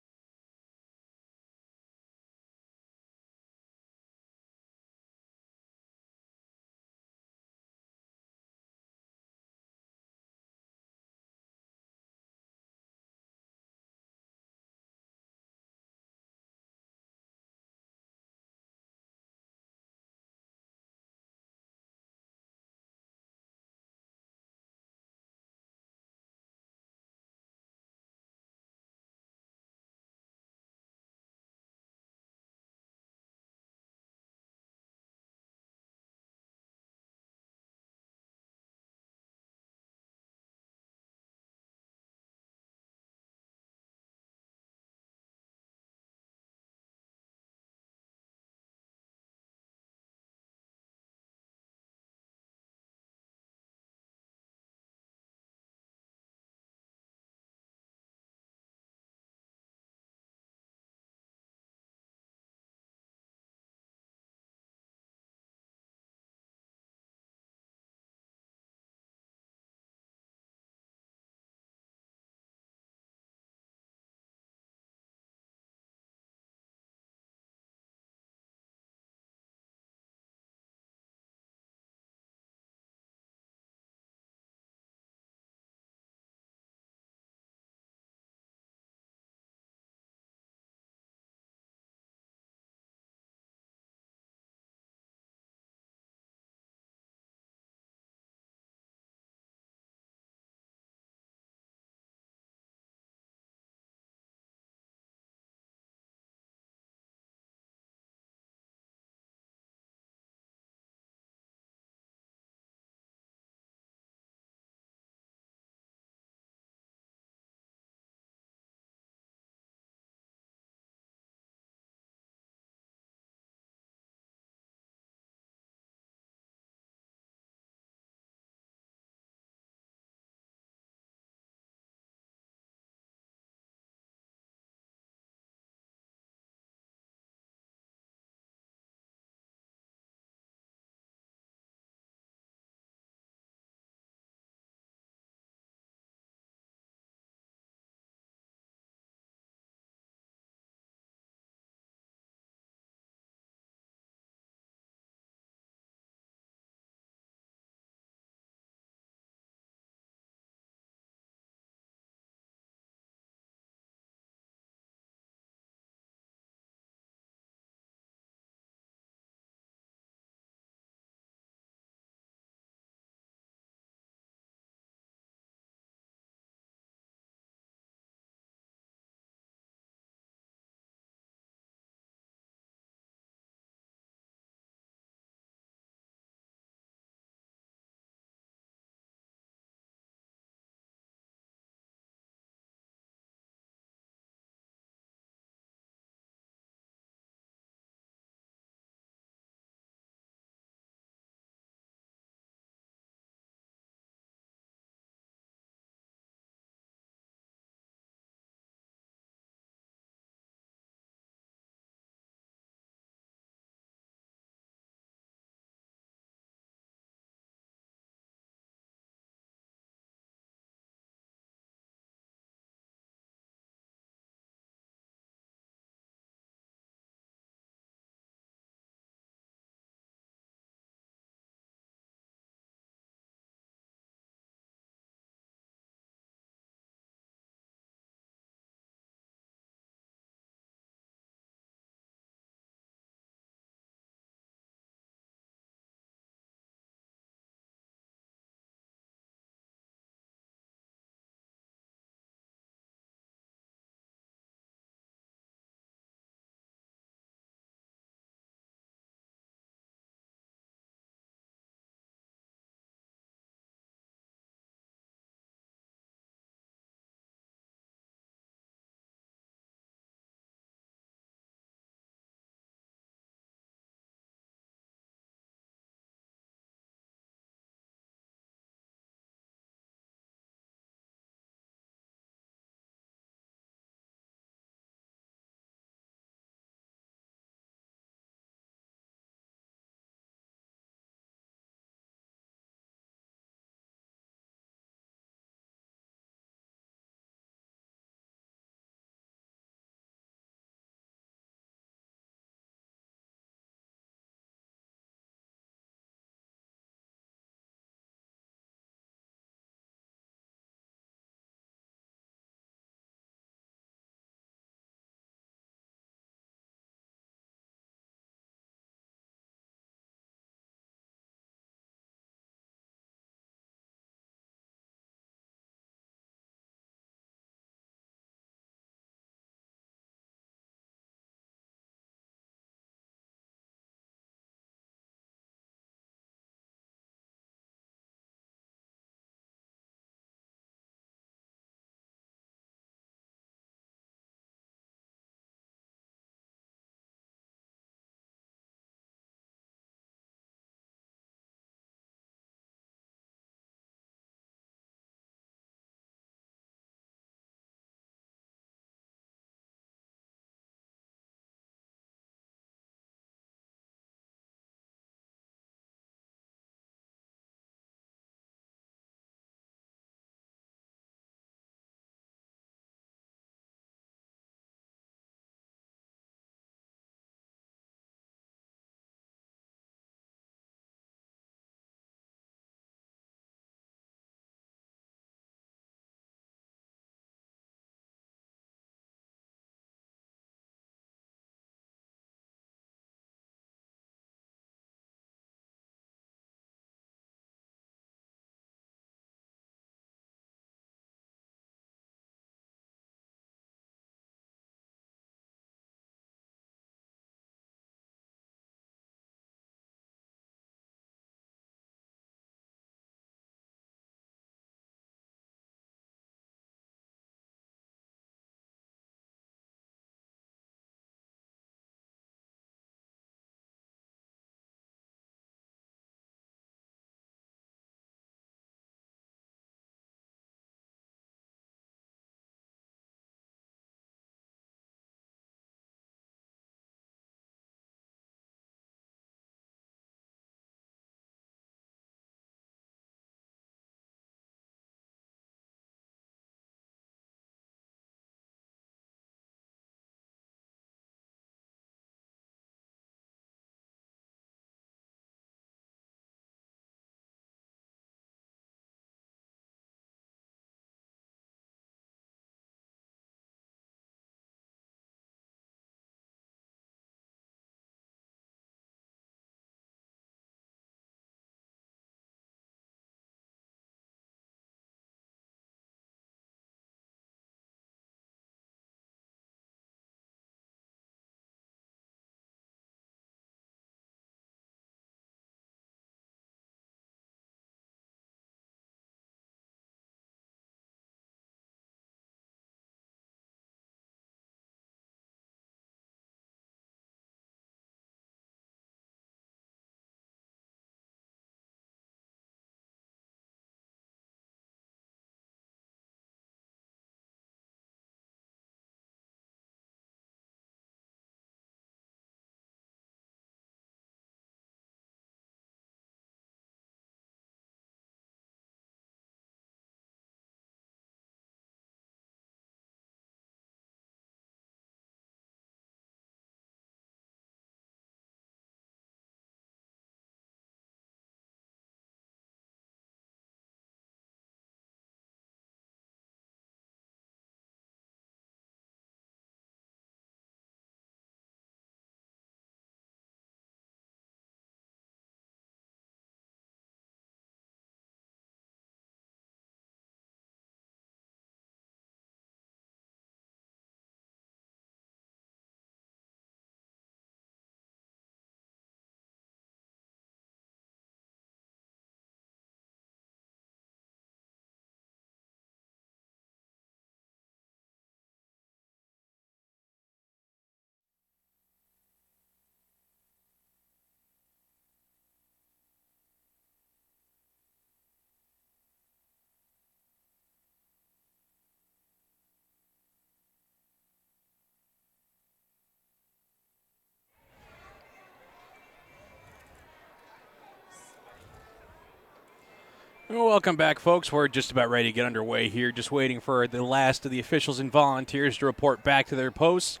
A: Welcome back, folks. We're just about ready to get underway here, just waiting for the last of the officials and volunteers to report back to their posts.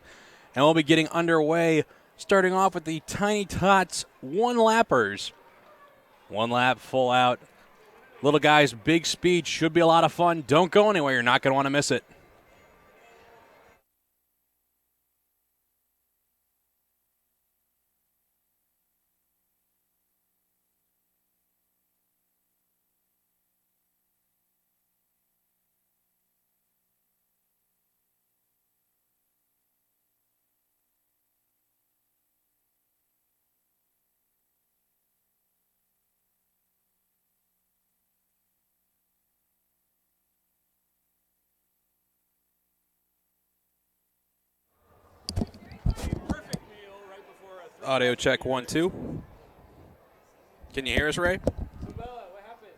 A: And we'll be getting underway, starting off with the Tiny Tots one-lappers. One lap, full out. Little guys, big speed, should be a lot of fun. Don't go anywhere. You're not going to want to miss it. Audio check 1, 2. Can you hear us, Ray?
B: What happened?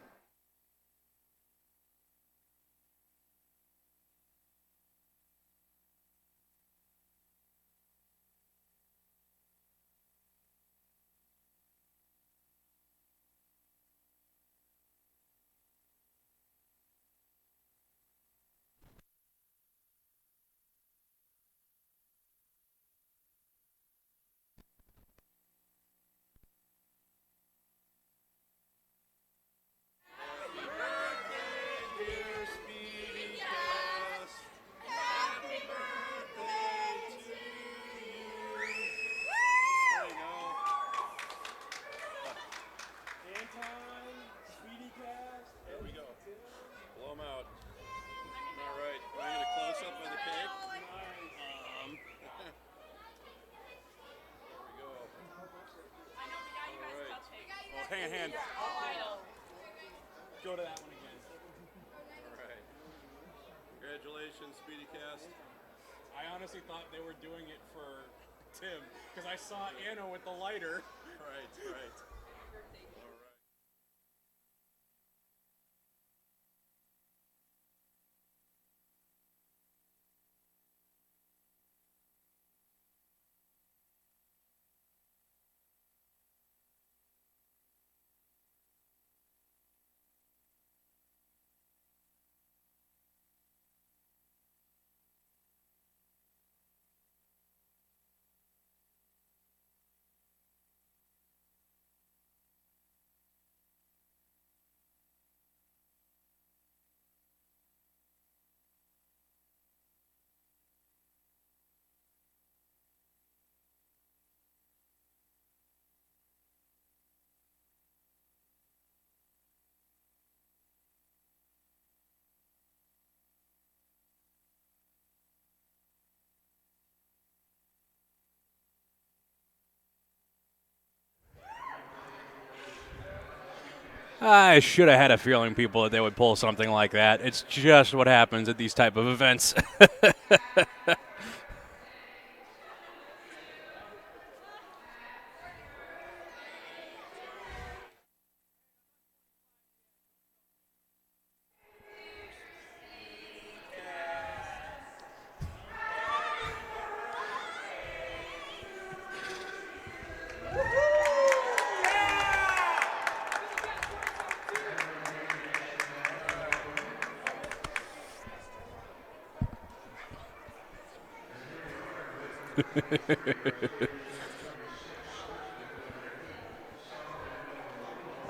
A: Hand. Go to that one again.
C: All right. Congratulations, SpeediCast.
A: I honestly thought they were doing it for Tim, because I saw Anna with the lighter.
C: Right. All right.
A: I should have had a feeling, people, that they would pull something like that. It's just what happens at these type of events.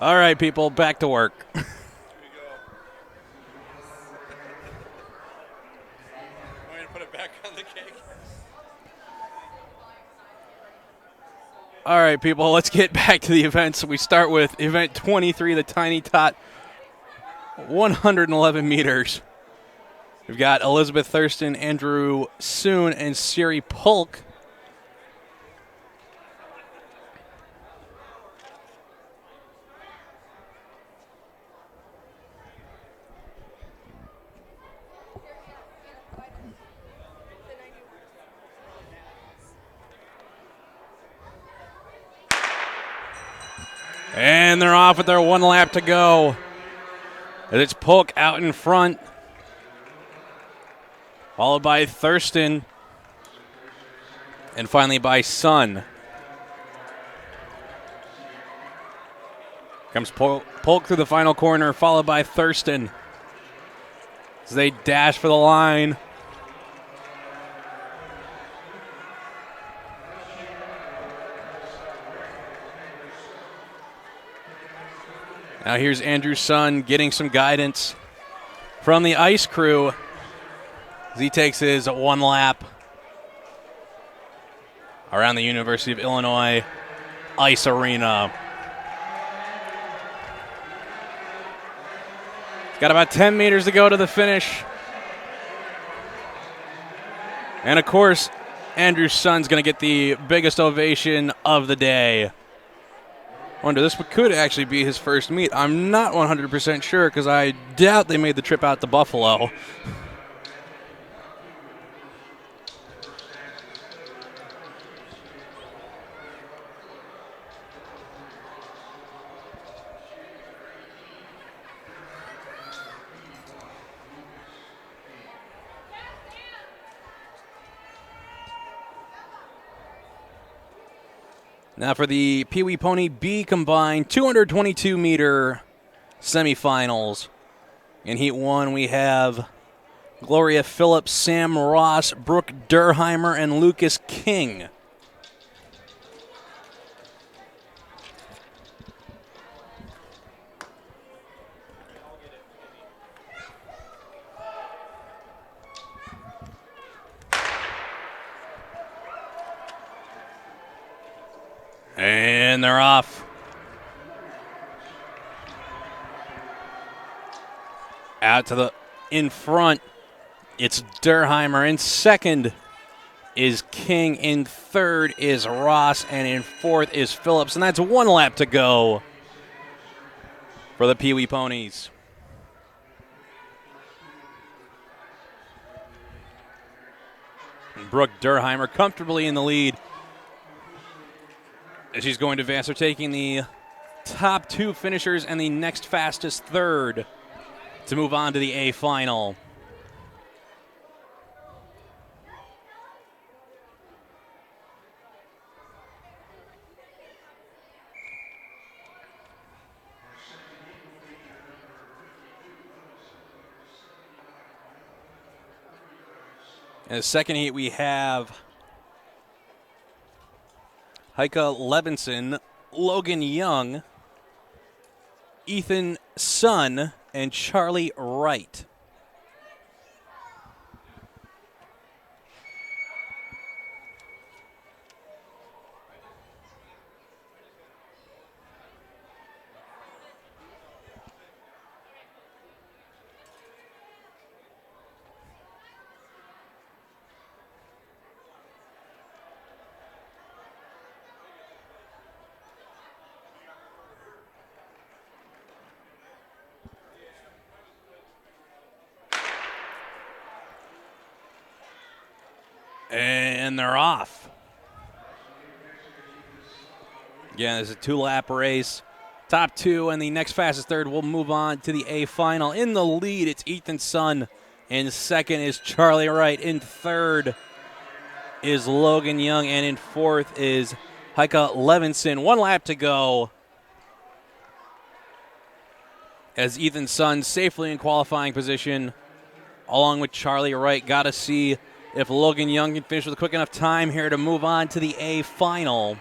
A: All right, people, back to work.
C: Here we go. Want me to put it back on the cake?
A: All right, people, let's get back to the events. We start with event 23, the Tiny Tot, 111 meters. We've got Elizabeth Thurston, Andrew Soon, and Siri Polk. And they're off with their 1 lap to go. And it's Polk out in front, followed by Thurston, and finally by Sun. Comes Polk through the final corner, followed by Thurston as they dash for the line. Now here's Andrew Sun getting some guidance from the ice crew as he takes his one lap around the University of Illinois Ice Arena. He's got about 10 meters to go to the finish. And of course, Andrew Sun's going to get the biggest ovation of the day. Wonder, this could actually be his first meet. I'm not 100% sure because I doubt they made the trip out to Buffalo. Now for the Pee Wee Pony B combined 222-meter semifinals. In Heat 1, we have Gloria Phillips, Sam Ross, Brooke Durheimer, and Lucas King. And they're off. Out to the in front, it's Durheimer. In second is King. In third is Ross. And in fourth is Phillips. And that's one lap to go for the Pee Wee Ponies. And Brooke Durheimer comfortably in the lead. As she's going to advance, they're taking the top two finishers and the next fastest third to move on to the A final. In the second heat, we have Heike Levinson, Logan Young, Ethan Sun, and Charlie Wright. And they're off. Again, it's a two-lap race. Top two and the next fastest third will move on to the A final. In the lead, it's Ethan Sun. In second is Charlie Wright. In third is Logan Young. And in fourth is Heike Levinson. One lap to go as Ethan Sun safely in qualifying position along with Charlie Wright. Got to see if Logan Young can finish with a quick enough time here to move on to the A final.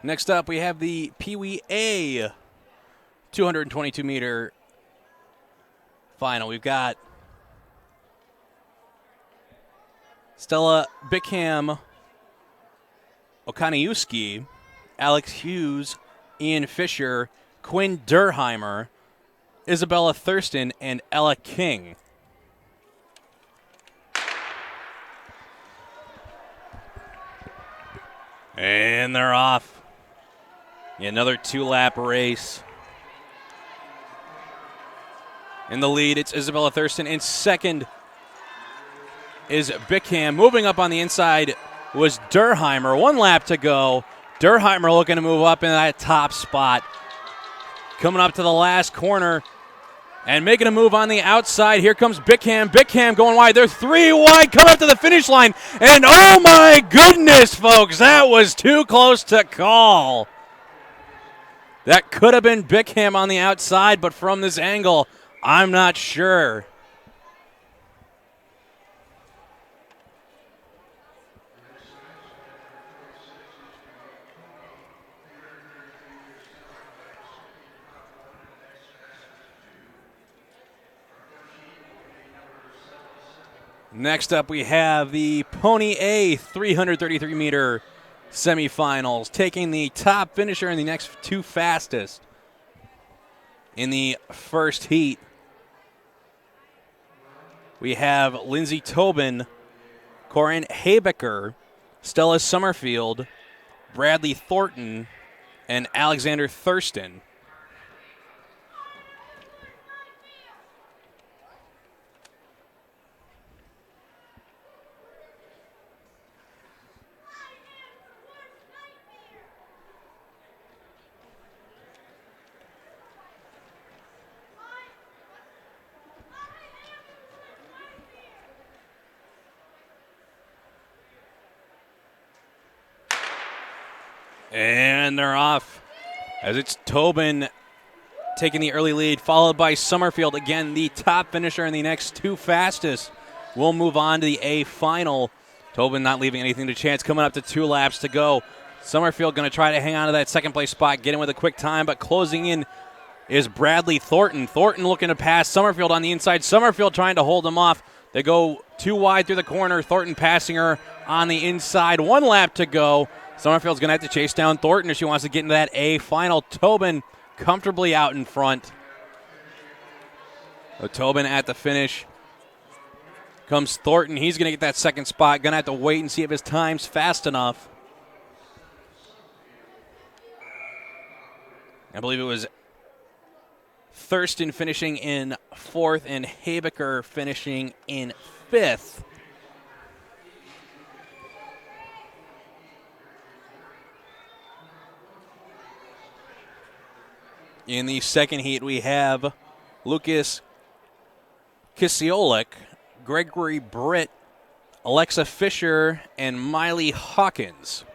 A: Next up, we have the Pee Wee A 222-meter final. We've got Stella Bickham Okaniewski Alex Hughes, Ian Fisher, Quinn Durheimer, Isabella Thurston, and Ella King. And they're off. Another 2-lap race. In the lead, it's Isabella Thurston. In second is Bickham. Moving up on the inside was Durheimer. 1 lap to go. Durheimer looking to move up in that top spot. Coming up to the last corner and making a move on the outside. Here comes Bickham. Bickham going wide. They're 3 wide. Coming up to the finish line. And oh my goodness, folks, that was too close to call. That could have been Bickham on the outside, but from this angle, I'm not sure. Next up, we have the Pony A 333-meter semifinals, taking the top finisher in the next 2 fastest in the first heat. We have Lindsay Tobin, Corinne Habecker, Stella Summerfield, Bradley Thornton, and Alexander Thurston. And they're off as it's Tobin taking the early lead, followed by Summerfield. Again, the top finisher in the next 2 fastest will move on to the A final. Tobin not leaving anything to chance, coming up to 2 laps to go. Summerfield going to try to hang on to that second place spot, get in with a quick time, but closing in is Bradley Thornton. Thornton looking to pass Summerfield on the inside. Summerfield trying to hold him off. They go 2 wide through the corner. Thornton passing her on the inside. 1 lap to go. Summerfield's going to have to chase down Thornton if she wants to get into that A final. Tobin comfortably out in front. So Tobin at the finish. Comes Thornton. He's going to get that second spot. Going to have to wait and see if his time's fast enough. I believe it was Thurston finishing in 4th and Habecker finishing in 5th. In the second heat, we have Lucas Kisiolik, Gregory Britt, Alexa Fisher, and Miley Hawkins.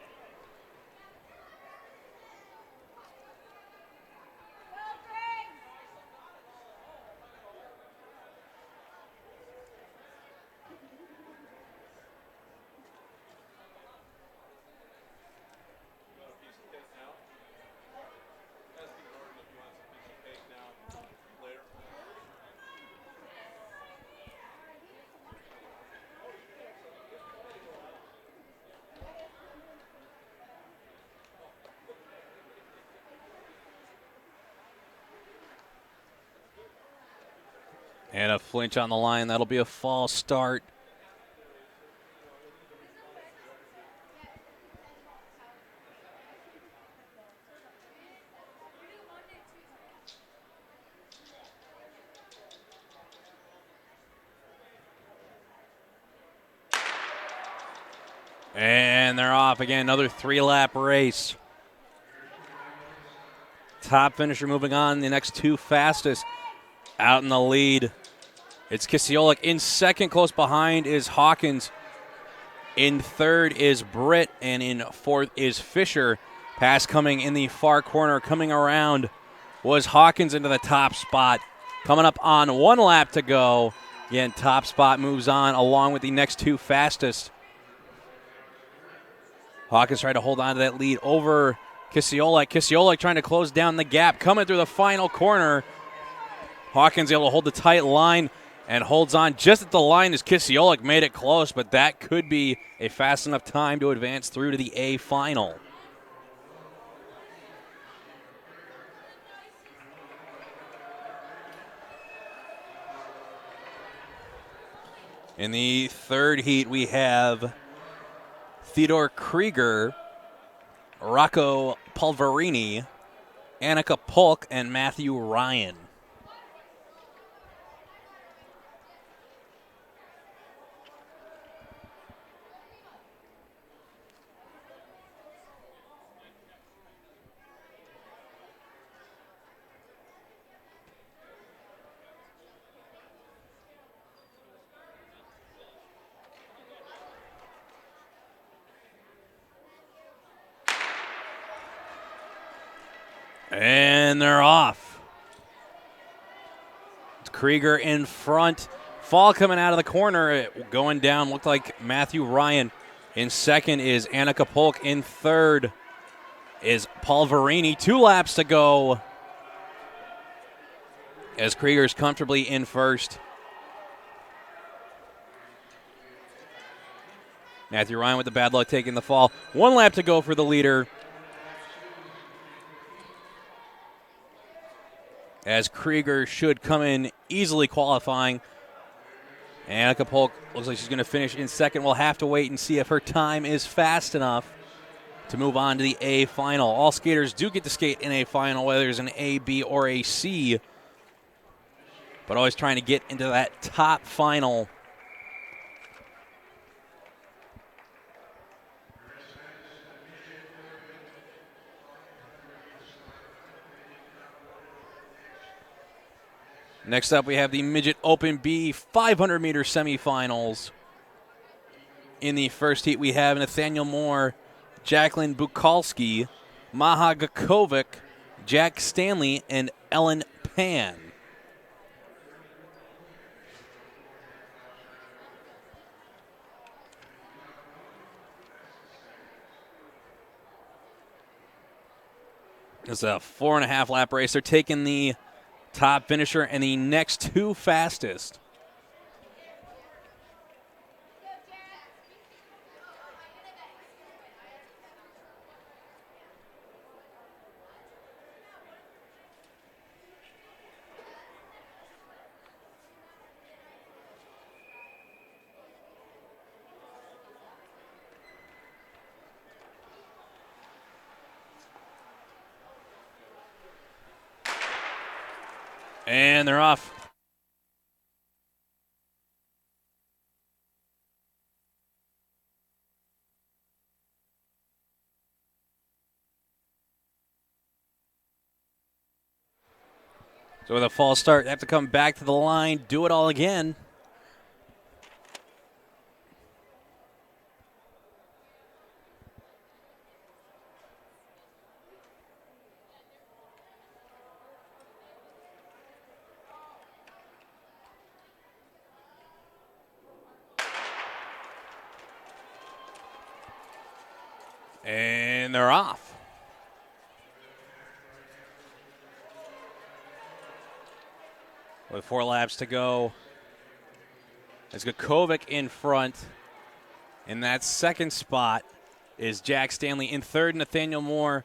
A: And a flinch on the line. That'll be a false start. And they're off again. Another 3-lap race. Top finisher moving on. The next 2 fastest out in the lead. It's Kisiolik. In second, close behind, is Hawkins. In third is Britt, and in 4th is Fisher. Pass coming in the far corner. Coming around was Hawkins into the top spot. Coming up on 1 lap to go. Again, top spot moves on along with the next 2 fastest. Hawkins trying to hold on to that lead over Kisiolik. Kisiolik trying to close down the gap. Coming through the final corner. Hawkins able to hold the tight line and holds on just at the line as Kisiolik made it close, but that could be a fast enough time to advance through to the A final. In the third heat, we have Theodore Krieger, Rocco Pulverini, Annika Polk, and Matthew Ryan. And they're off. It's Krieger in front. Fall coming out of the corner. Going down looked like Matthew Ryan. In second is Annika Polk. In third is Pulverini. 2 laps to go as Krieger's comfortably in first. Matthew Ryan with the bad luck taking the fall. 1 lap to go for the leader. As Krieger should come in easily qualifying. Annika Polk looks like she's going to finish in second. We'll have to wait and see if her time is fast enough to move on to the A final. All skaters do get to skate in a final, whether it's an A, B, or a C. But always trying to get into that top final. Next up, we have the Midget Open B 500-meter semifinals. In the first heat, we have Nathaniel Moore, Jacqueline Bukalski, Maha Gakovic, Jack Stanley, and Ellyn Pan. It's a 4.5 lap race. They're taking the top finisher and the next 2 fastest. And they're off. So with a false start, they have to come back to the line, do it all again. And they're off. With 4 laps to go. It's Gakovic in front. In that second spot is Jack Stanley. In third, Nathaniel Moore.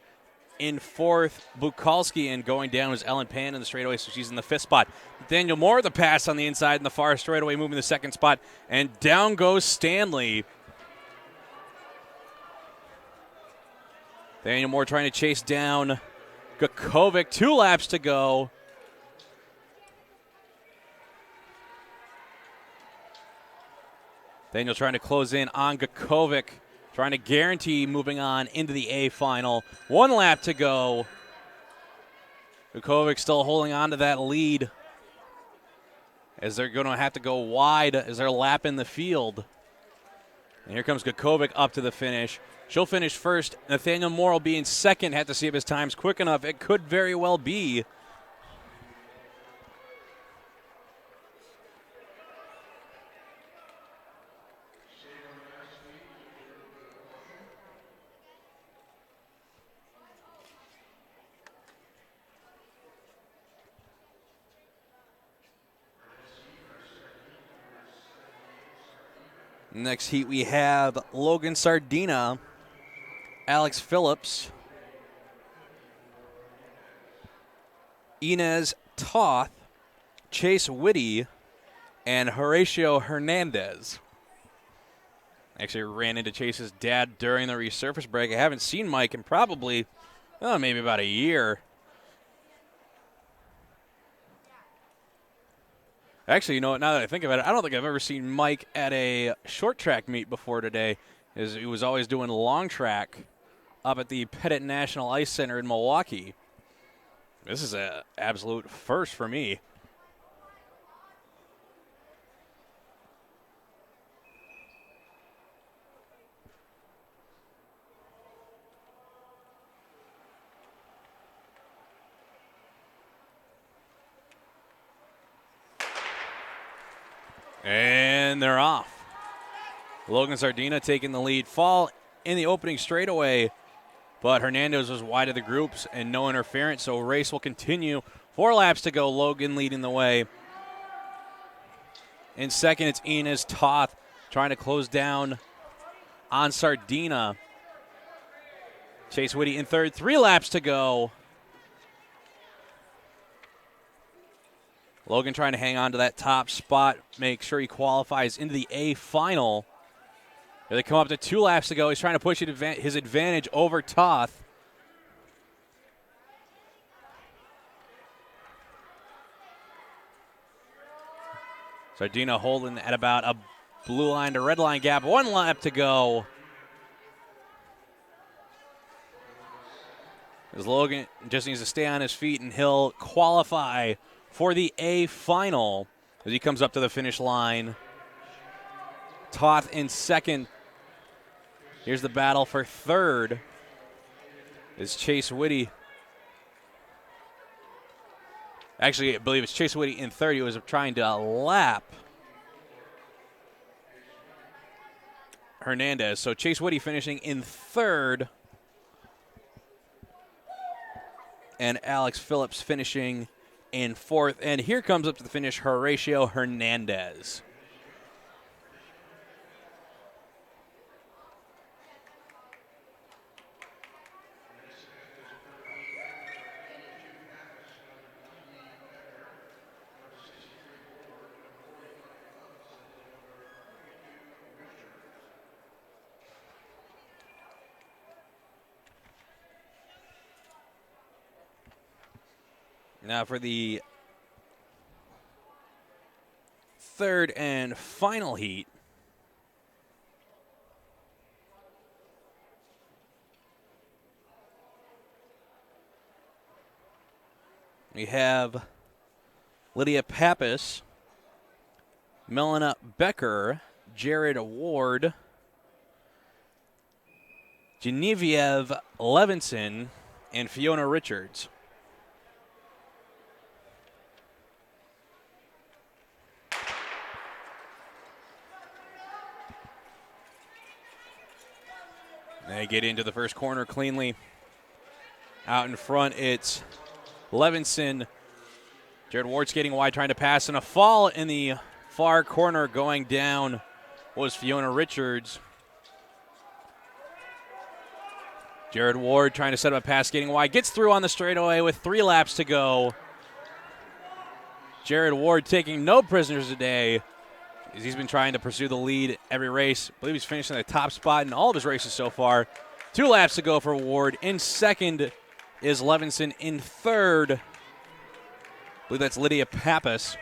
A: In fourth, Bukalski. And going down is Ellyn Pan in the straightaway, so she's in the 5th spot. Nathaniel Moore, the pass on the inside in the far straightaway, moving the 2nd spot. And down goes Stanley. Nathaniel Moore trying to chase down Gakovic. 2 laps to go. Daniel trying to close in on Gakovic, trying to guarantee moving on into the A final. 1 lap to go. Gakovic still holding on to that lead as they're going to have to go wide as they're lapping the field. And here comes Gakovic up to the finish. She'll finish first. Nathaniel Moore will be in second. Have to see if his time's quick enough. It could very well be. Next heat we have Logan Sardina, Alex Phillips, Inez Toth, Chase Whitty, and Horatio Hernandez. Actually ran into Chase's dad during the resurface break. I haven't seen Mike in probably, maybe about a year. Actually, you know what, now that I think about it, I don't think I've ever seen Mike at a short track meet before today. He was always doing long track up at the Pettit National Ice Center in Milwaukee. This is an absolute first for me. And they're off. Logan Sardina taking the lead. Fall in the opening straightaway, but Hernandez was wide of the groups and no interference, so race will continue. 4 laps to go. Logan leading the way. In second, it's Enos Toth trying to close down on Sardina. Chase Whitty in third. 3 laps to go. Logan trying to hang on to that top spot, make sure he qualifies into the A final. Here they come up to 2 laps to go. He's trying to push his advantage over Toth. Sardina holding at about a blue line to red line gap. 1 lap to go. As Logan just needs to stay on his feet and he'll qualify for the A final as he comes up to the finish line. Toth in second. Here's the battle for third. Is Chase Whitty. Actually, I believe it's Chase Whitty in third. He was trying to lap Hernandez. So Chase Whitty finishing in third. And Alex Phillips finishing in fourth. And here comes up to the finish Horatio Hernandez. Now for the third and final heat. We have Lydia Pappas, Melina Becker, Jared Ward, Genevieve Levinson, and Fiona Richards. They get into the first corner cleanly. Out in front, it's Levinson. Jared Ward skating wide, trying to pass, and a fall in the far corner going down was Fiona Richards. Jared Ward trying to set up a pass, skating wide, gets through on the straightaway with 3 laps to go. Jared Ward taking no prisoners today. He's been trying to pursue the lead every race. I believe he's finishing the top spot in all of his races so far. 2 laps to go for Ward. In second is Levinson. In third, I believe that's Lydia Pappas.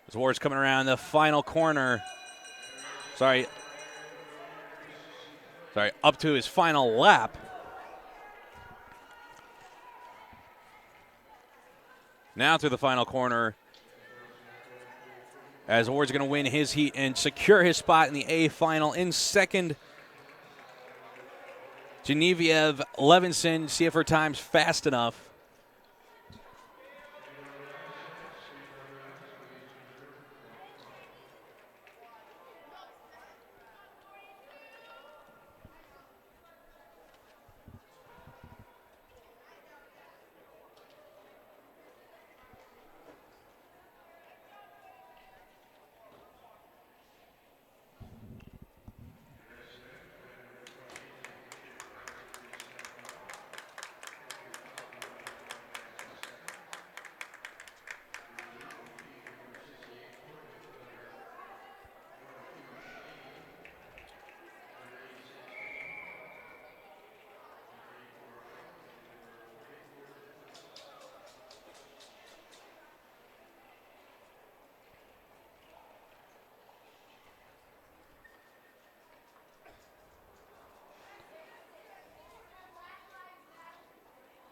A: As Ward's coming around the final corner. Up to his final lap. Now through the final corner, as Ward's going to win his heat and secure his spot in the A final. In second, Genevieve Levinson. See if her time's fast enough.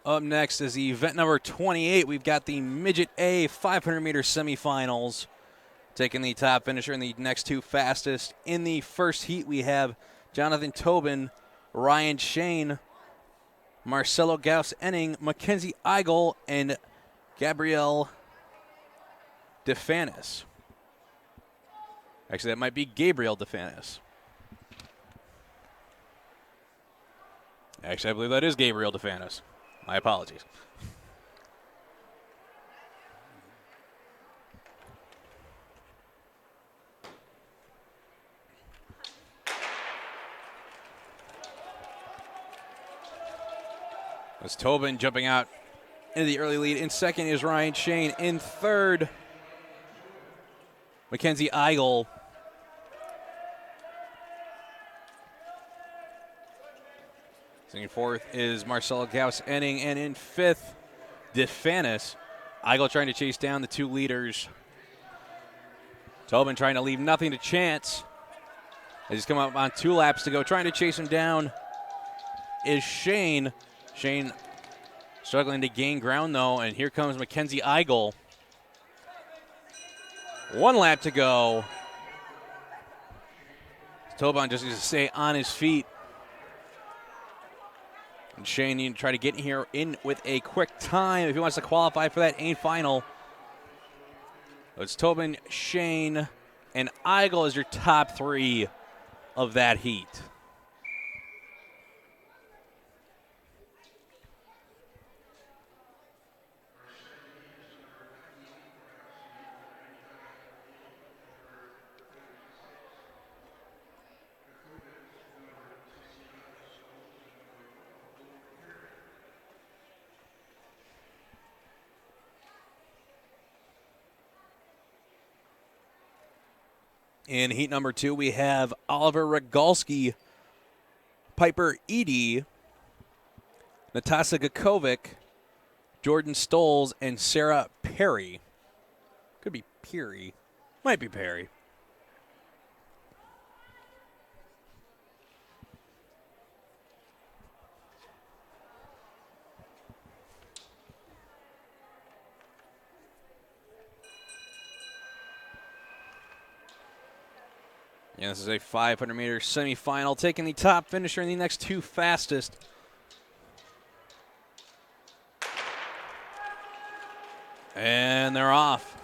A: Up next is event number 28. We've got the Midget A 500-meter semifinals. Taking the top finisher in the next two fastest. In the first heat, we have Jonathan Tobin, Ryan Shane, Marcelo Gauss-Enning, Mackenzie Eigel, and Gabrielle DeFanis. Actually, that might be Gabriel DeFanis. Actually, I believe that is Gabriel DeFanis. My apologies. As Tobin jumping out into the early lead. In second is Ryan Shane. In third, Mackenzie Eigel. In fourth is Marcelo Gauss-Enning. And in fifth, DeFanis. Eigel trying to chase down the two leaders. Tobin trying to leave nothing to chance. As he's come up on 2 laps to go. Trying to chase him down is Shane. Shane struggling to gain ground, though, and here comes Mackenzie Eigel. 1 lap to go. Tobin just needs to stay on his feet. And Shane needs to try to get here in with a quick time if he wants to qualify for that A final. It's Tobin, Shane, and Eigel as your top 3 of that heat. In heat number 2, we have Oliver Rogalski, Piper Eady, Natasha Gakovic, Jordan Stoles, and Sarah Perry. Could be Peary. Might be Perry. Yeah, this is a 500-meter semifinal, taking the top finisher in the next 2 fastest. And they're off.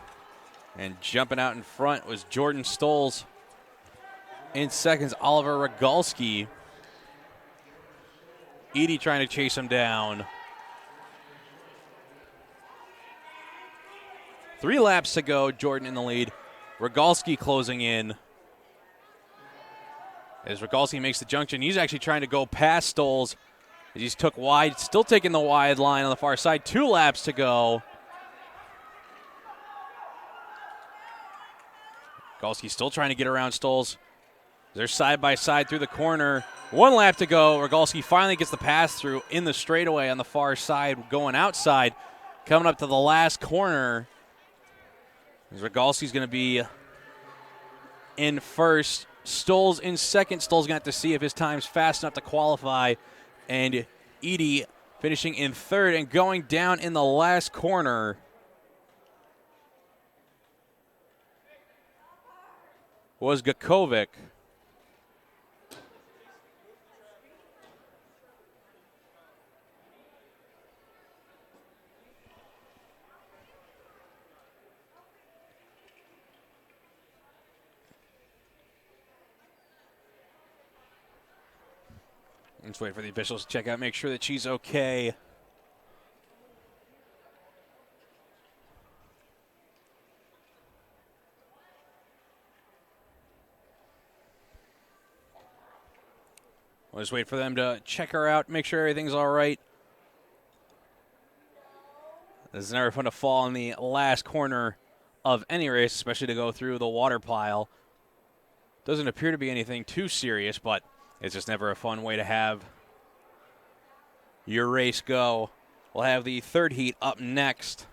A: And jumping out in front was Jordan Stoles. In seconds, Oliver Rogalski. Edie trying to chase him down. 3 laps to go, Jordan in the lead. Rogalski closing in. As Rogalski makes the junction, he's actually trying to go past Stoles. He's took wide, still taking the wide line on the far side. 2 laps to go. Rogalski still trying to get around Stoles. They're side by side through the corner. 1 lap to go. Rogalski finally gets the pass through in the straightaway on the far side, going outside. Coming up to the last corner. Rogalski's going to be in first. Stoles in second. Stoles going to have to see if his time's fast enough to qualify. And Edie finishing in third and going down in the last corner. Was Gakovic. Let's wait for the officials to check out, make sure that she's okay. We'll just wait for them to check her out, make sure everything's all right. This is never fun to fall in the last corner of any race, especially to go through the water pile. Doesn't appear to be anything too serious, but it's just never a fun way to have your race go. We'll have the third heat up next.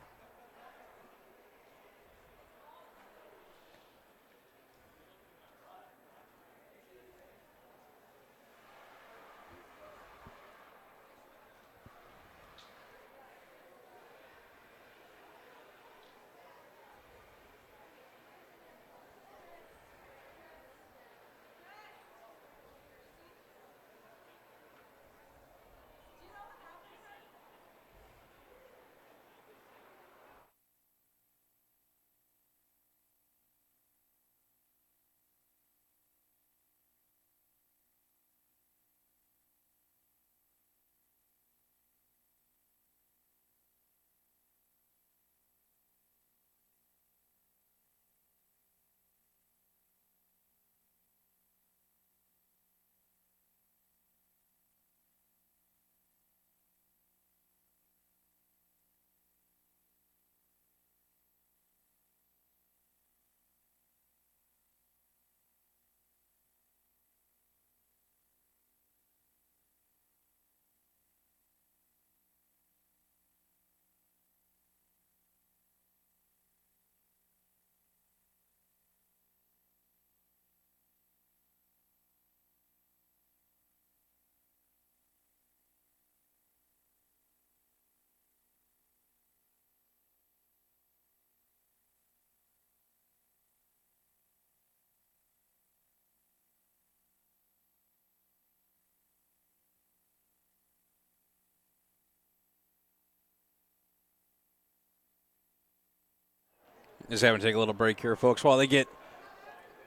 A: Just having to take a little break here, folks, while they get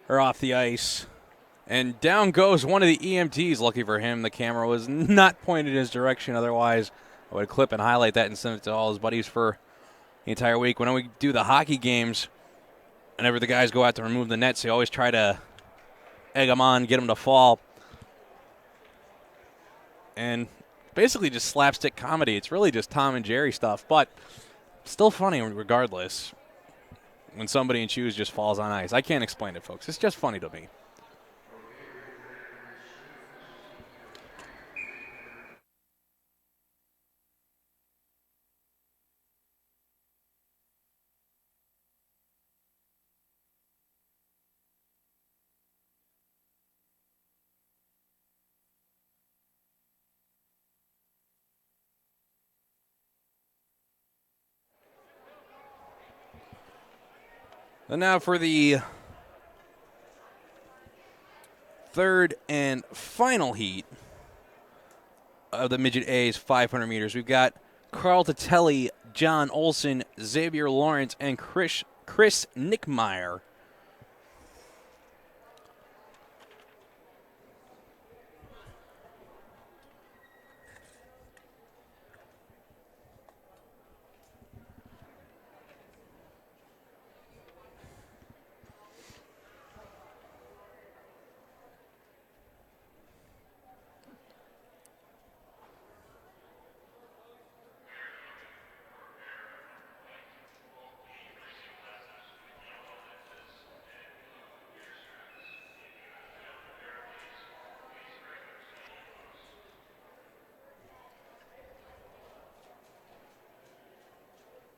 A: her off the ice. And down goes one of the EMTs. Lucky for him, the camera was not pointed in his direction. Otherwise, I would clip and highlight that and send it to all his buddies for the entire week. When we do the hockey games, whenever the guys go out to remove the nets, they always try to egg them on, get them to fall. And basically just slapstick comedy. It's really just Tom and Jerry stuff, but still funny regardless when somebody in shoes just falls on ice. I can't explain it, folks. It's just funny to me. And now for the third and final heat of the Midget A's 500 meters. We've got Carl Tatelli, John Olson, Xavier Lawrence, and Chris Nickmeyer.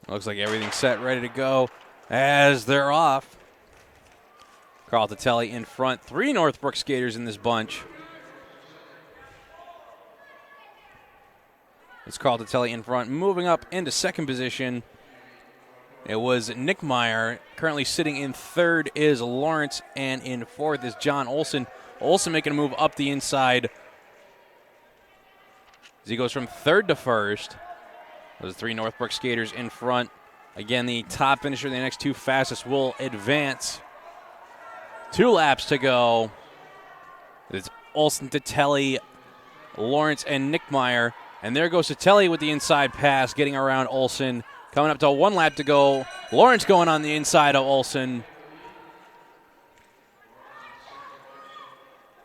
A: Looks like everything's set, ready to go as they're off. Carl Tatelli in front. 3 Northbrook skaters in this bunch. It's Carl Tatelli in front. Moving up into second position, it was Nickmeyer. Currently sitting in third is Lawrence, and in fourth is John Olson. Olson making a move up the inside as he goes from third to first. Those 3 Northbrook skaters in front. Again, the top finisher, the next 2 fastest, will advance. 2 laps to go. It's Olson, Tatelli, Lawrence, and Nickmeyer. And there goes Tatelli with the inside pass, getting around Olson. Coming up to 1 lap to go. Lawrence going on the inside of Olson.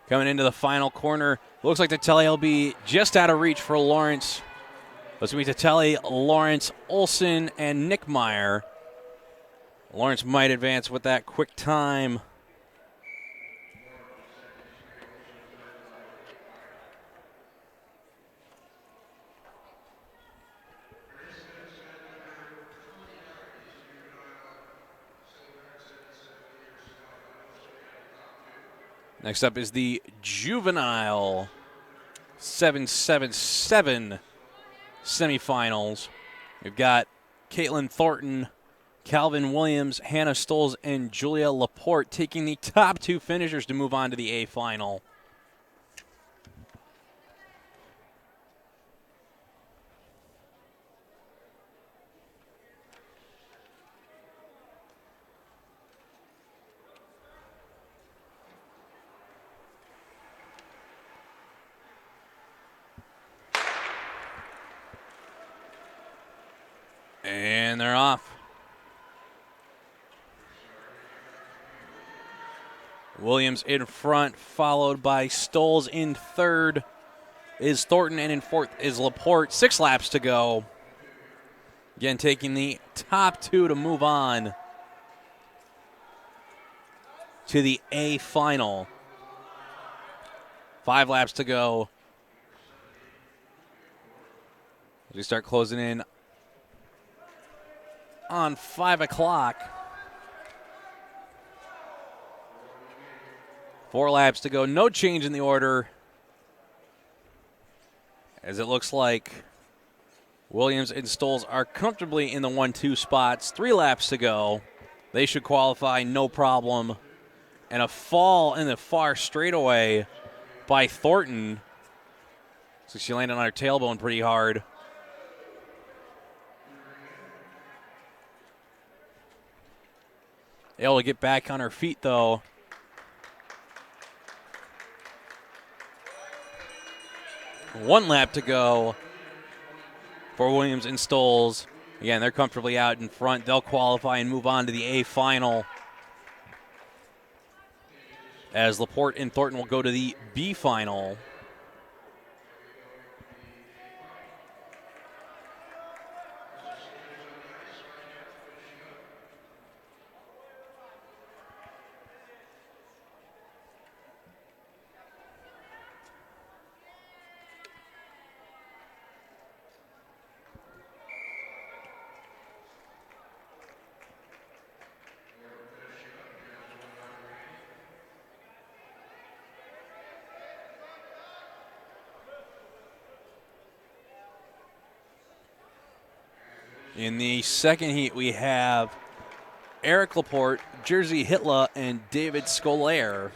A: Coming into the final corner. Looks like Tatelli will be just out of reach for Lawrence. Let's meet Tatelli, Lawrence, Olson, and Nickmeyer. Lawrence might advance with that quick time. Next up is the Juvenile 777 semifinals. We've got Caitlin Thornton, Calvin Williams, Hannah Stoles, and Julia Laporte taking the top 2 finishers to move on to the A final. And they're off. Williams in front, followed by Stoles in third is Thornton, and in fourth is Laporte. 6 laps to go. Again, taking the top 2 to move on to the A final. 5 laps to go. As we start closing in on 5 o'clock. 4 laps to go. No change in the order, as it looks like Williams and Stoles are comfortably in the 1-2 spots. 3 laps to go. They should qualify, no problem. And a fall in the far straightaway by Thornton. So she landed on her tailbone pretty hard. Able to get back on her feet, though. One lap to go for Williams and Stoles. Again, they're comfortably out in front. They'll qualify and move on to the A final. As Laporte and Thornton will go to the B final. In the second heat, we have Eric Laporte, Jerzy Hitler, and David Scolaire.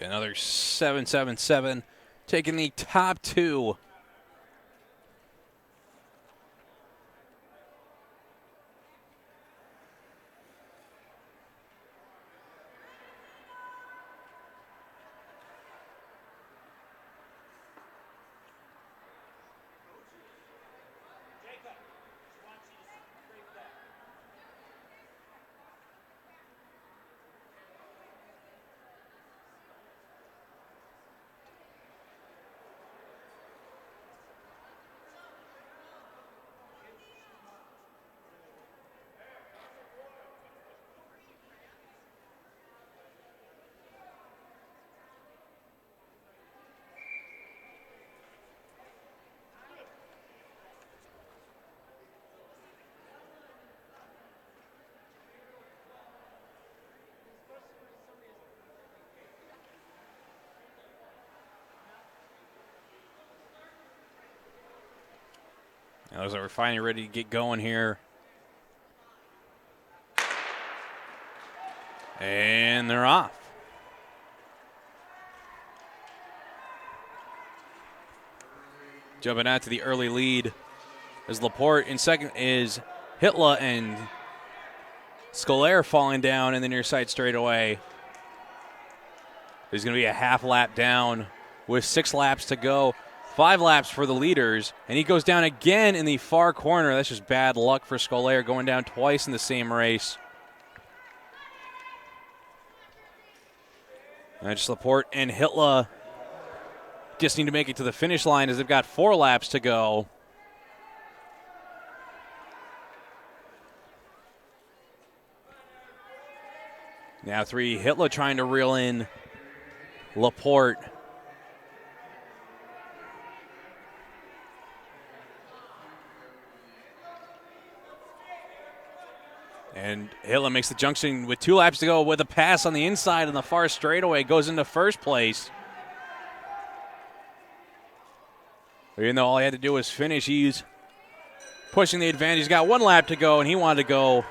A: Another 777, taking the top two. Now, as we're finally ready to get going here. And they're off. Jumping out to the early lead is Laporte. In second is Hitler, and Scolaire falling down in the near side straightaway. There's going to be a half lap down with 6 laps to go. 5 laps for the leaders, and he goes down again in the far corner. That's just bad luck for Scolaire, going down twice in the same race. And just Laporte and Hitler just need to make it to the finish line as they've got 4 laps to go. Now 3, Hitler trying to reel in Laporte. And Hitler makes the junction with 2 laps to go with a pass on the inside on the far straightaway. Goes into first place. Even though all he had to do was finish, he's pushing the advantage. He's got 1 lap to go, and he wanted to go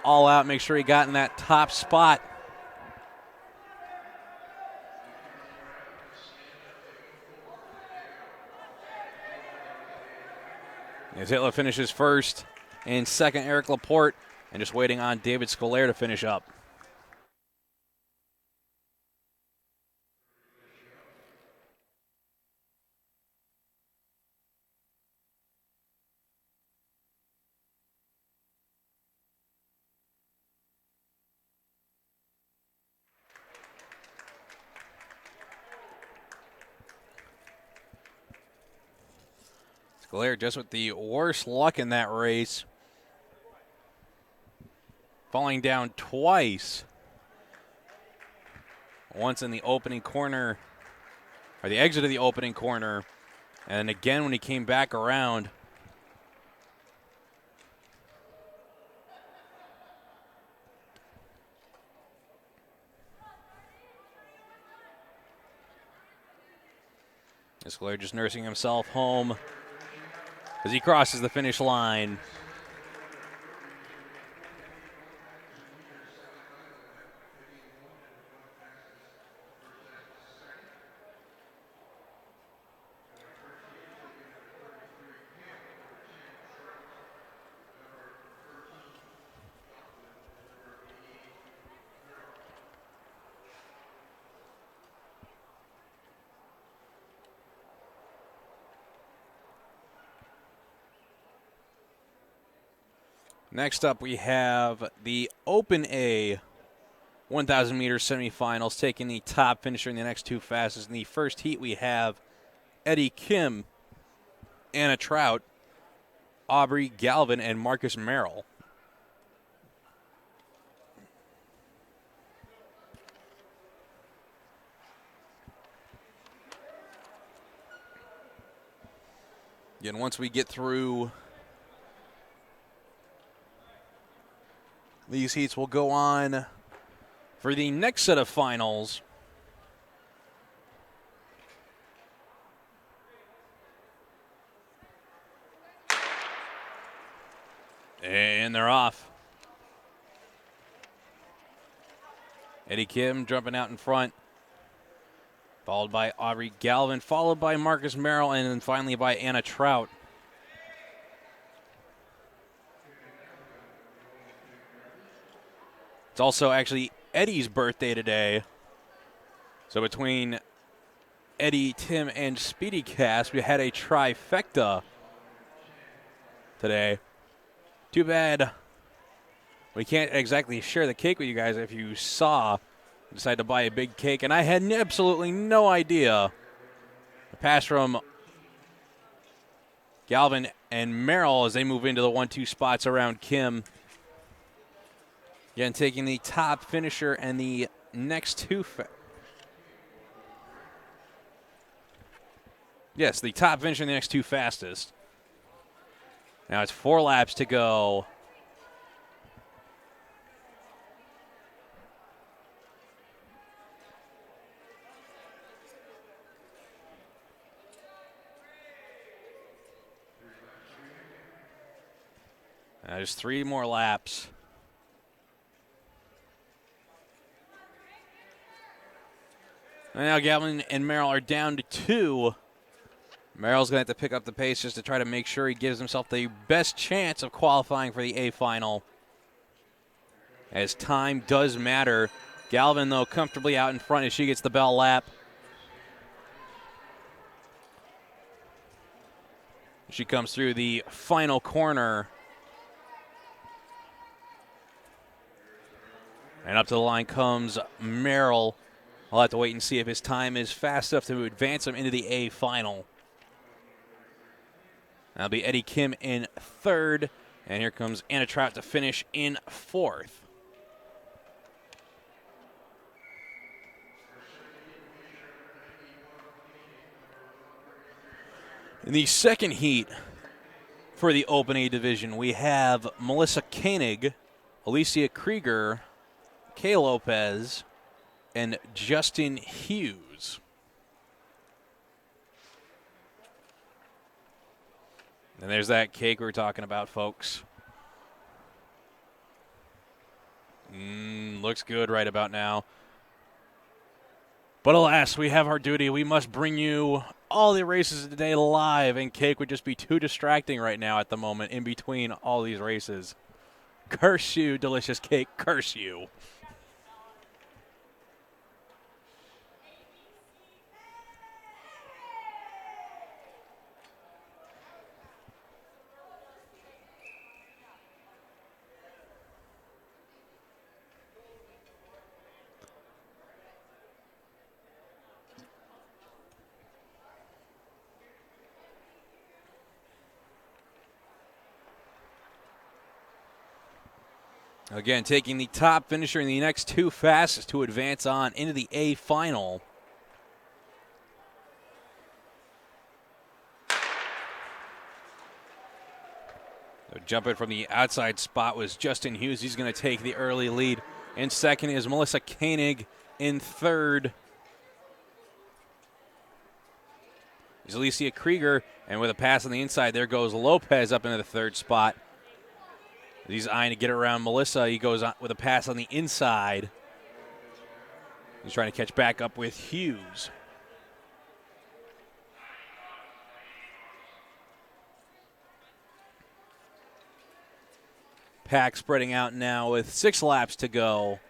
A: all out, make sure he got in that top spot. As Hitler finishes first, and second, Eric Laporte. And just waiting on David Scolaire to finish up. Sclair just with the worst luck in that race. Falling down twice. Once in the opening corner, or the exit of the opening corner, and again when he came back around. Sclair just nursing himself home as he crosses the finish line. Next up, we have the Open A 1,000 meter semifinals, taking the top finisher in the next two fastest. In the first heat, we have Eddie Kim, Anna Troutt, Aubrey Galvin, and Marcus Merrill. Again, once we get through these heats, will go on for the next set of finals. And they're off. Eddie Kim jumping out in front, followed by Aubrey Galvin, followed by Marcus Merrill, and then finally by Anna Troutt. It's also actually Eddie's birthday today. So between Eddie, Tim, and SpeediCast, we had a trifecta today. Too bad we can't exactly share the cake with you guys. If you saw, I decided to buy a big cake, and I had absolutely no idea. The pass from Galvin and Merrill as they move into the 1-2 spots around Kim. Again, taking the top finisher and the next two. Yes, the top finisher and the next two fastest. Now it's 4 laps to go. Now there's 3 more laps. And now Galvin and Merrill are down to 2. Merrill's going to have to pick up the pace just to try to make sure he gives himself the best chance of qualifying for the A final, as time does matter. Galvin, though, comfortably out in front as she gets the bell lap. She comes through the final corner. And up to the line comes Merrill. I'll have to wait and see if his time is fast enough to advance him into the A final. That'll be Eddie Kim in 3rd. And here comes Anna Troutt to finish in 4th. In the second heat for the Open A division, we have Melissa Koenig, Alicia Krieger, Kay Lopez, and Justin Hughes. And there's that cake we were talking about, folks. Looks good right about now. But alas, we have our duty. We must bring you all the races of the day live, and cake would just be too distracting right now at the moment in between all these races. Curse you, delicious cake. Curse you. Again, taking the top finisher in the next two fastest to advance on into the A final. So jumping from the outside spot was Justin Hughes. He's going to take the early lead. In second is Melissa Koenig. In third is Alicia Krieger. And with a pass on the inside, there goes Lopez up into the third spot. He's eyeing to get around Melissa. He goes on with a pass on the inside. He's trying to catch back up with Hughes. Pack spreading out now with 6 laps to go.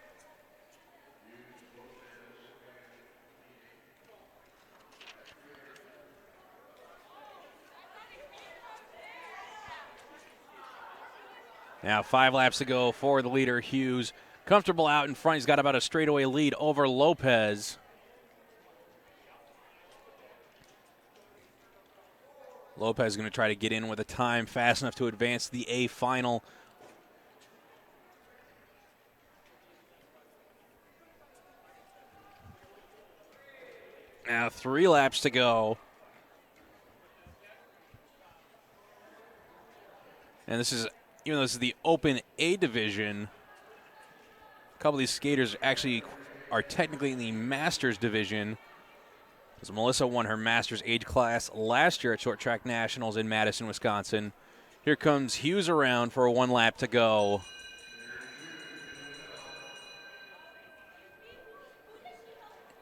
A: Now 5 laps to go for the leader, Hughes. Comfortable out in front. He's got about a straightaway lead over Lopez. Lopez is going to try to get in with a time fast enough to advance to the A final. Now 3 laps to go. And this is, even though this is the Open A division, a couple of these skaters actually are technically in the Masters division. As Melissa won her Masters age class last year at Short Track Nationals in Madison, Wisconsin. Here comes Hughes around for 1 lap to go.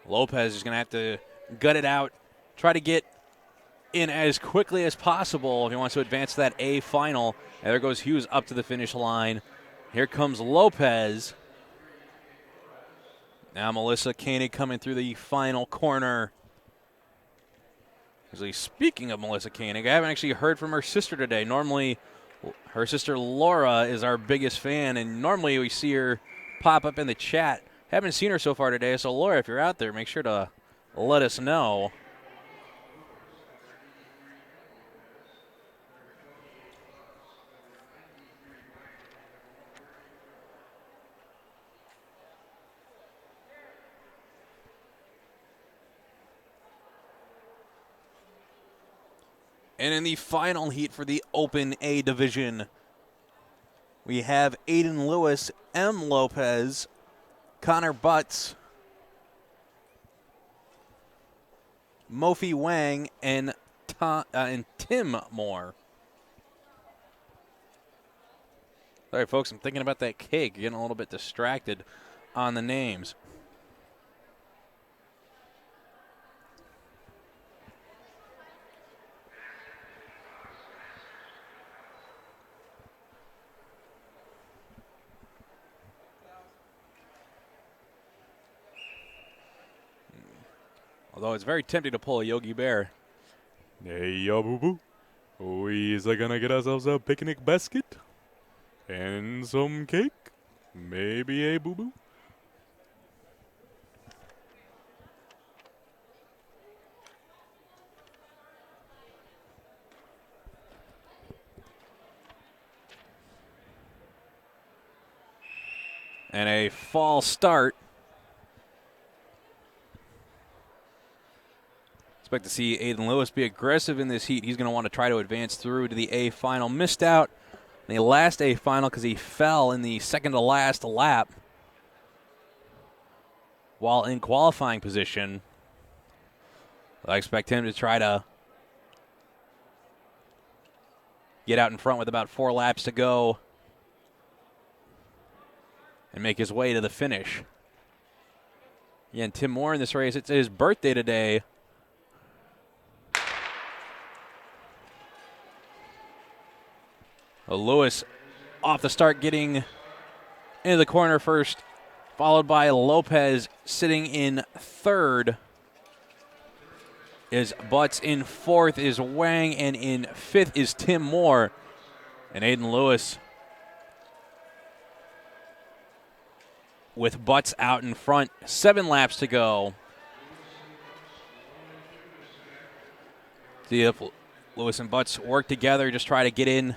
A: Lopez is going to have to gut it out, try to get in as quickly as possible if he wants to advance to that A final. And there goes Hughes up to the finish line. Here comes Lopez. Now Melissa Koenig coming through the final corner. Actually, speaking of Melissa Koenig, I haven't actually heard from her sister today. Normally, her sister Laura is our biggest fan, and normally we see her pop up in the chat. Haven't seen her so far today, so Laura, if you're out there, make sure to let us know. And in the final heat for the Open A division, we have Aiden Lewis, M. Lopez, Connor Butts, Mofi Wang, and Tim Moore. Sorry, folks, I'm thinking about that cake. Getting a little bit distracted on the names. Although it's very tempting to pull a Yogi Bear.
B: Hey, ya boo-boo. We's gonna get ourselves a picnic basket and some cake. Maybe a boo-boo.
A: And a false start. Expect to see Aiden Lewis be aggressive in this heat. He's going to want to try to advance through to the A final. Missed out in the last A final because he fell in the second to last lap while in qualifying position. I expect him to try to get out in front with about 4 laps to go and make his way to the finish. Again, Tim Moore in this race. It's his birthday today. Lewis off the start getting into the corner first, followed by Lopez sitting in third. Is Butts in fourth, is Wang, and in fifth is Tim Moore. And Aiden Lewis with Butts out in front. 7 laps to go. See if Lewis and Butts work together, just try to get in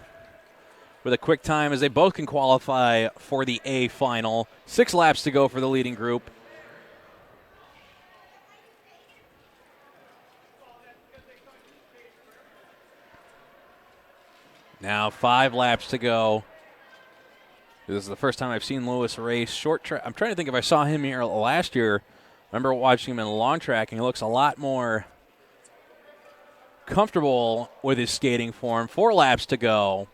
A: with a quick time as they both can qualify for the A final. 6 laps to go for the leading group. Now 5 laps to go. This is the first time I've seen Lewis race short track. I'm trying to think if I saw him here last year. I remember watching him in long track, and he looks a lot more comfortable with his skating form. 4 laps to go.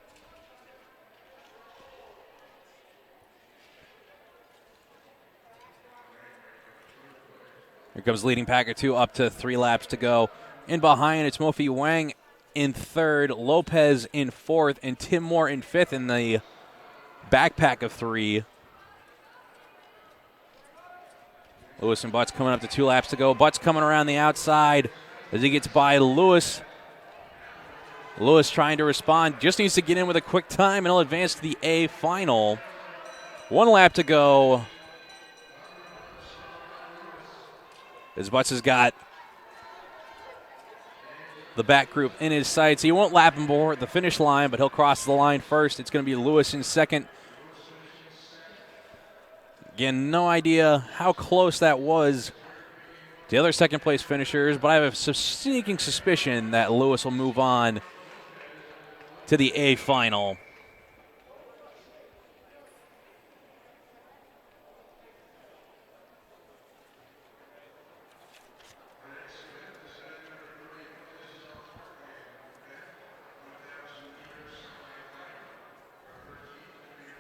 A: Here comes leading pack of 2 up to 3 laps to go. In behind, it's Mofi Wang in 3rd, Lopez in 4th, and Tim Moore in 5th in the backpack of 3. Lewis and Butts coming up to 2 laps to go. Butts coming around the outside as he gets by Lewis. Lewis trying to respond. Just needs to get in with a quick time, and he'll advance to the A final. 1 lap to go. As Butts has got the back group in his sights. He won't lap him before the finish line, but he'll cross the line first. It's going to be Lewis in 2nd. Again, no idea how close that was to the other second-place finishers, but I have a sneaking suspicion that Lewis will move on to the A final.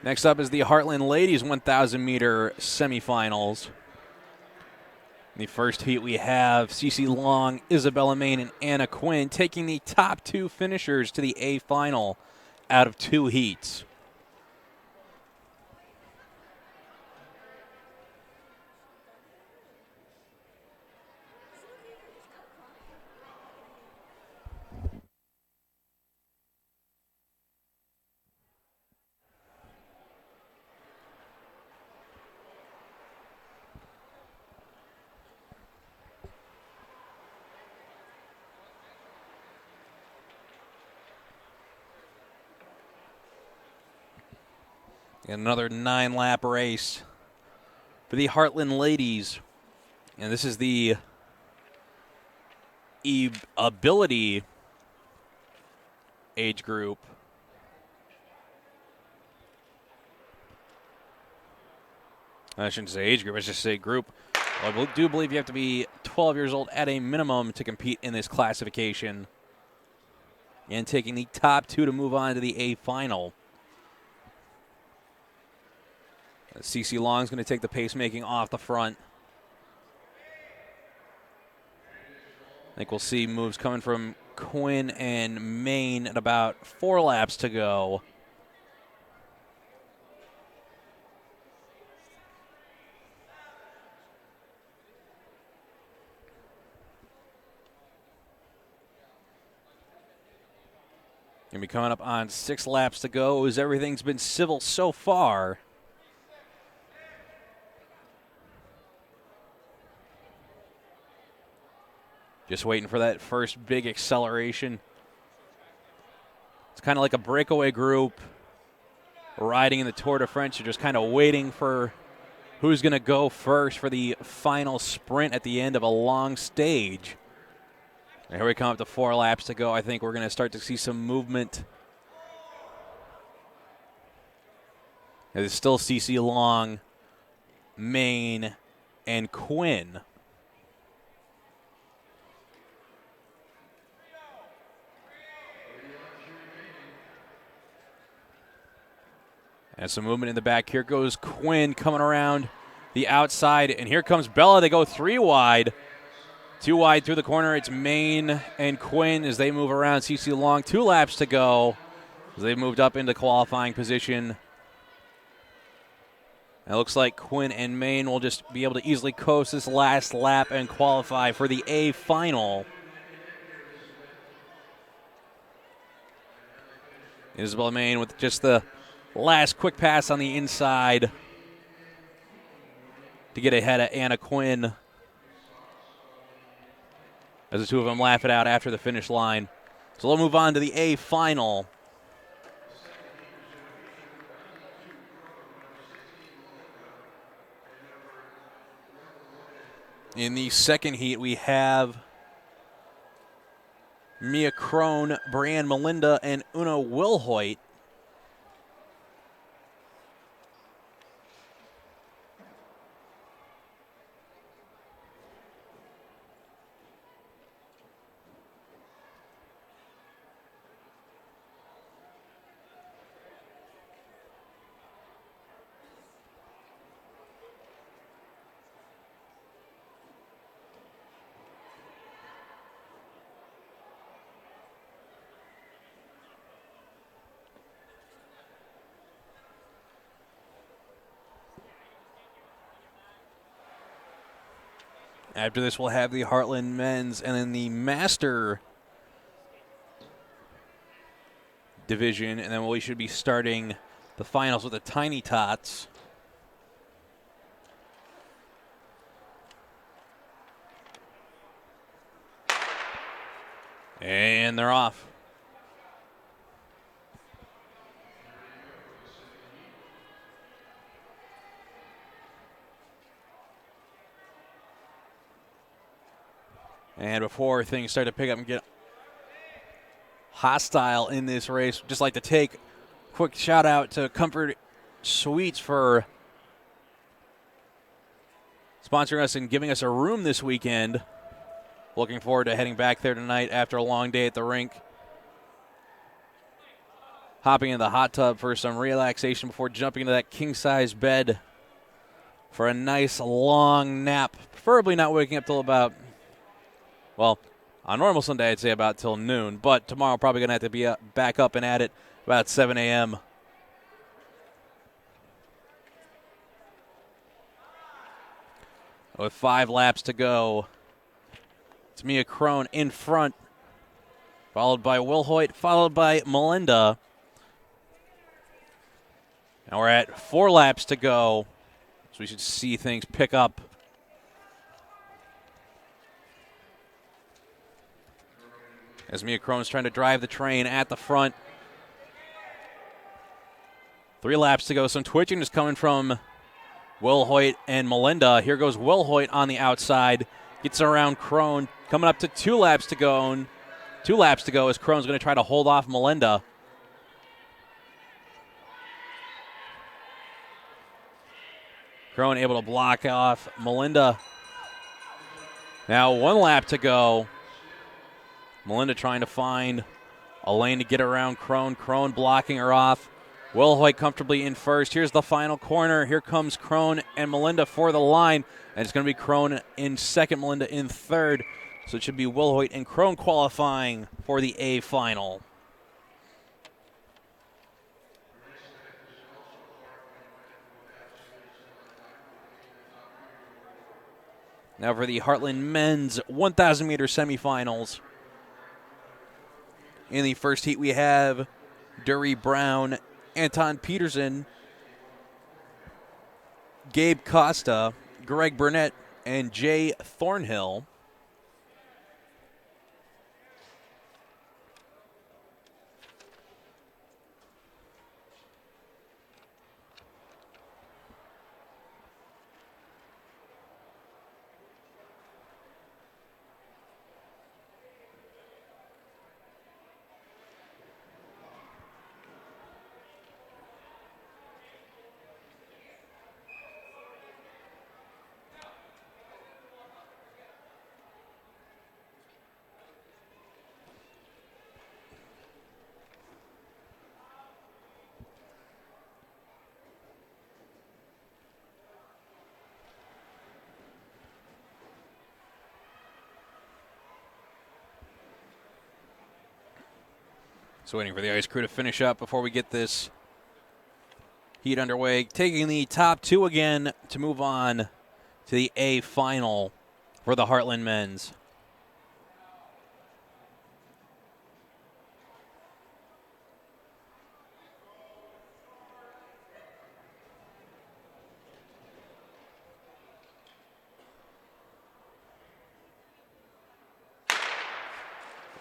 A: Next up is the Heartland Ladies 1,000-meter semifinals. In the first heat, we have Cece Long, Isabella Main, and Anna Quinn taking the top 2 finishers to the A final out of 2 heats. Another 9-lap race for the Heartland Ladies. And this is the ability age group. I shouldn't say age group, I should say group. Well, I do believe you have to be 12 years old at a minimum to compete in this classification. And taking the top 2 to move on to the A final. CeCe Long's going to take the pacemaking off the front. I think we'll see moves coming from Quinn and Main at about 4 laps to go. Going to be coming up on 6 laps to go as everything's been civil so far. Just waiting for that first big acceleration. It's kind of like a breakaway group riding in the Tour de France. You're just kind of waiting for who's going to go first for the final sprint at the end of a long stage. And here we come up to 4 laps to go. I think we're going to start to see some movement. It's still CeCe Long, Main, and Quinn. And some movement in the back. Here goes Quinn coming around the outside. And here comes Bella. They go 3 wide. 2 wide through the corner. It's Main and Quinn as they move around CeCe Long. 2 laps to go as they've moved up into qualifying position. And it looks like Quinn and Main will just be able to easily coast this last lap and qualify for the A final. Isabella Main with just the last quick pass on the inside to get ahead of Anna Quinn as the 2 of them laugh it out after the finish line. So we'll move on to the A final. In the second heat, we have Mia Crone, Brianne Melinda, and Una Wilhoit. After this, we'll have the Heartland men's and then the master division, and then we should be starting the finals with the Tiny Tots. And they're off. And before things start to pick up and get hostile in this race, just like to take a quick shout out to Comfort Suites for sponsoring us and giving us a room this weekend. Looking forward to heading back there tonight after a long day at the rink. Hopping in the hot tub for some relaxation before jumping into that king-size bed for a nice long nap. Preferably not waking up till about, well, on normal Sunday I'd say about till noon, but tomorrow probably going to have to be back up and at it about 7 a.m. With 5 laps to go, it's Mia Crone in front, followed by Wilhoit, followed by Melinda. Now we're at 4 laps to go, so we should see things pick up. As Mia Crone's trying to drive the train at the front. 3 laps to go. Some twitching is coming from Wilhoit and Melinda. Here goes Wilhoit on the outside. Gets around Crone. Coming up to 2 laps to go. 2 laps to go as Crone's going to try to hold off Melinda. Crone able to block off Melinda. Now 1 lap to go. Melinda trying to find a lane to get around Crone. Crone blocking her off. Wilhoit comfortably in first. Here's the final corner. Here comes Crone and Melinda for the line. And it's going to be Crone in second, Melinda in third. So it should be Wilhoit and Crone qualifying for the A final. Now for the Heartland men's 1,000-meter semifinals. In the first heat, we have Dury Brown, Anton Peterson, Gabe Costa, Greg Burnett, and Jay Thornhill. So waiting for the ice crew to finish up before we get this heat underway. Taking the top 2 again to move on to the A final for the Heartland men's.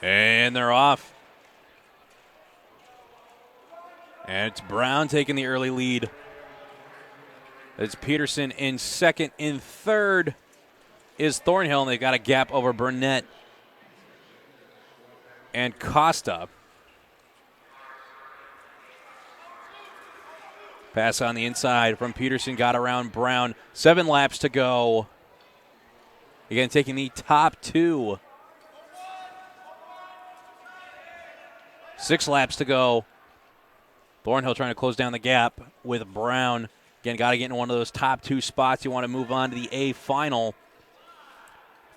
A: And they're off. And it's Brown taking the early lead. It's Peterson in second. In third, is Thornhill, and they've got a gap over Burnett and Costa. Pass on the inside from Peterson, got around Brown. 7 laps to go. Again, taking the top 2. 6 laps to go. Thornhill trying to close down the gap with Brown. Again, got to get in one of those top 2 spots. You want to move on to the A final.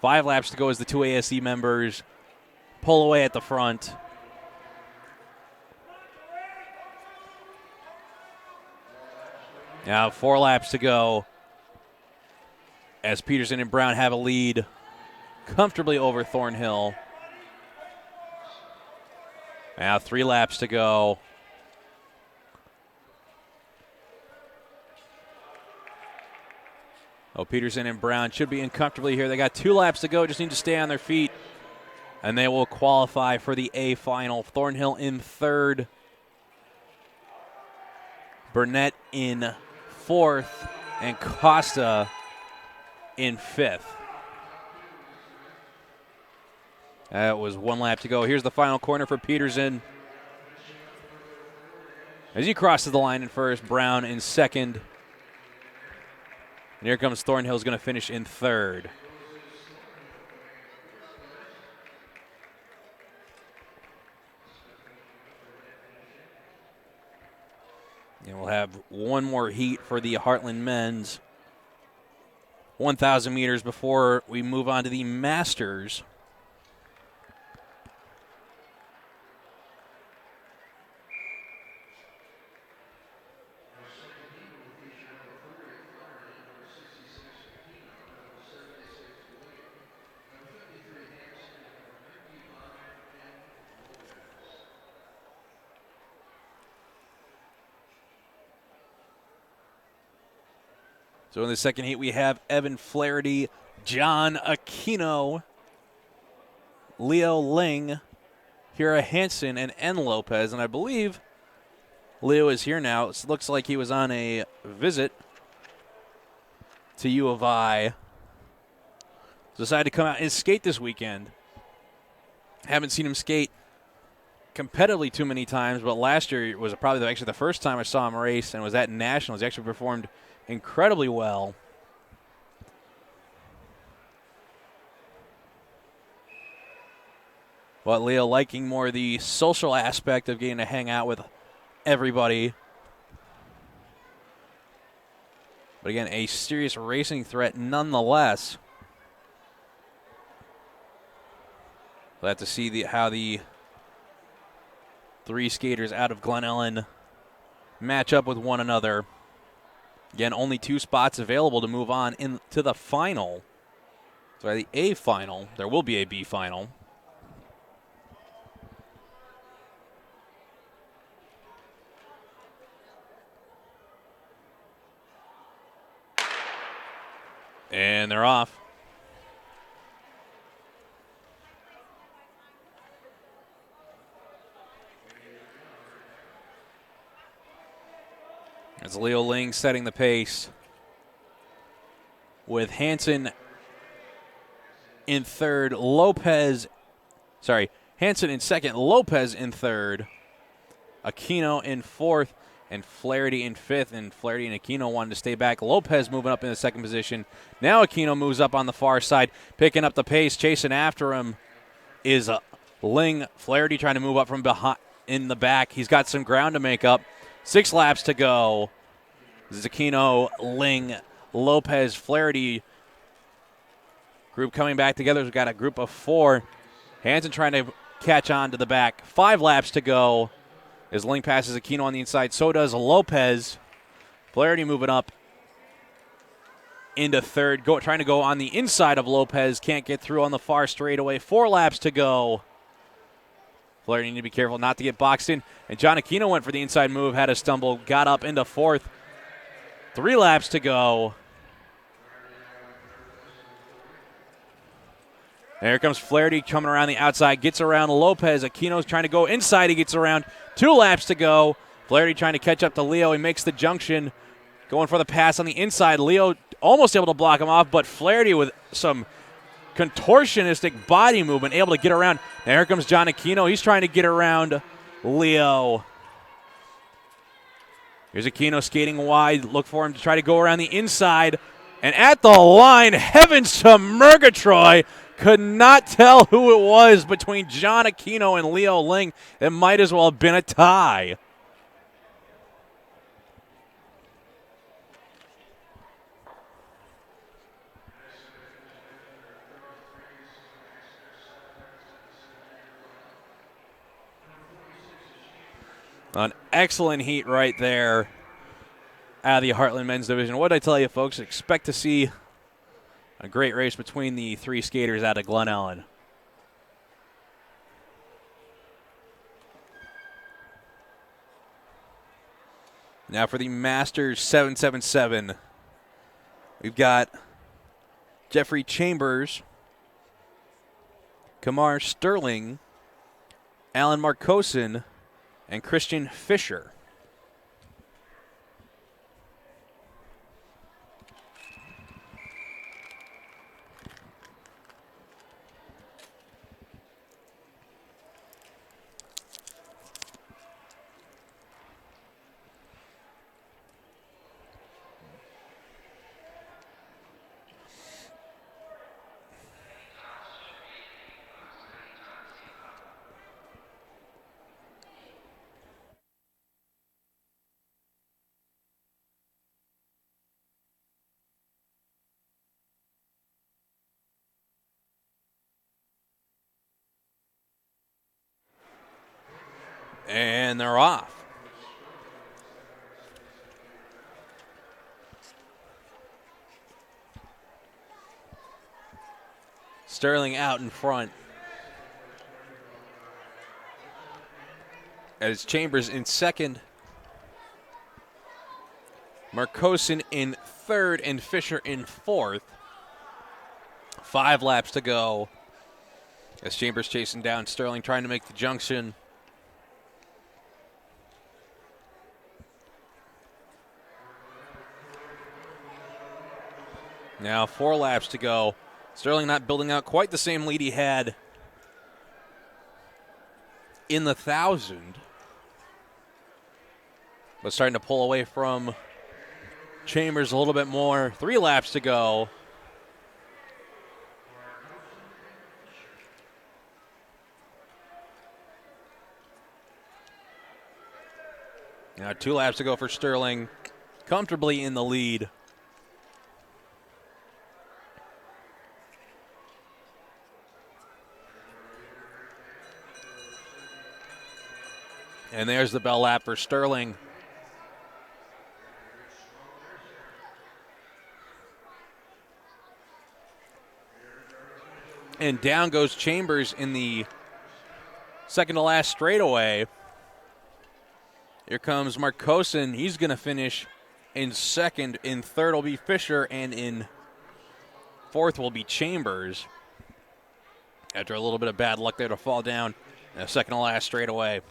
A: 5 laps to go as the 2 ASE members pull away at the front. Now 4 laps to go as Peterson and Brown have a lead comfortably over Thornhill. Now 3 laps to go. Oh, Peterson and Brown should be in comfortably here. They got 2 laps to go, just need to stay on their feet, and they will qualify for the A final. Thornhill in 3rd. Burnett in 4th, and Costa in 5th. That was 1 lap to go. Here's the final corner for Peterson. As he crosses the line in 1st, Brown in 2nd. And here comes Thornhill, who's going to finish in 3rd. And we'll have one more heat for the Heartland men's 1,000 meters before we move on to the Masters. So in the second heat, we have Evan Flaherty, John Aquino, Leo Ling, Hira Hansen, and N. Lopez. And I believe Leo is here now. It looks like he was on a visit to U of I. Decided to come out and skate this weekend. Haven't seen him skate competitively too many times, but last year was probably actually the first time I saw him race, and was at Nationals. He actually performed incredibly well. But Leo liking more the social aspect of getting to hang out with everybody. But again, a serious racing threat nonetheless. We'll have to see how the 3 skaters out of Glen Ellyn match up with one another. Again, only 2 spots available to move on into the final. Sorry, the A final. There will be a B final. And they're off. It's Leo Ling setting the pace with Hansen in 3rd, Hansen in 2nd, Lopez in 3rd, Aquino in 4th, and Flaherty in 5th. And Flaherty and Aquino wanted to stay back. Lopez moving up in the 2nd position. Now Aquino moves up on the far side, picking up the pace. Chasing after him is Ling. Flaherty trying to move up from behind in the back. He's got some ground to make up. 6 laps to go. Aquino, Ling, Lopez, Flaherty. Group coming back together. We've got a group of 4. Hansen trying to catch on to the back. 5 laps to go as Ling passes Aquino on the inside. So does Lopez. Flaherty moving up into 3rd. Trying to go on the inside of Lopez. Can't get through on the far straightaway. 4 laps to go. Flaherty need to be careful not to get boxed in. And John Aquino went for the inside move, had a stumble, got up into 4th. 3 laps to go. There comes Flaherty coming around the outside, gets around Lopez. Aquino's trying to go inside, he gets around. 2 laps to go. Flaherty trying to catch up to Leo. He makes the junction, going for the pass on the inside. Leo almost able to block him off, but Flaherty with some contortionistic body movement, able to get around. Now here comes John Aquino. He's trying to get around Leo. Here's Aquino skating wide. Look for him to try to go around the inside. And at the line, heavens to Murgatroyd. Could not tell who it was between John Aquino and Leo Ling. It might as well have been a tie. An excellent heat right there out of the Heartland men's division. What did I tell you, folks? Expect to see a great race between the three skaters out of Glen Ellyn. Now for the Masters 777, we've got Jeffrey Chambers, Kamar Sterling, Alan Marcosin, and Christian Fisher. And they're off. Sterling out in front. As Chambers in second. Marcosin in third and Fisher in fourth. 5 laps to go. As Chambers chasing down Sterling, trying to make the junction. Now 4 laps to go. Sterling not building out quite the same lead he had in the 1,000. But starting to pull away from Chambers a little bit more. 3 laps to go. Now 2 laps to go for Sterling. Comfortably in the lead. And there's the bell lap for Sterling. And down goes Chambers in the second to last straightaway. Here comes Marcosin. He's going to finish in second. In third will be Fisher, and in fourth will be Chambers. After a little bit of bad luck there to fall down in the second to last straightaway.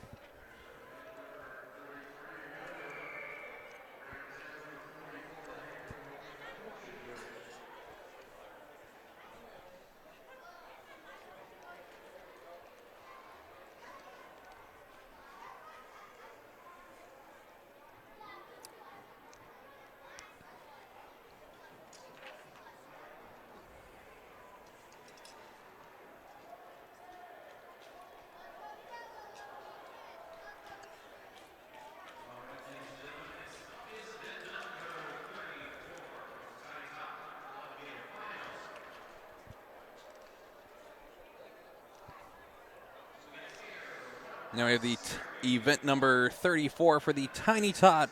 A: Now we have the event number 34 for the Tiny Tot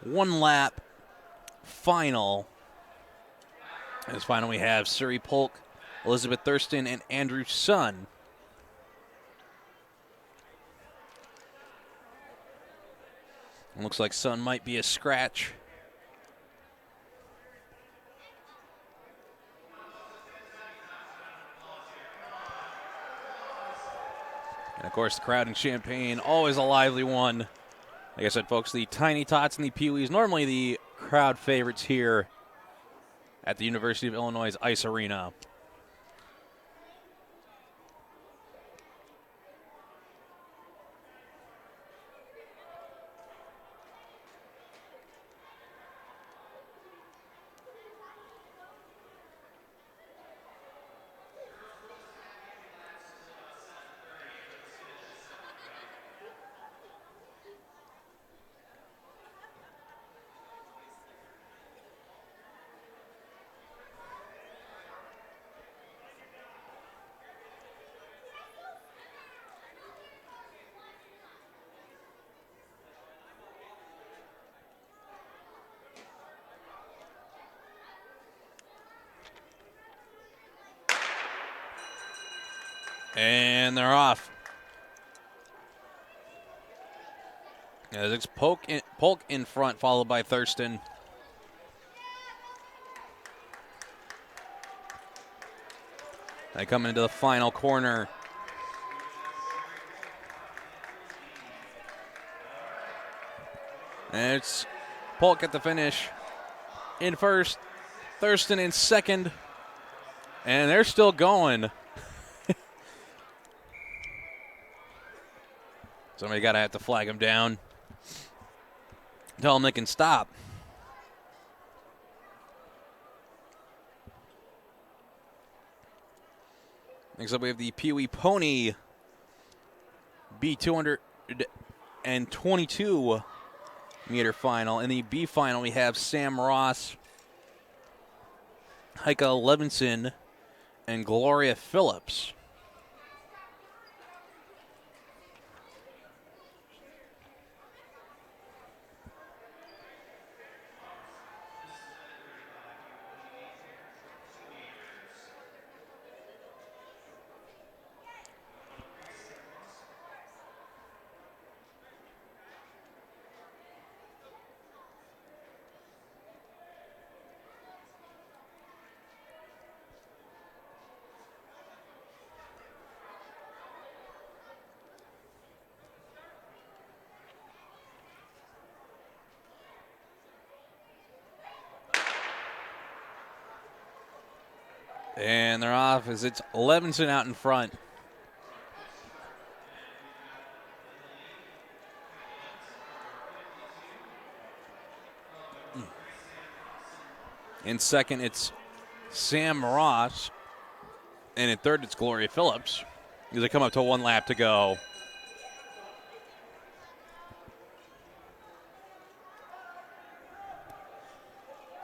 A: 1 lap final. As final we have Suri Polk, Elizabeth Thurston, and Andrew Sun. It looks like Sun might be a scratch. And, of course, the crowd in Champaign, always a lively one. Like I said, folks, the Tiny Tots and the Pee-wees, normally the crowd favorites here at the University of Illinois Ice Arena. And they're off. As it's Polk in front, followed by Thurston. They come into the final corner. And it's Polk at the finish. In first, Thurston in second. And they're still going. Somebody got to have to flag them down. Tell them they can stop. Next up, we have the Pee Wee Pony B222 meter final. In the B final, we have Sam Ross, Heike Levinson, and Gloria Phillips. And they're off as it's Levinson out in front. In second, it's Sam Ross. And in third, it's Gloria Phillips. As they come up to 1 lap to go.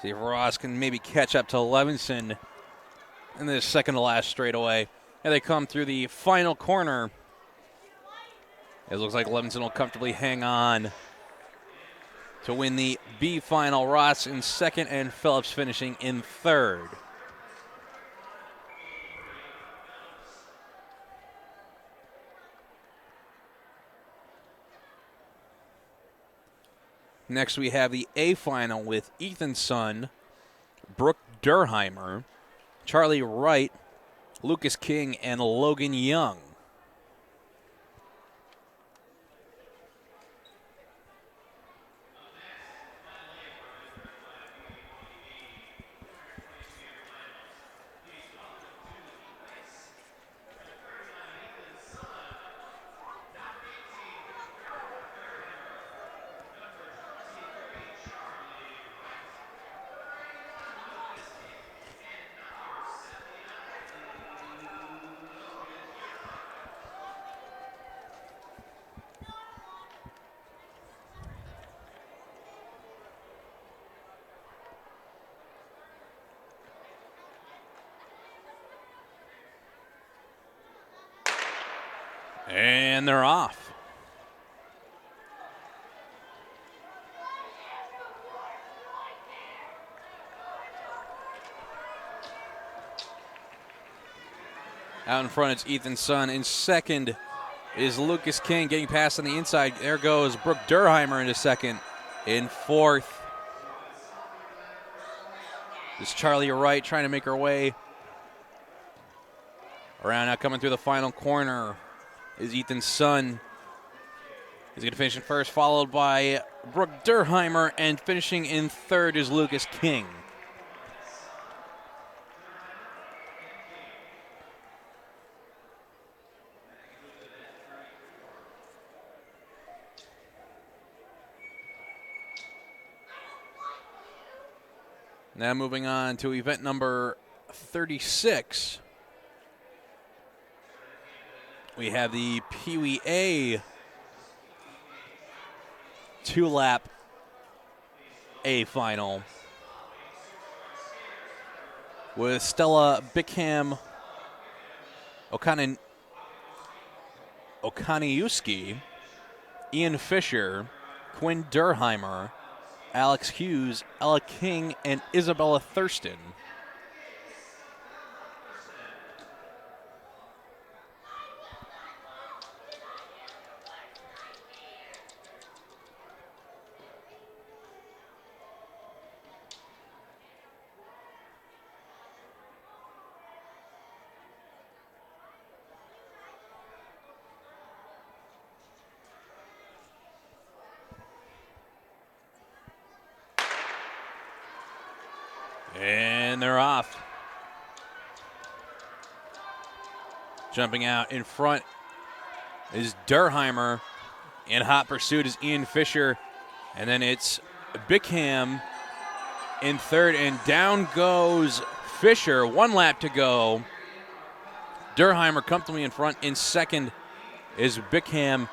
A: See if Ross can maybe catch up to Levinson in the second to last straightaway. And they come through the final corner. It looks like Levinson will comfortably hang on to win the B final. Ross in second and Phillips finishing in third. Next we have the A final with Ethan Sun, Brooke Durheimer, Charlie Wright, Lucas King, and Logan Young. And they're off. Out in front, it's Ethan Sun. In second is Lucas King getting past on the inside. There goes Brooke Durheimer into second. In fourth is Charlie Wright trying to make her way around. Now coming through the final corner is Ethan Sun. He's going to finish in first, followed by Brooke Durheimer, and finishing in third is Lucas King. Now moving on to event number 36. We have the Pee Wee A 2-lap A final with Stella Bickham Okaniewski, Ian Fisher, Quinn Durheimer, Alex Hughes, Ella King, and Isabella Thurston. And they're off. Jumping out in front is Durheimer. In hot pursuit is Ian Fisher. And then it's Bickham in third. And down goes Fisher. 1 lap to go. Durheimer comfortably in front. In second is Bickham.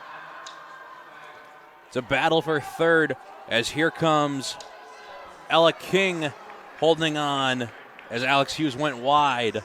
A: It's a battle for third as here comes Ella King holding on as Alex Hughes went wide.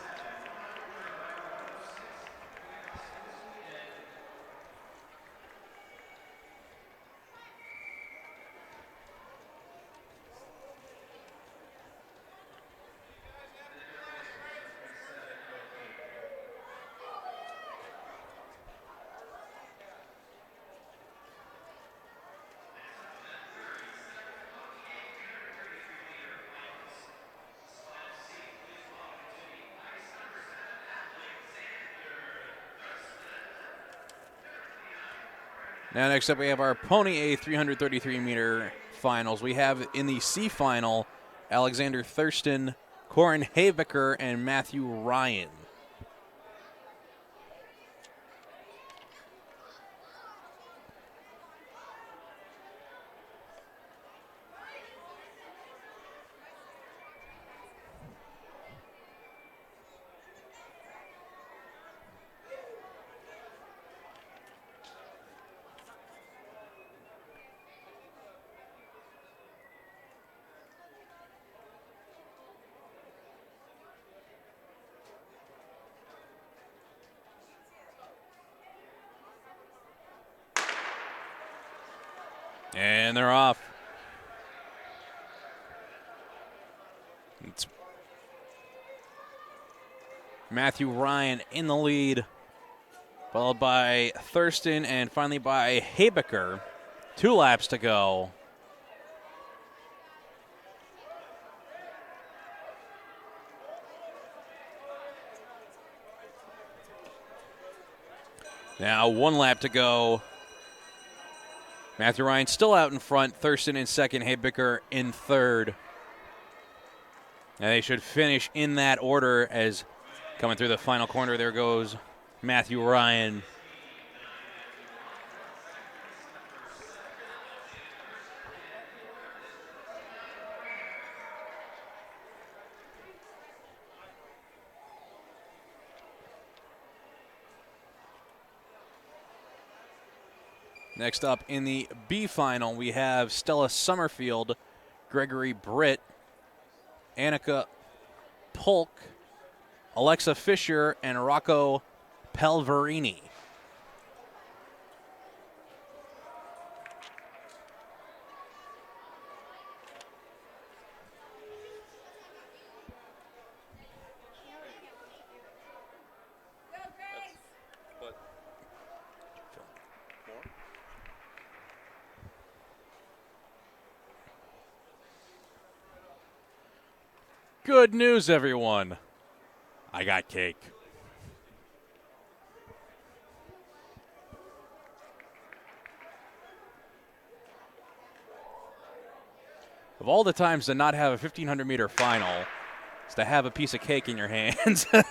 A: Now next up we have our Pony A 333-meter finals. We have in the C final Alexander Thurston, Corin Havicker, and Matthew Ryan. And they're off. It's Matthew Ryan in the lead, followed by Thurston, and finally by Habecker. 2 laps to go. Now 1 lap to go. Matthew Ryan still out in front. Thurston in second. Habecker in third. Now they should finish in that order as coming through the final corner. There goes Matthew Ryan. Next up in the B final, we have Stella Summerfield, Gregory Britt, Annika Polk, Alexa Fisher, and Rocco Pelverini. Good news, everyone. I got cake. Of all the times to not have a 1,500-meter final, is to have a piece of cake in your hands. All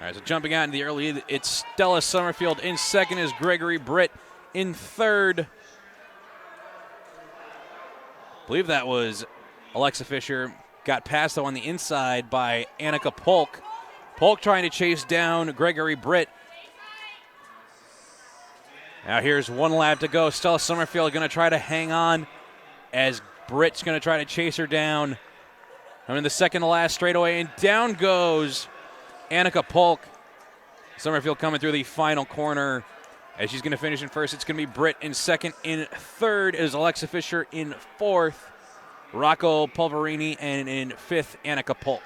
A: right, so jumping out in the early, it's Stella Summerfield. In second is Gregory Britt. in third. I believe that was Alexa Fisher. Got passed, though, on the inside by Annika Polk. Polk trying to chase down Gregory Britt. Now here's one lap to go. Stella Summerfield going to try to hang on as Britt's going to try to chase her down. I'm in the second to last straightaway, and down goes Annika Polk. Summerfield coming through the final corner as she's going to finish in first. It's going to be Britt in second. In third is Alexa Fisher. In fourth, Rocco Pulverini. And in fifth, Annika Polk.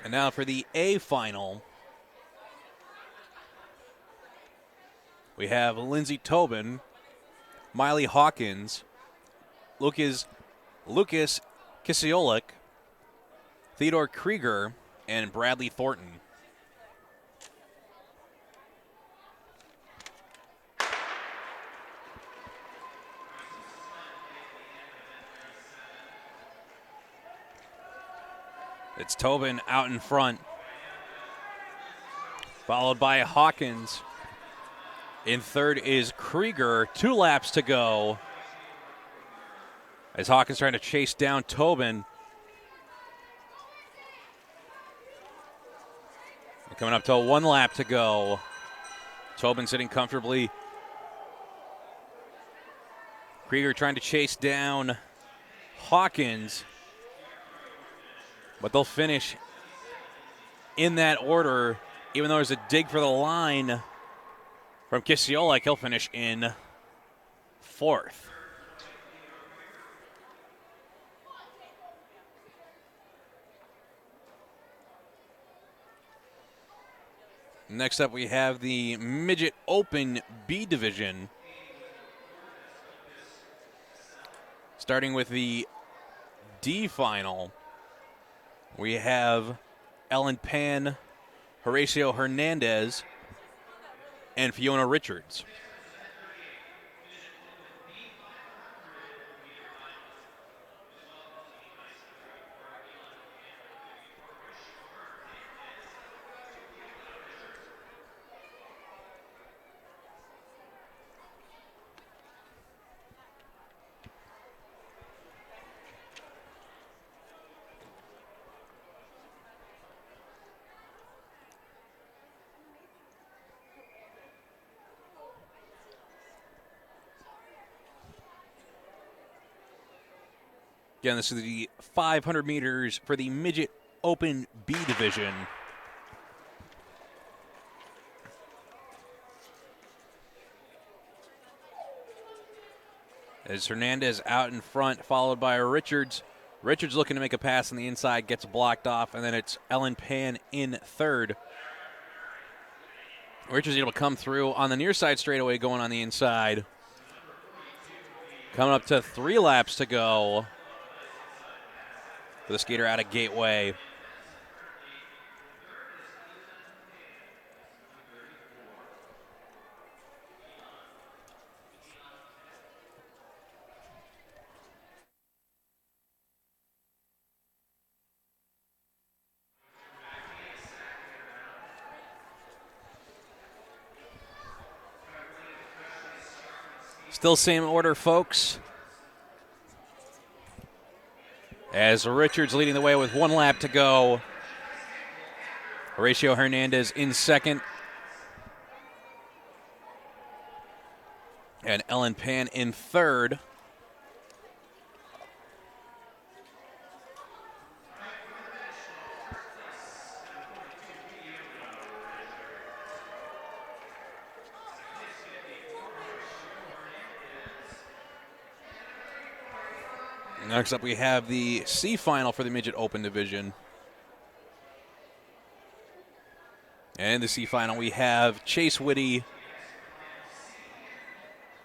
A: And now for the A final, we have Lindsay Tobin, Miley Hawkins, Lucas Kisiolik, Theodore Krieger, and Bradley Thornton. It's Tobin out in front, followed by Hawkins. In third is Krieger. 2 laps to go as Hawkins trying to chase down Tobin. They're coming up to 1 lap to go. Tobin sitting comfortably. Krieger trying to chase down Hawkins. But they'll finish in that order, even though there's a dig for the line from Kisiolik. He'll finish in fourth. Next up, we have the Midget Open B Division. Starting with the D final. We have Ellyn Pan, Horacio Hernandez, and Fiona Richards. Again, this is the 500 meters for the Midget Open B Division. As Hernandez out in front, followed by Richards. Richards looking to make a pass on the inside, gets blocked off, and then it's Ellyn Pan in third. Richards able to come through on the near side straightaway, going on the inside. Coming up to 3 laps to go for the skater out of Gateway. Still same order, folks. As Richards leading the way with 1 lap to go. Horacio Hernandez in second. And Ellyn Pan in third. Next up, we have the C final for the Midget Open Division. And in the C final, we have Chase Whitty,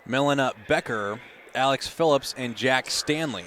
A: Melina Becker, Alex Phillips, and Jack Stanley.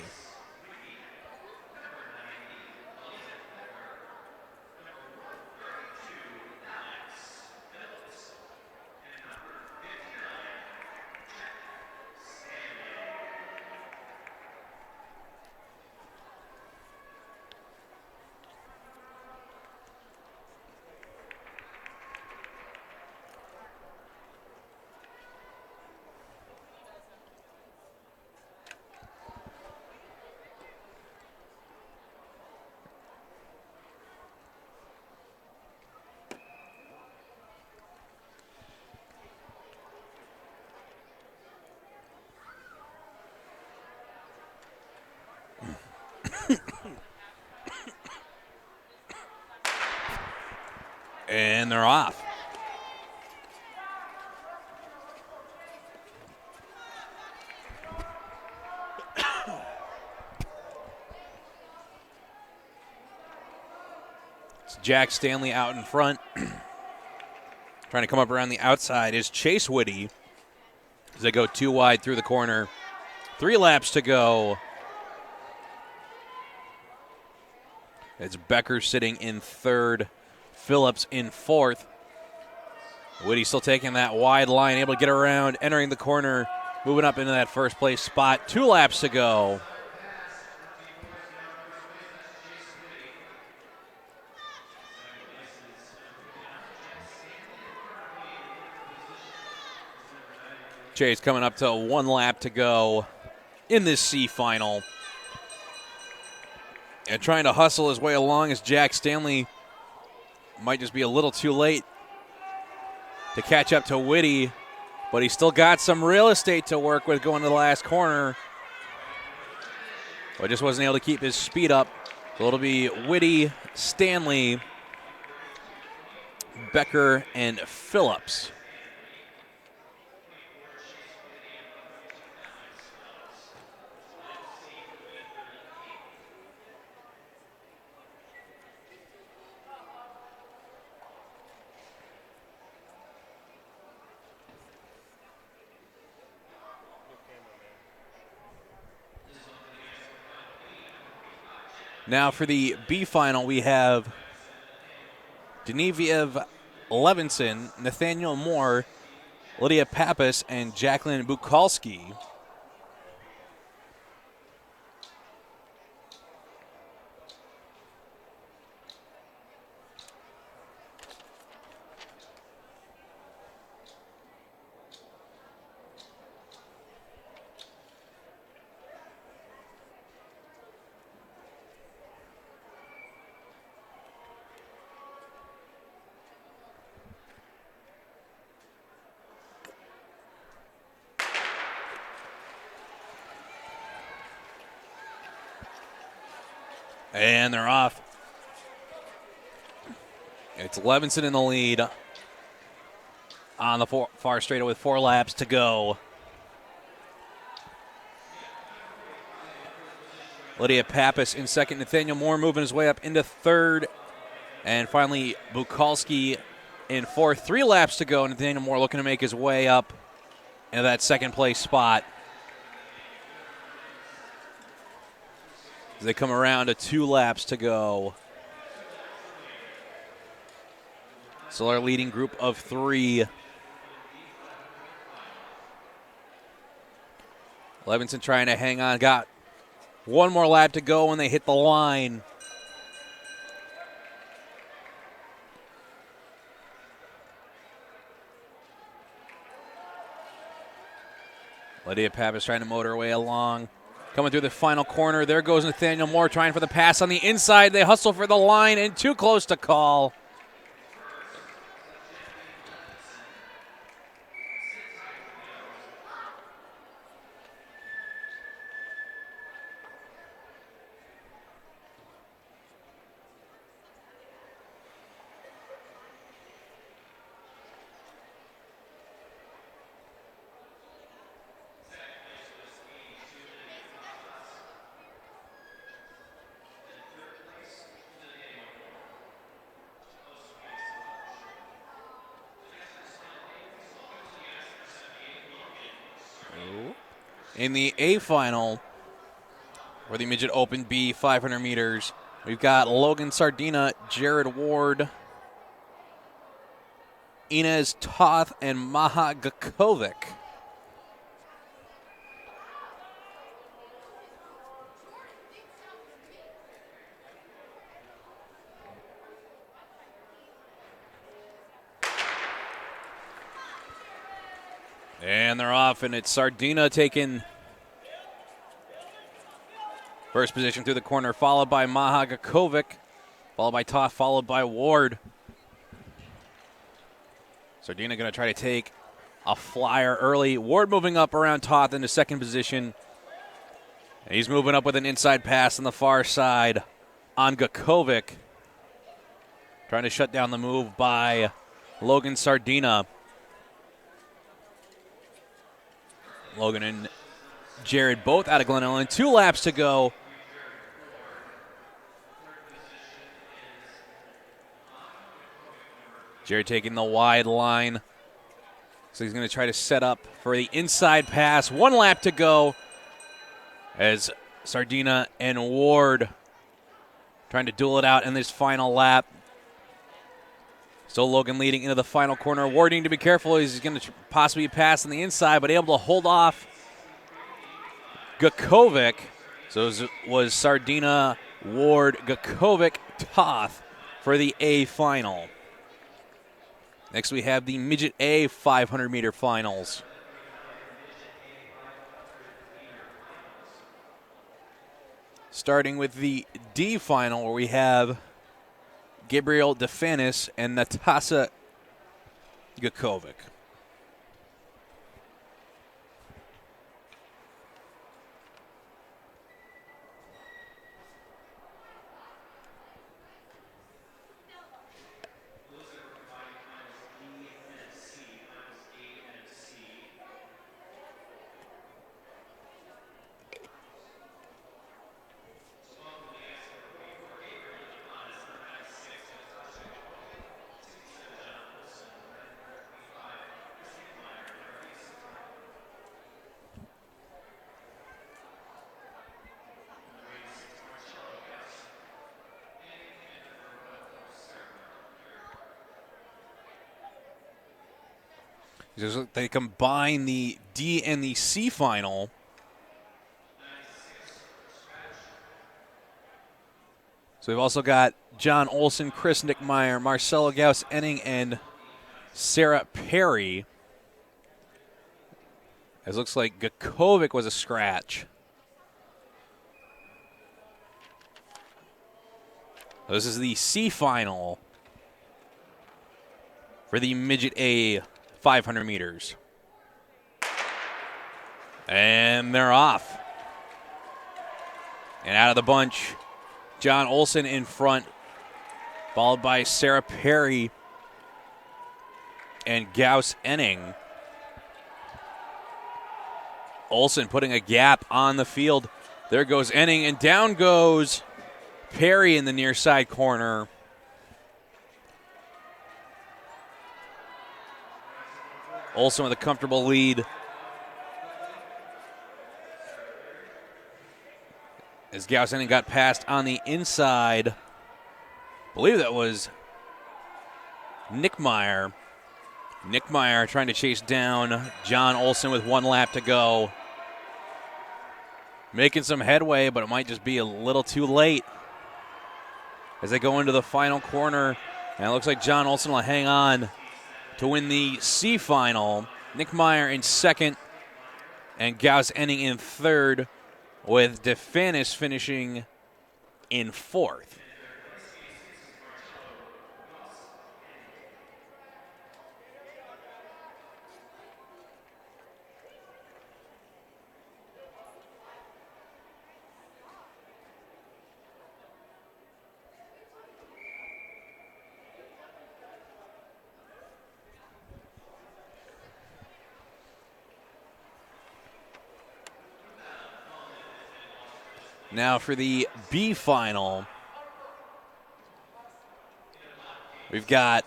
A: And they're off. It's Jack Stanley out in front. Trying to come up around the outside is Chase Whitty as they go too wide through the corner. 3 laps to go. It's Becker sitting in third. Phillips in fourth. Whitty still taking that wide line, able to get around, entering the corner, moving up into that first place spot. 2 laps to go. Chase coming up to 1 lap to go in this C final. And trying to hustle his way along as Jack Stanley might just be a little too late to catch up to Whitty, but he's still got some real estate to work with going to the last corner. But just wasn't able to keep his speed up. So it'll be Whitty, Stanley, Becker, and Phillips. Now for the B final, we have Genevieve Levinson, Nathaniel Moore, Lydia Pappas, and Jacqueline Bukalski. And they're off. It's Levinson in the lead on the far straightaway with 4 laps to go. Lydia Pappas in second. Nathaniel Moore moving his way up into third. And finally, Bukalski in fourth. 3 laps to go. Nathaniel Moore looking to make his way up into that second place spot. As they come around to 2 laps to go. So our leading group of 3. Levinson trying to hang on. Got 1 more lap to go when they hit the line. Lydia Pappas trying to motor her way along. Coming through the final corner. There goes Nathaniel Moore trying for the pass on the inside. They hustle for the line and too close to call. In the A final, for the Midget Open B 500 meters, we've got Logan Sardina, Jared Ward, Inez Toth, and Maha Gakovic. And they're off, and it's Sardina taking first position through the corner, followed by Maha Gakovic, followed by Toth, followed by Ward. Sardina going to try to take a flyer early. Ward moving up around Toth into second position. And he's moving up with an inside pass on the far side on Gakovic. Trying to shut down the move by Logan Sardina. Logan and Jared both out of Glen Ellyn. 2 laps to go. Jared taking the wide line. So he's going to try to set up for the inside pass. 1 lap to go as Sardina and Ward trying to duel it out in this final lap. Still Logan leading into the final corner. Ward needing to be careful. He's going to possibly pass on the inside, but able to hold off Gakovic. So it was Sardina, Ward, Gakovic, Toth for the A final. Next we have the Midget A 500-meter finals. Starting with the D final, where we have Gabriel Defanis and Natasha Gakovic. They combine the D and the C final. So we've also got John Olson, Chris Nickmeyer, Marcelo Gauss-Enning, and Sarah Perry. It looks like Gakovic was a scratch. This is the C final for the Midget A 500 meters. And they're off. And out of the bunch, John Olson in front, followed by Sarah Perry and Gauss-Enning. Olson putting a gap on the field. There goes Enning, and down goes Perry in the near side corner. Olson with a comfortable lead. As Gauss-Enning got past on the inside. I believe that was Nickmeyer. Nickmeyer trying to chase down John Olson with 1 lap to go. Making some headway, but it might just be a little too late as they go into the final corner. And it looks like John Olson will hang on to win the C final. Nickmeyer in second and Gauss-Enning in third, with Defanis finishing in fourth. Now for the B final, we've got,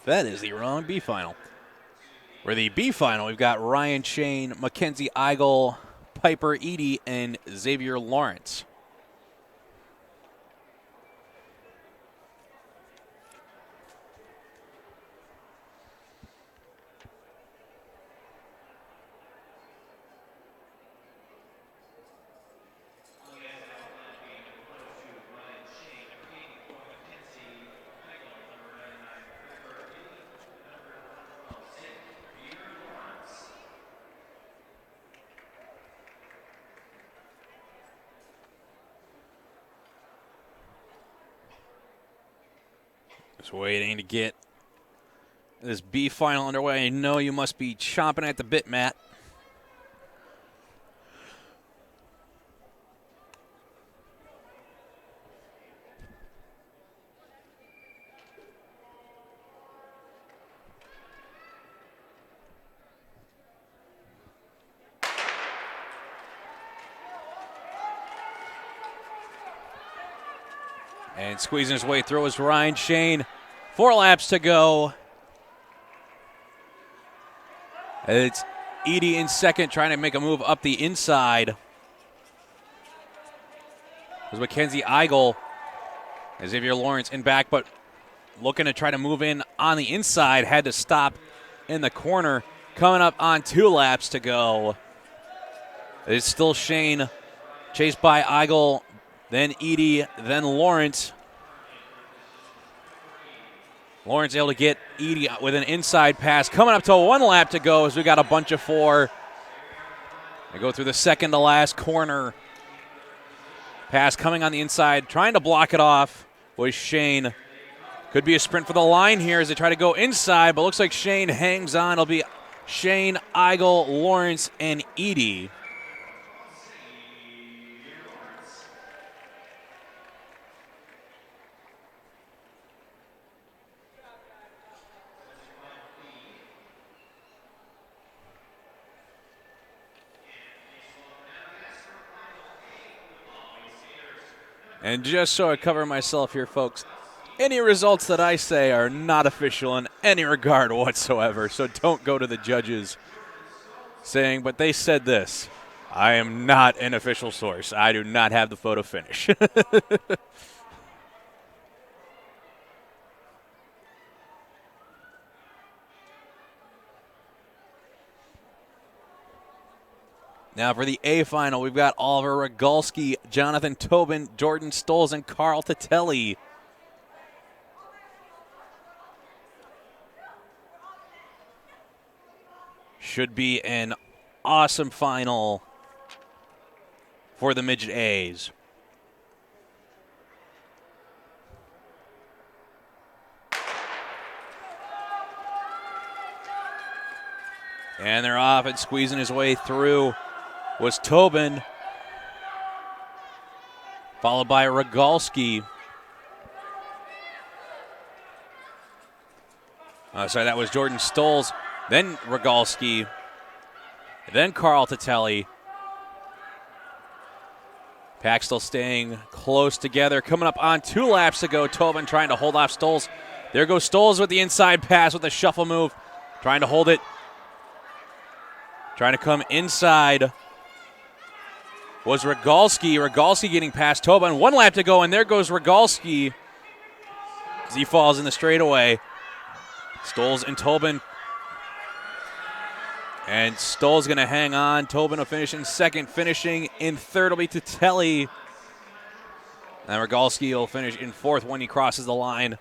A: that is the wrong B final. For the B final, we've got Ryan Shane, Mackenzie Eigel, Piper Eady, and Xavier Lawrence. Just waiting to get this B final underway. I know you must be chomping at the bit, Matt. And squeezing his way through is Ryan Shane. 4 laps to go. It's Eady in second, trying to make a move up the inside. There's Mackenzie Eigel. Xavier Lawrence in back, but looking to try to move in on the inside. Had to stop in the corner. Coming up on 2 laps to go. It's still Shane, chased by Eigel, then Eady, then Lawrence. Lawrence able to get Eady with an inside pass. Coming up to 1 lap to go as we got a bunch of 4. They go through the second to last corner. Pass coming on the inside, trying to block it off was Shane. Could be a sprint for the line here as they try to go inside, but looks like Shane hangs on. It'll be Shane, Eigel, Lawrence, and Eady. And just so I cover myself here, folks, any results that I say are not official in any regard whatsoever, so don't go to the judges saying, but they said this. I am not an official source. I do not have the photo finish. Now for the A final, we've got Oliver Rogalski, Jonathan Tobin, Jordan Stolz, and Carl Titelli. Should be an awesome final for the Midget A's. And they're off and squeezing his way through was Tobin, followed by Rogalski. Sorry, that was Jordan Stolz, then Rogalski, then Carl Titelli. Pack still staying close together. Coming up on 2 laps to go, Tobin trying to hold off Stolz. There goes Stolz with the inside pass with a shuffle move, trying to hold it. Trying to come inside was Rogalski. Rogalski getting past Tobin. 1 lap to go, and there goes Rogalski as he falls in the straightaway. Stolz and Tobin. And Stolz going to hang on. Tobin will finish in second. Finishing in third will be Titelli. And Rogalski will finish in fourth when he crosses the line.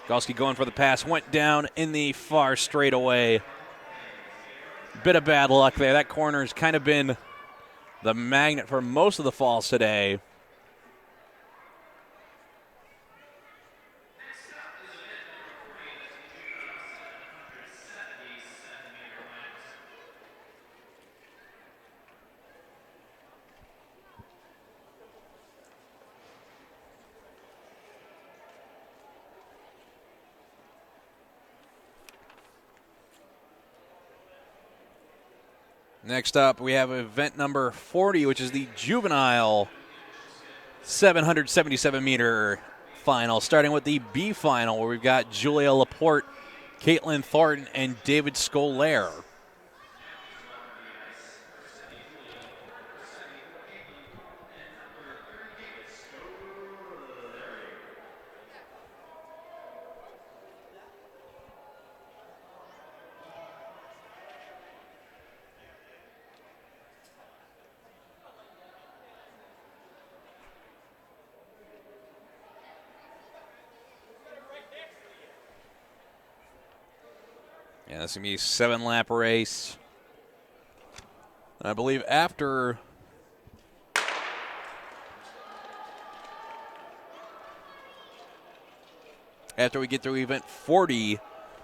A: Rogalski going for the pass. Went down in the far straightaway. Bit of bad luck there. That corner has kind of been the magnet for most of the falls today. Next up, we have event number 40, which is the juvenile 777-meter final, starting with the B final, where we've got Julia Laporte, Caitlin Thornton, and David Scolaire. Yeah, this is going to be a 7-lap race. I believe after we get through event 40,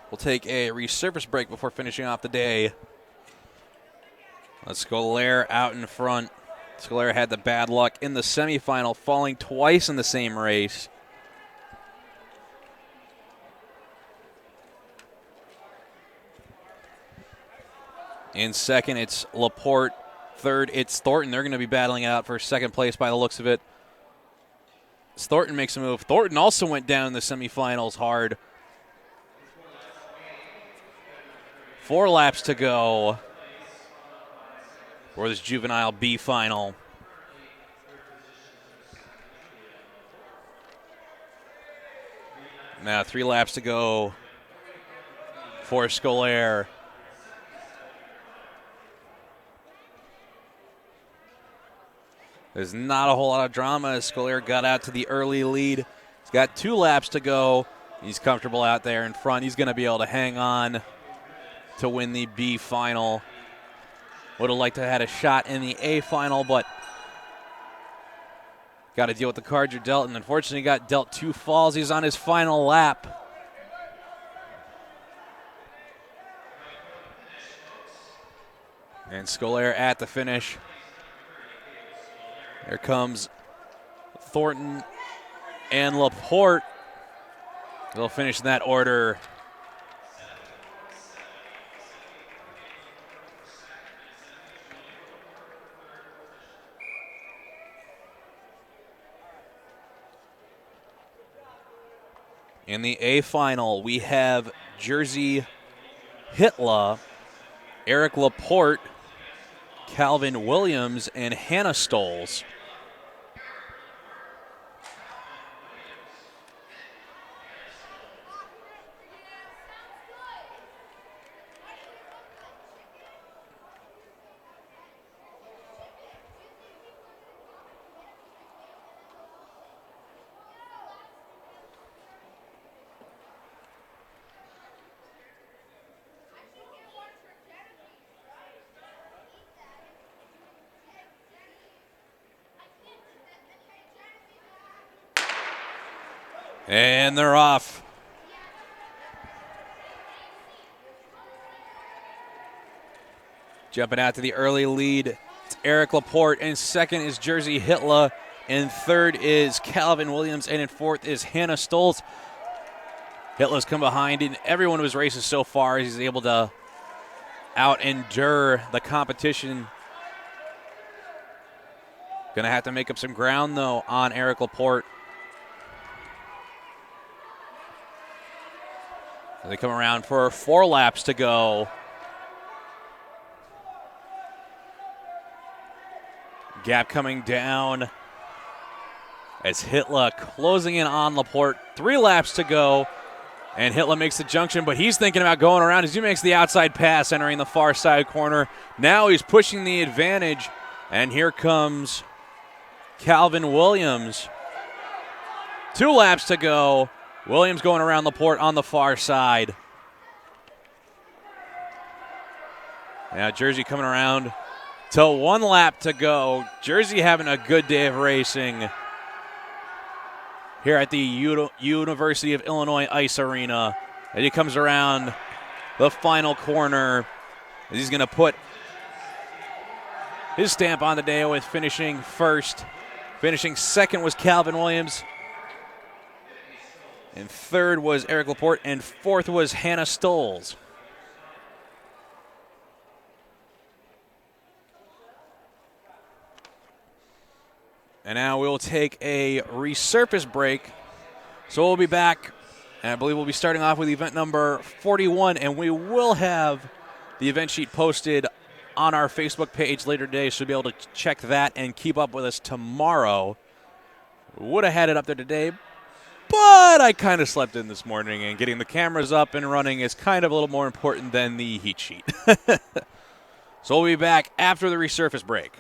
A: we'll take a resurface break before finishing off the day. Let's Scolaire out in front. Scolaire had the bad luck in the semifinal, falling twice in the same race. In second, it's Laporte. Third, it's Thornton. They're going to be battling out for second place by the looks of it. Thornton makes a move. Thornton also went down in the semifinals hard. 4 laps to go for this juvenile B final. Now 3 laps to go for Scolaire. There's not a whole lot of drama as Scolaire got out to the early lead. He's got 2 laps to go. He's comfortable out there in front. He's going to be able to hang on to win the B final. Would have liked to have had a shot in the A final, but got to deal with the cards you're dealt, and unfortunately got dealt 2 falls. He's on his final lap. And Scolaire at the finish. There comes Thornton and Laporte. They'll finish in that order. In the A final, we have Jersey Hitler, Eric Laporte, Calvin Williams, and Hannah Stoles. And they're off. Jumping out to the early lead, it's Eric Laporte. And second is Jersey Hitler. And third is Calvin Williams. And in fourth is Hannah Stoles. Hitler's come behind in every one of his races so far. He's able to out-endure the competition. Going to have to make up some ground, though, on Eric Laporte. They come around for 4 laps to go. Gap coming down as Hitler closing in on Laporte. 3 laps to go, and Hitler makes the junction, but he's thinking about going around as he makes the outside pass, entering the far side corner. Now he's pushing the advantage, and here comes Calvin Williams. 2 laps to go. Williams going around Laporte on the far side. Now Jersey coming around to 1 lap to go. Jersey having a good day of racing here at the University of Illinois Ice Arena. And he comes around the final corner. He's going to put his stamp on the day with finishing first. Finishing second was Calvin Williams. And third was Eric Laporte, and fourth was Hannah Stoles. And now we'll take a resurface break. So we'll be back And I believe we'll be starting off with event number 41, and we will have the event sheet posted on our Facebook page later today, so you'll be able to check that and keep up with us tomorrow. Would have had it up there today, but I kind of slept in this morning, and getting the cameras up and running is kind of a little more important than the heat sheet. So we'll be back after the resurface break.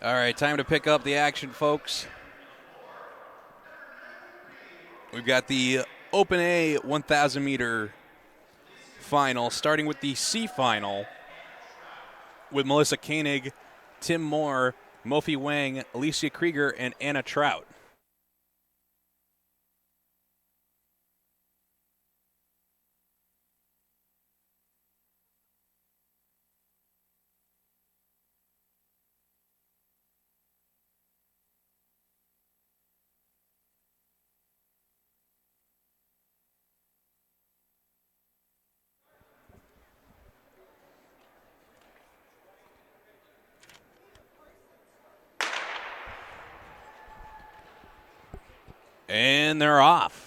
A: All right, time to pick up the action, folks. We've got the Open A 1,000 meter final, starting with the C final with Melissa Koenig, Tim Moore, Mofi Wang, Alicia Krieger, and Anna Troutt. And they're off.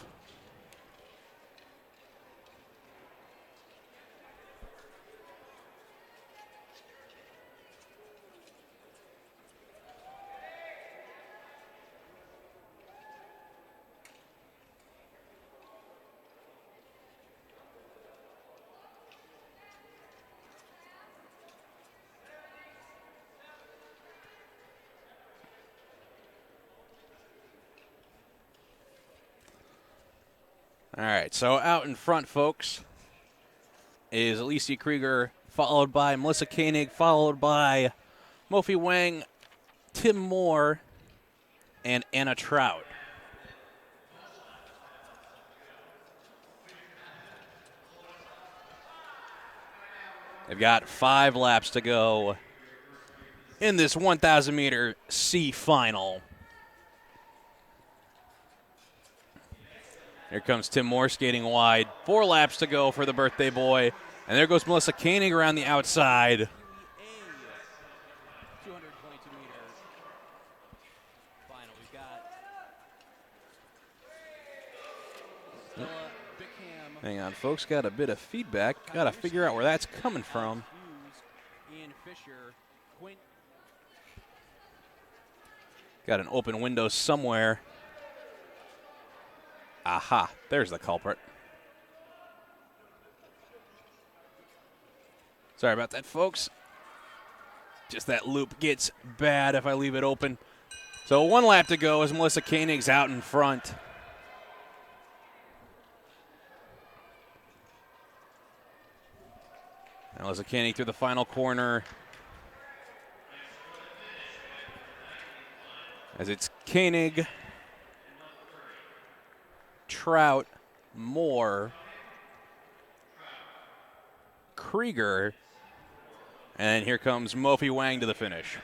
A: All right, so out in front, folks, is Alicia Krieger, followed by Melissa Koenig, followed by Mofi Wang, Tim Moore, and Anna Troutt. They've got 5 laps to go in this 1,000 meter C final. Here comes Tim Moore skating wide. 4 laps to go for the birthday boy. And there goes Melissa Koenig around the outside. 222 meter final. We've got hang on, folks. Got a bit of feedback. Got to figure out where that's coming from. Got an open window somewhere. Aha, there's the culprit. Sorry about that, folks. Just that loop gets bad if I leave it open. So 1 lap to go as Melissa Koenig's out in front. Melissa Koenig through the final corner. As it's Koenig, Troutt, Moore, Krieger, and here comes Mofi Wang to the finish.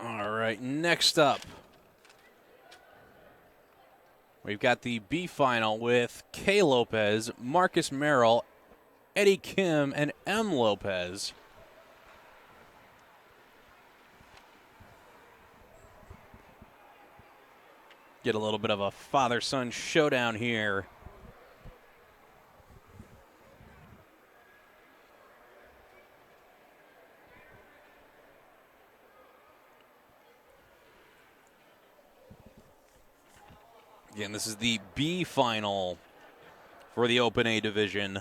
A: All right, next up, we've got the B final with Kay Lopez, Marcus Merrill, Eddie Kim, and M. Lopez. Get a little bit of a father-son showdown here. Again, this is the B final for the Open A division.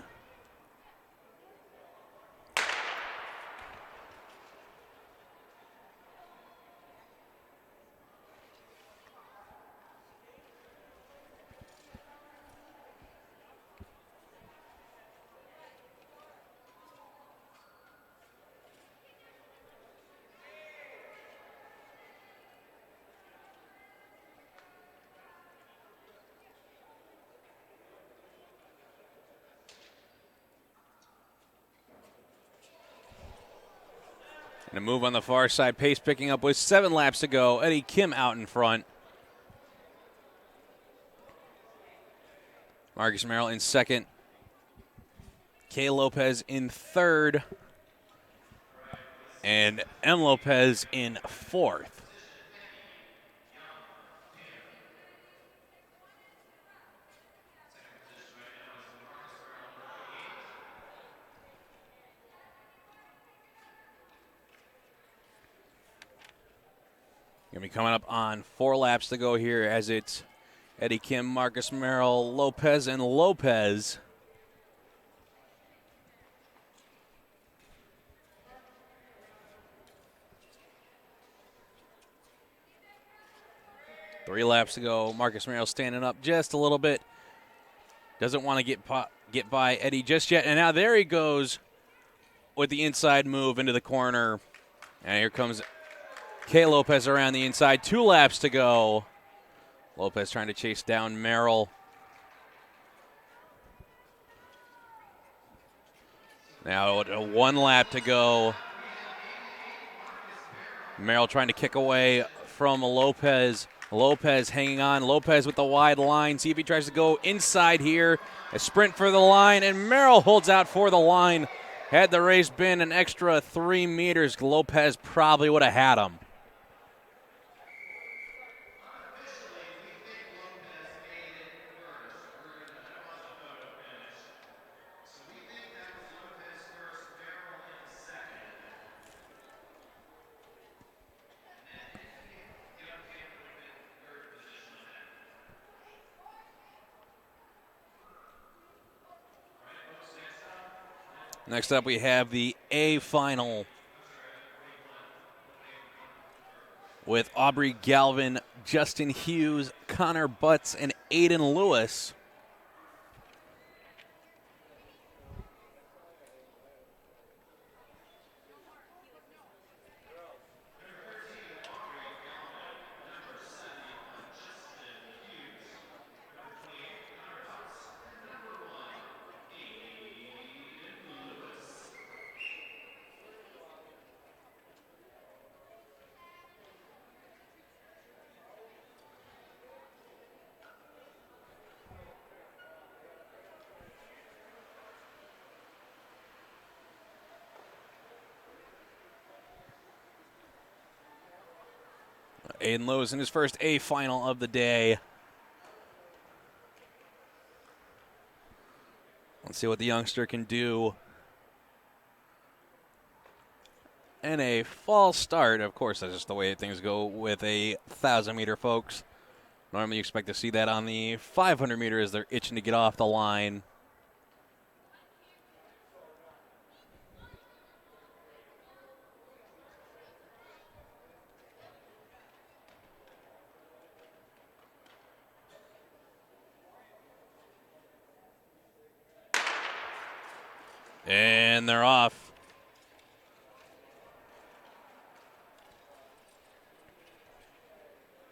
A: And a move on the far side, pace picking up with 7 laps to go. Eddie Kim out in front. Marcus Merrill in second. Kay Lopez in third. And M. Lopez in fourth. Going to be coming up on 4 laps to go here as it's Eddie Kim, Marcus Merrill, Lopez, and Lopez. Three laps to go. Marcus Merrill standing up just a little bit. Doesn't want to get by Eddie just yet. And now there he goes with the inside move into the corner. And here comes Kay Lopez around the inside. 2 laps to go. Lopez trying to chase down Merrill. Now 1 lap to go. Merrill trying to kick away from Lopez. Lopez hanging on. Lopez with the wide line. See if he tries to go inside here. A sprint for the line, and Merrill holds out for the line. Had the race been an extra 3 meters, Lopez probably would have had him. Next up, we have the A final with Aubrey Galvin, Justin Hughes, Connor Butts, and Aiden Lewis. Aiden Lewis in his first A final of the day. Let's see what the youngster can do. And a false start. Of course, that's just the way things go with a 1,000-meter, folks. Normally you expect to see that on the 500 meter as they're itching to get off the line. And they're off.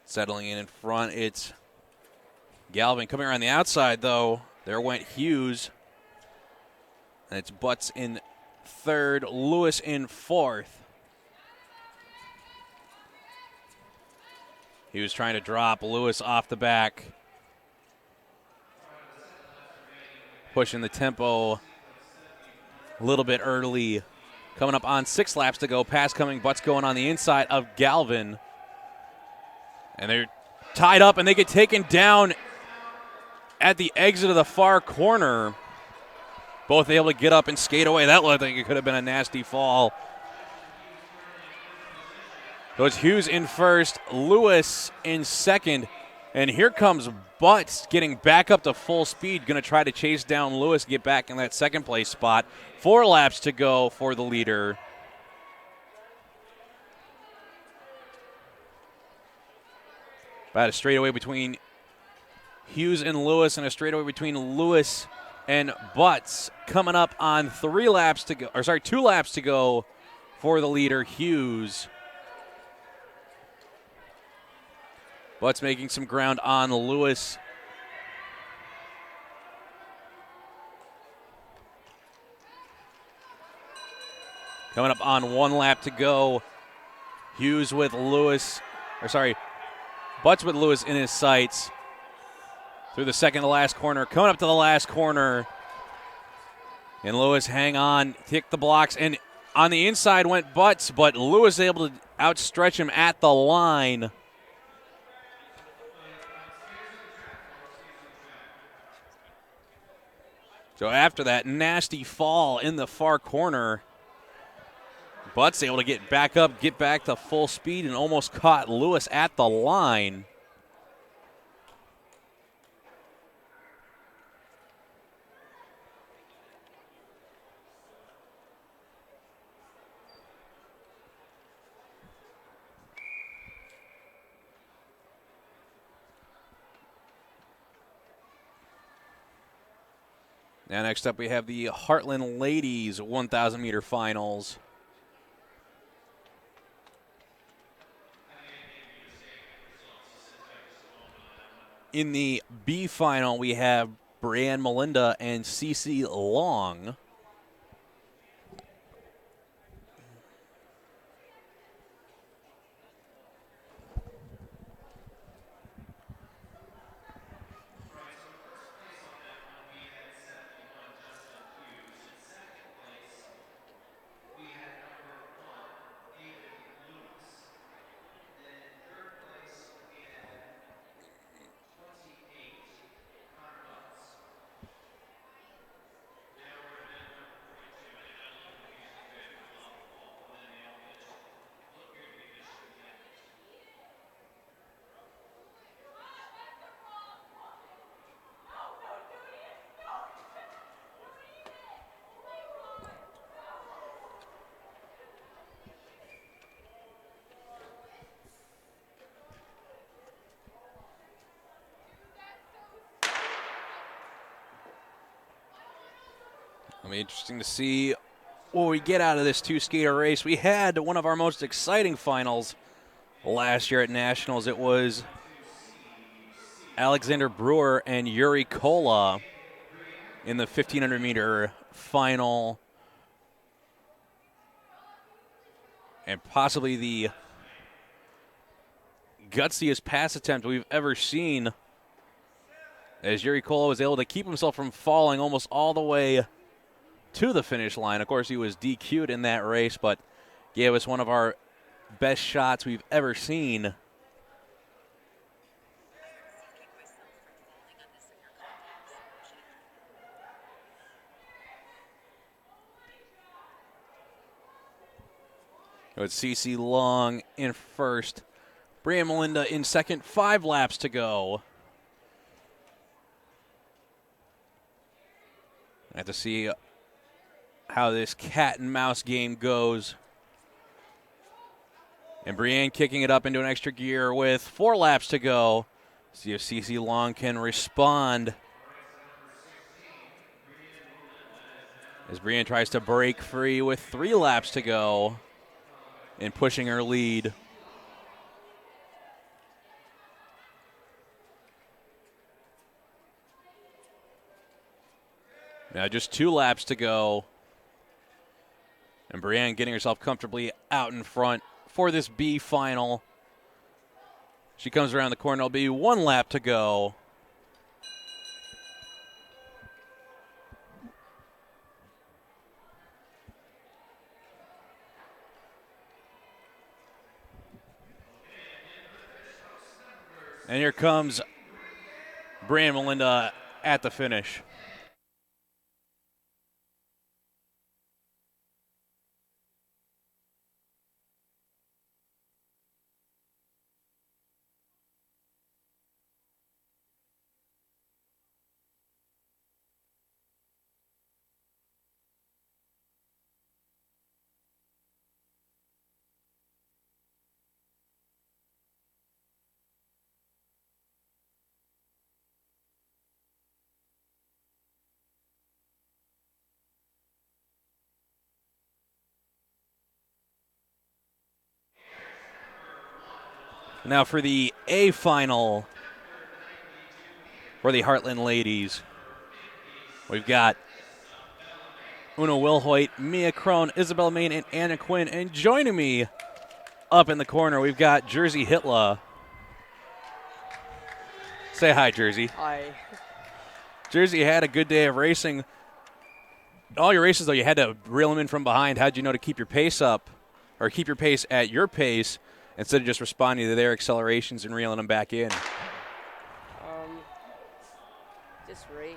A: Settling in front, it's Galvin. Coming around the outside, though, there went Hughes. And it's Butts in third, Lewis in fourth. He was trying to drop Lewis off the back. Pushing the tempo a little bit early. Coming up on 6 laps to go. Pass coming, Butts going on the inside of Galvin. And they're tied up, and they get taken down at the exit of the far corner. Both able to get up and skate away. That looked like it could have been a nasty fall. So it's Hughes in first, Lewis in second. And here comes Butts getting back up to full speed, going to try to chase down Lewis, get back in that second place spot. 4 laps to go for the leader. About a straightaway between Hughes and Lewis, and a straightaway between Lewis and Butts. Coming up on 2 laps to go for the leader, Hughes. Butts making some ground on Lewis. Coming up on 1 lap to go. Hughes with Lewis, Butts with Lewis in his sights. through the second to last corner, coming up to the last corner. And Lewis hang on, kick the blocks, and on the inside went Butts, but Lewis able to outstretch him at the line. So after that nasty fall in the far corner, Butts able to get back up, get back to full speed, and almost caught Lewis at the line. Now next up we have the Heartland Ladies 1,000 meter finals. In the B final we have Brianne Melinda and Cece Long. It'll be interesting to see what we get out of this two-skater race. We had one of our most exciting finals last year at Nationals. It was Alexander Brewer and Yuri Kola in the 1,500-meter final. And possibly the gutsiest pass attempt we've ever seen, as Yuri Kola was able to keep himself from falling almost all the way to the finish line. Of course, he was DQ'd in that race, but gave us one of our best shots we've ever seen. It's CC Long in first. Brianne Melinda in second. 5 laps to go. I have to see how this cat and mouse game goes. And Brianne kicking it up into an extra gear with 4 laps to go. See if CC Long can respond as Brianne tries to break free with 3 laps to go and pushing her lead. Now just 2 laps to go. And Brianne getting herself comfortably out in front for this B final. She comes around the corner. It'll be 1 lap to go. And here comes Brianne Melinda at the finish. Now for the A final for the Heartland ladies, we've got Una Wilhoit, Mia Krohn, Isabel Main, and Anna Quinn. And joining me up in the corner, we've got Jersey Hitler. Say hi, Jersey.
D: Hi.
A: Jersey had a good day of racing. All your races, though, you had to reel them in from behind. How'd you know to keep your pace up, or keep your pace at your pace, instead of just responding to their accelerations and reeling them back in?
D: Just raced.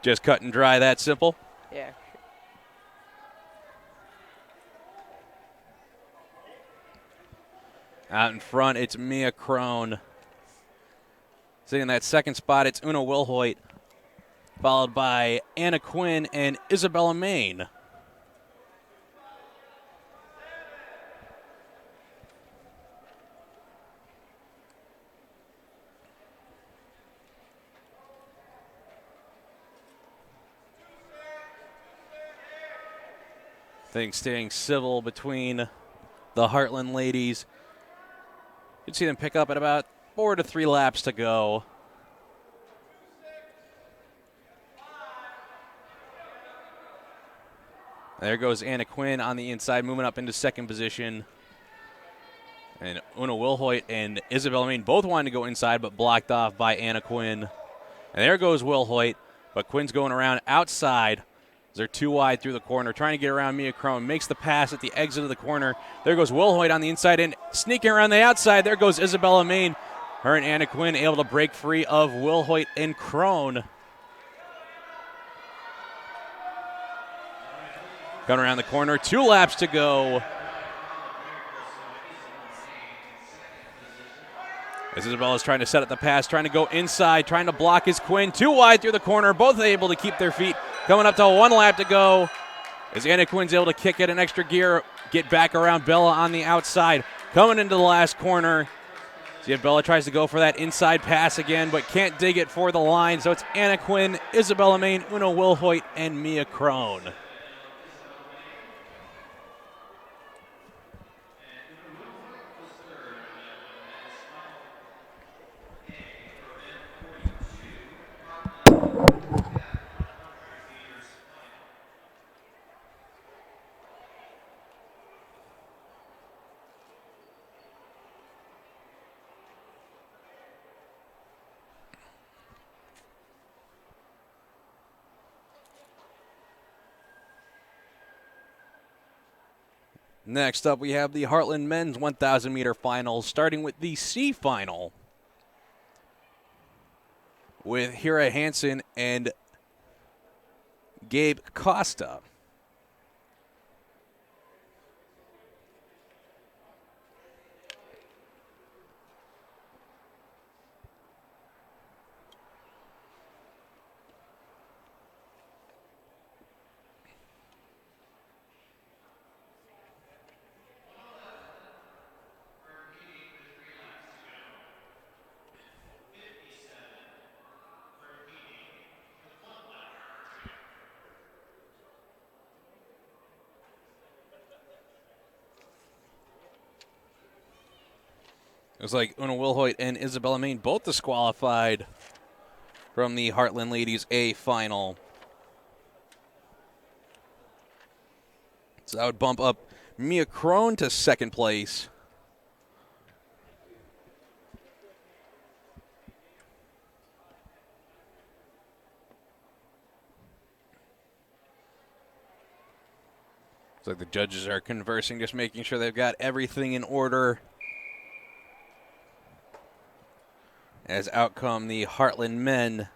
A: Just cut and dry, that simple?
D: Yeah.
A: Out in front, it's Mia Crone. Sitting in that second spot, it's Una Wilhoit, followed by Anna Quinn and Isabella Main. Things staying civil between the Heartland ladies. You can see them pick up at about 4 to 3 laps to go. There goes Anna Quinn on the inside, moving up into second position. And Una Wilhoit and Isabella Main both wanted to go inside, but blocked off by Anna Quinn. And there goes Wilhoit, but Quinn's going around outside. They're too wide through the corner, trying to get around Mia Crone. Makes the pass at the exit of the corner. There goes Wilhoit on the inside and sneaking around the outside. There goes Isabella Main. Her and Anna Quinn able to break free of Wilhoit and Crone. Coming around the corner, 2 laps to go. As Isabella's trying to set up the pass, trying to go inside, trying to block his Quinn. Too wide through the corner, both able to keep their feet. Coming up to 1 lap to go. As Anna Quinn's able to kick it an extra gear, get back around Bella on the outside. Coming into the last corner. See if Bella tries to go for that inside pass again, but can't dig it for the line. So it's Anna Quinn, Isabella Main, Una Wilhoit, and Mia Crone. Next up, we have the Heartland men's 1,000-meter finals, starting with the C final with Hira Hansen and Gabe Costa. Looks like Una Wilhoit and Isabella Main both disqualified from the Heartland Ladies A final. So that would bump up Mia Crone to second place. Looks like the judges are conversing, just making sure they've got everything in order. As out come the Heartland men.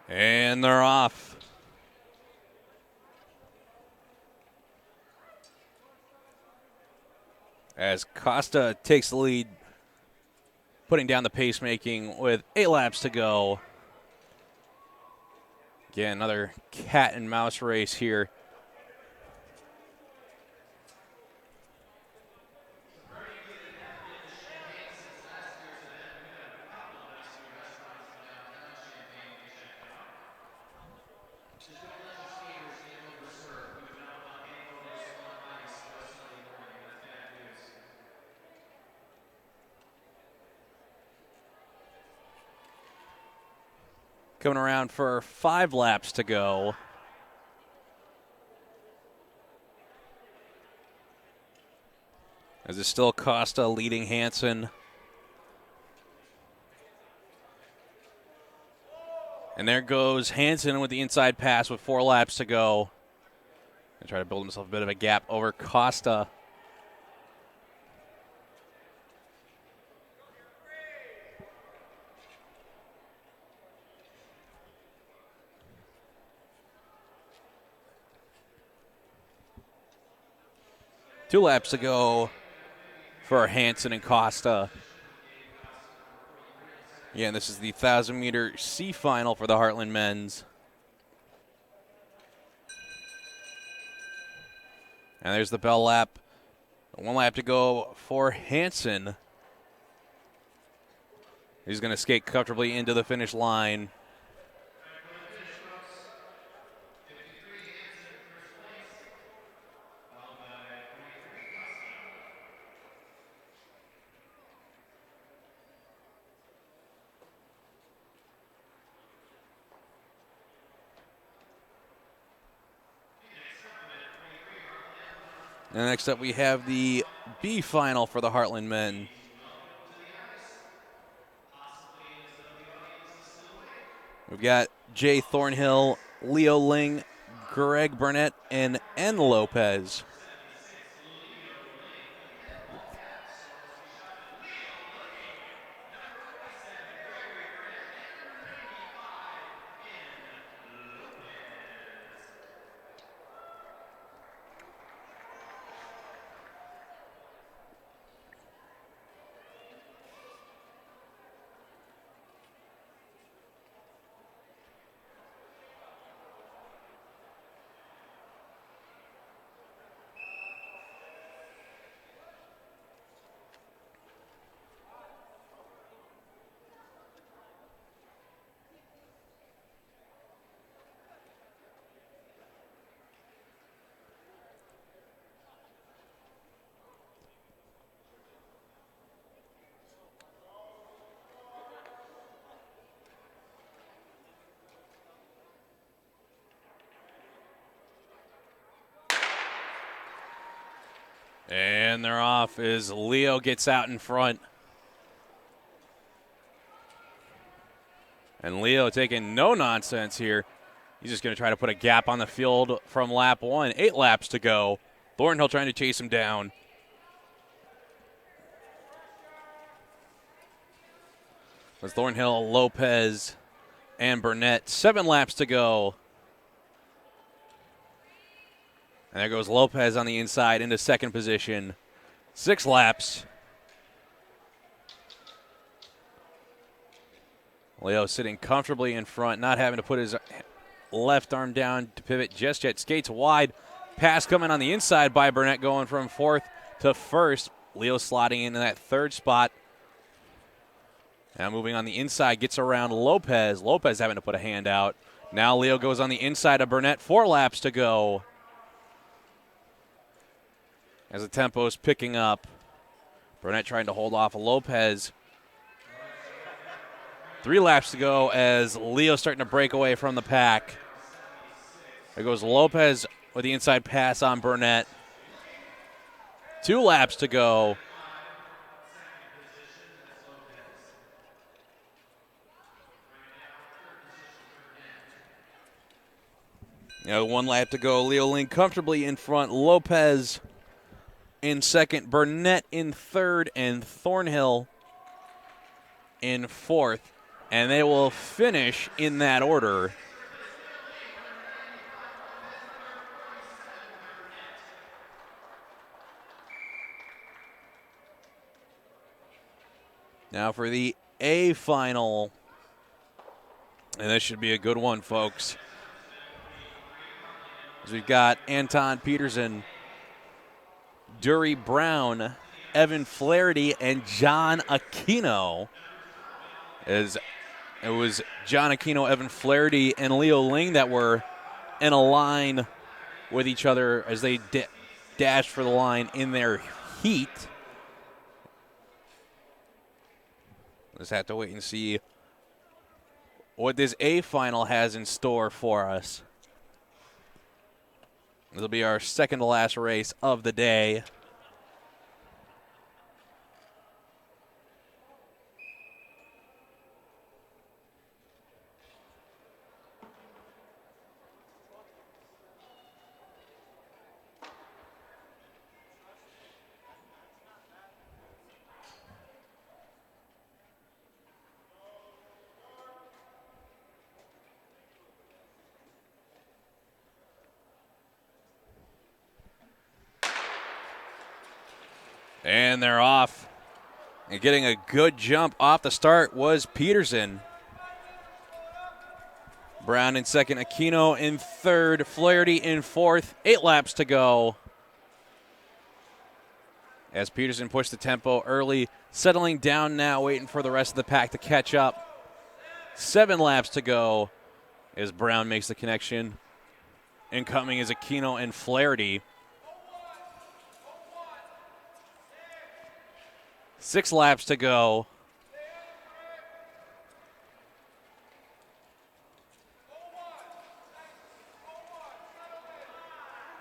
A: And they're off. As Costa takes the lead, putting down the pacemaking with 8 laps to go. Again, another cat and mouse race here. coming around for 5 laps to go. As it's still Costa leading Hansen. And there goes Hansen with the inside pass with 4 laps to go. And try to build himself a bit of a gap over Costa. Two laps to go for Hansen and Costa. Yeah, and this is the 1,000-meter C final for the Heartland men's. And there's the bell lap. 1 lap to go for Hansen. He's going to skate comfortably into the finish line. And next up we have the B final for the Heartland men. We've got Jay Thornhill, Leo Ling, Greg Burnett, and N. Lopez. And they're off as Leo gets out in front. And Leo taking no nonsense here. He's just going to try to put a gap on the field from lap 1. 8 laps to go. Thornhill trying to chase him down. With Thornhill, Lopez, and Burnett. 7 laps to go. And there goes Lopez on the inside into second position. 6 laps. Leo sitting comfortably in front, not having to put his left arm down to pivot just yet. Skates wide. Pass coming on the inside by Burnett, going from 4th to 1st. Leo slotting into that 3rd spot. Now moving on the inside, gets around Lopez. Lopez having to put a hand out. Now Leo goes on the inside of Burnett. 4 laps to go. As the tempo is picking up, Burnett trying to hold off Lopez. 3 laps to go as Leo's starting to break away from the pack. There goes Lopez with the inside pass on Burnett. 2 laps to go. Now 1 lap to go. Leo Ling comfortably in front. Lopez in second, Burnett in third, and Thornhill in 4th. And they will finish in that order. Now for the A final. And this should be a good one, folks. As we've got Anton Peterson, Dury Brown, Evan Flaherty, and John Aquino. As it was John Aquino, Evan Flaherty, and Leo Ling that were in a line with each other as they dashed for the line in their heat. Just have to wait and see what this A final has in store for us. This will be our second to last race of the day. And they're off. And getting a good jump off the start was Peterson. Brown in second, Aquino in third, Flaherty in fourth. 8 laps to go. As Peterson pushed the tempo early, settling down now, waiting for the rest of the pack to catch up. 7 laps to go as Brown makes the connection. Incoming is Aquino and Flaherty. 6 laps to go.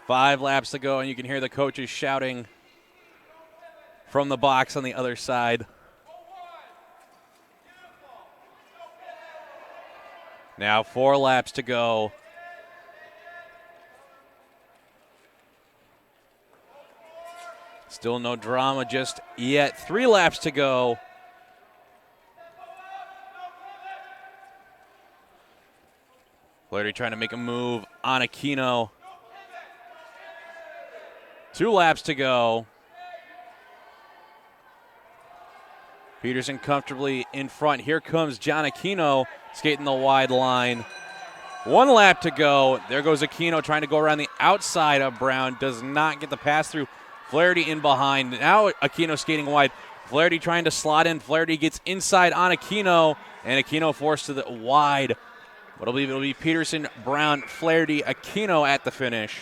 A: Five laps to go, and you can hear the coaches shouting from the box on the other side. Now 4 laps to go. Still no drama just yet. 3 laps to go. Flaherty trying to make a move on Aquino. 2 laps to go. Peterson comfortably in front. Here comes John Aquino skating the wide line. 1 lap to go. There goes Aquino trying to go around the outside of Brown. Does not get the pass through. Flaherty in behind. Now Aquino skating wide. Flaherty trying to slot in. Flaherty gets inside on Aquino, and Aquino forced to the wide. But I believe it'll be Peterson, Brown, Flaherty, Aquino at the finish.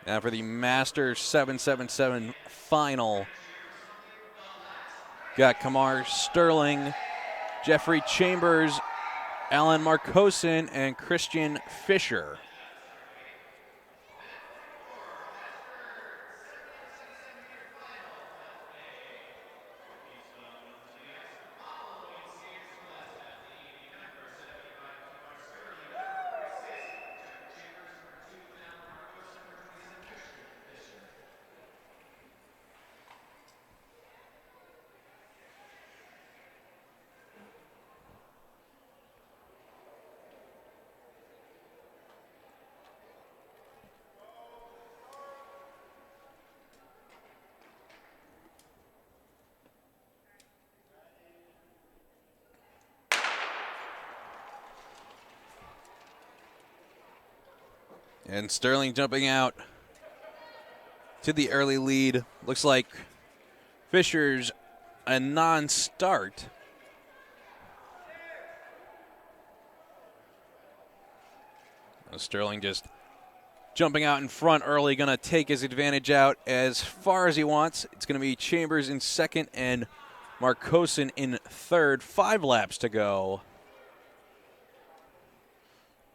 A: Now for the Masters 777 final. Got Kamar Sterling, Jeffrey Chambers, Alan Marcosin, and Christian Fisher. And Sterling jumping out to the early lead. Looks like Fisher's a non-start. Sterling just jumping out in front early, going to take his advantage out as far as he wants. It's going to be Chambers in second and Marcosin in third. 5 laps to go.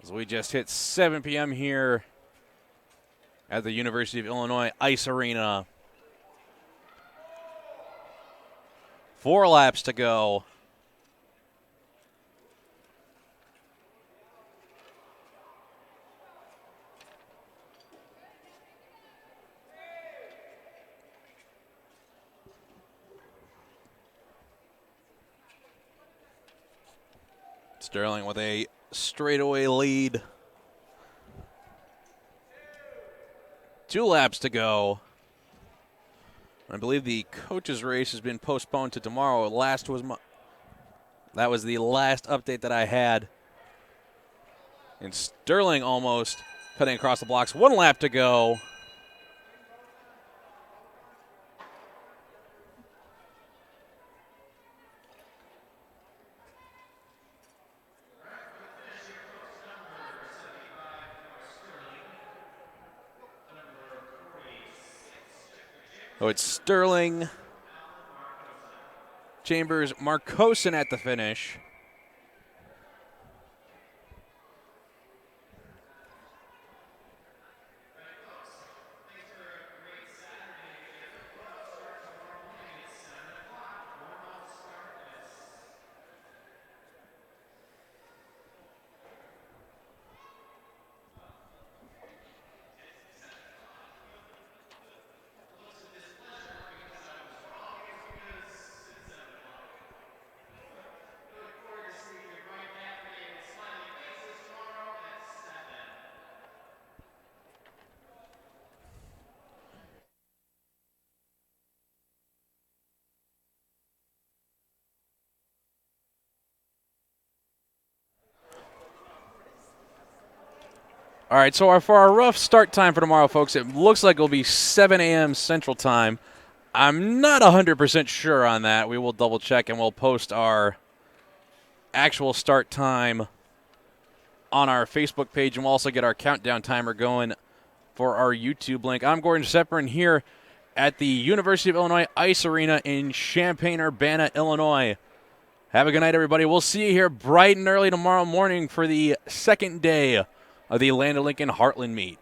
A: As we just hit 7 p.m. here at the University of Illinois Ice Arena. 4 laps to go. Sterling with a straightaway lead. 2 laps to go. I believe the coaches' race has been postponed to tomorrow. That was the last update that I had. And Sterling almost cutting across the blocks. 1 lap to go. So it's Sterling, Chambers, Marcosin at the finish. All right, so for our rough start time for tomorrow, folks, it looks like it'll be 7 a.m. Central Time. I'm not 100% sure on that. We will double check and we'll post our actual start time on our Facebook page, and we'll also get our countdown timer going for our YouTube link. I'm Gordon Sepperin here at the University of Illinois Ice Arena in Champaign-Urbana, Illinois. Have a good night, everybody. We'll see you here bright and early tomorrow morning for the second day of the Land of Lincoln Heartland meet.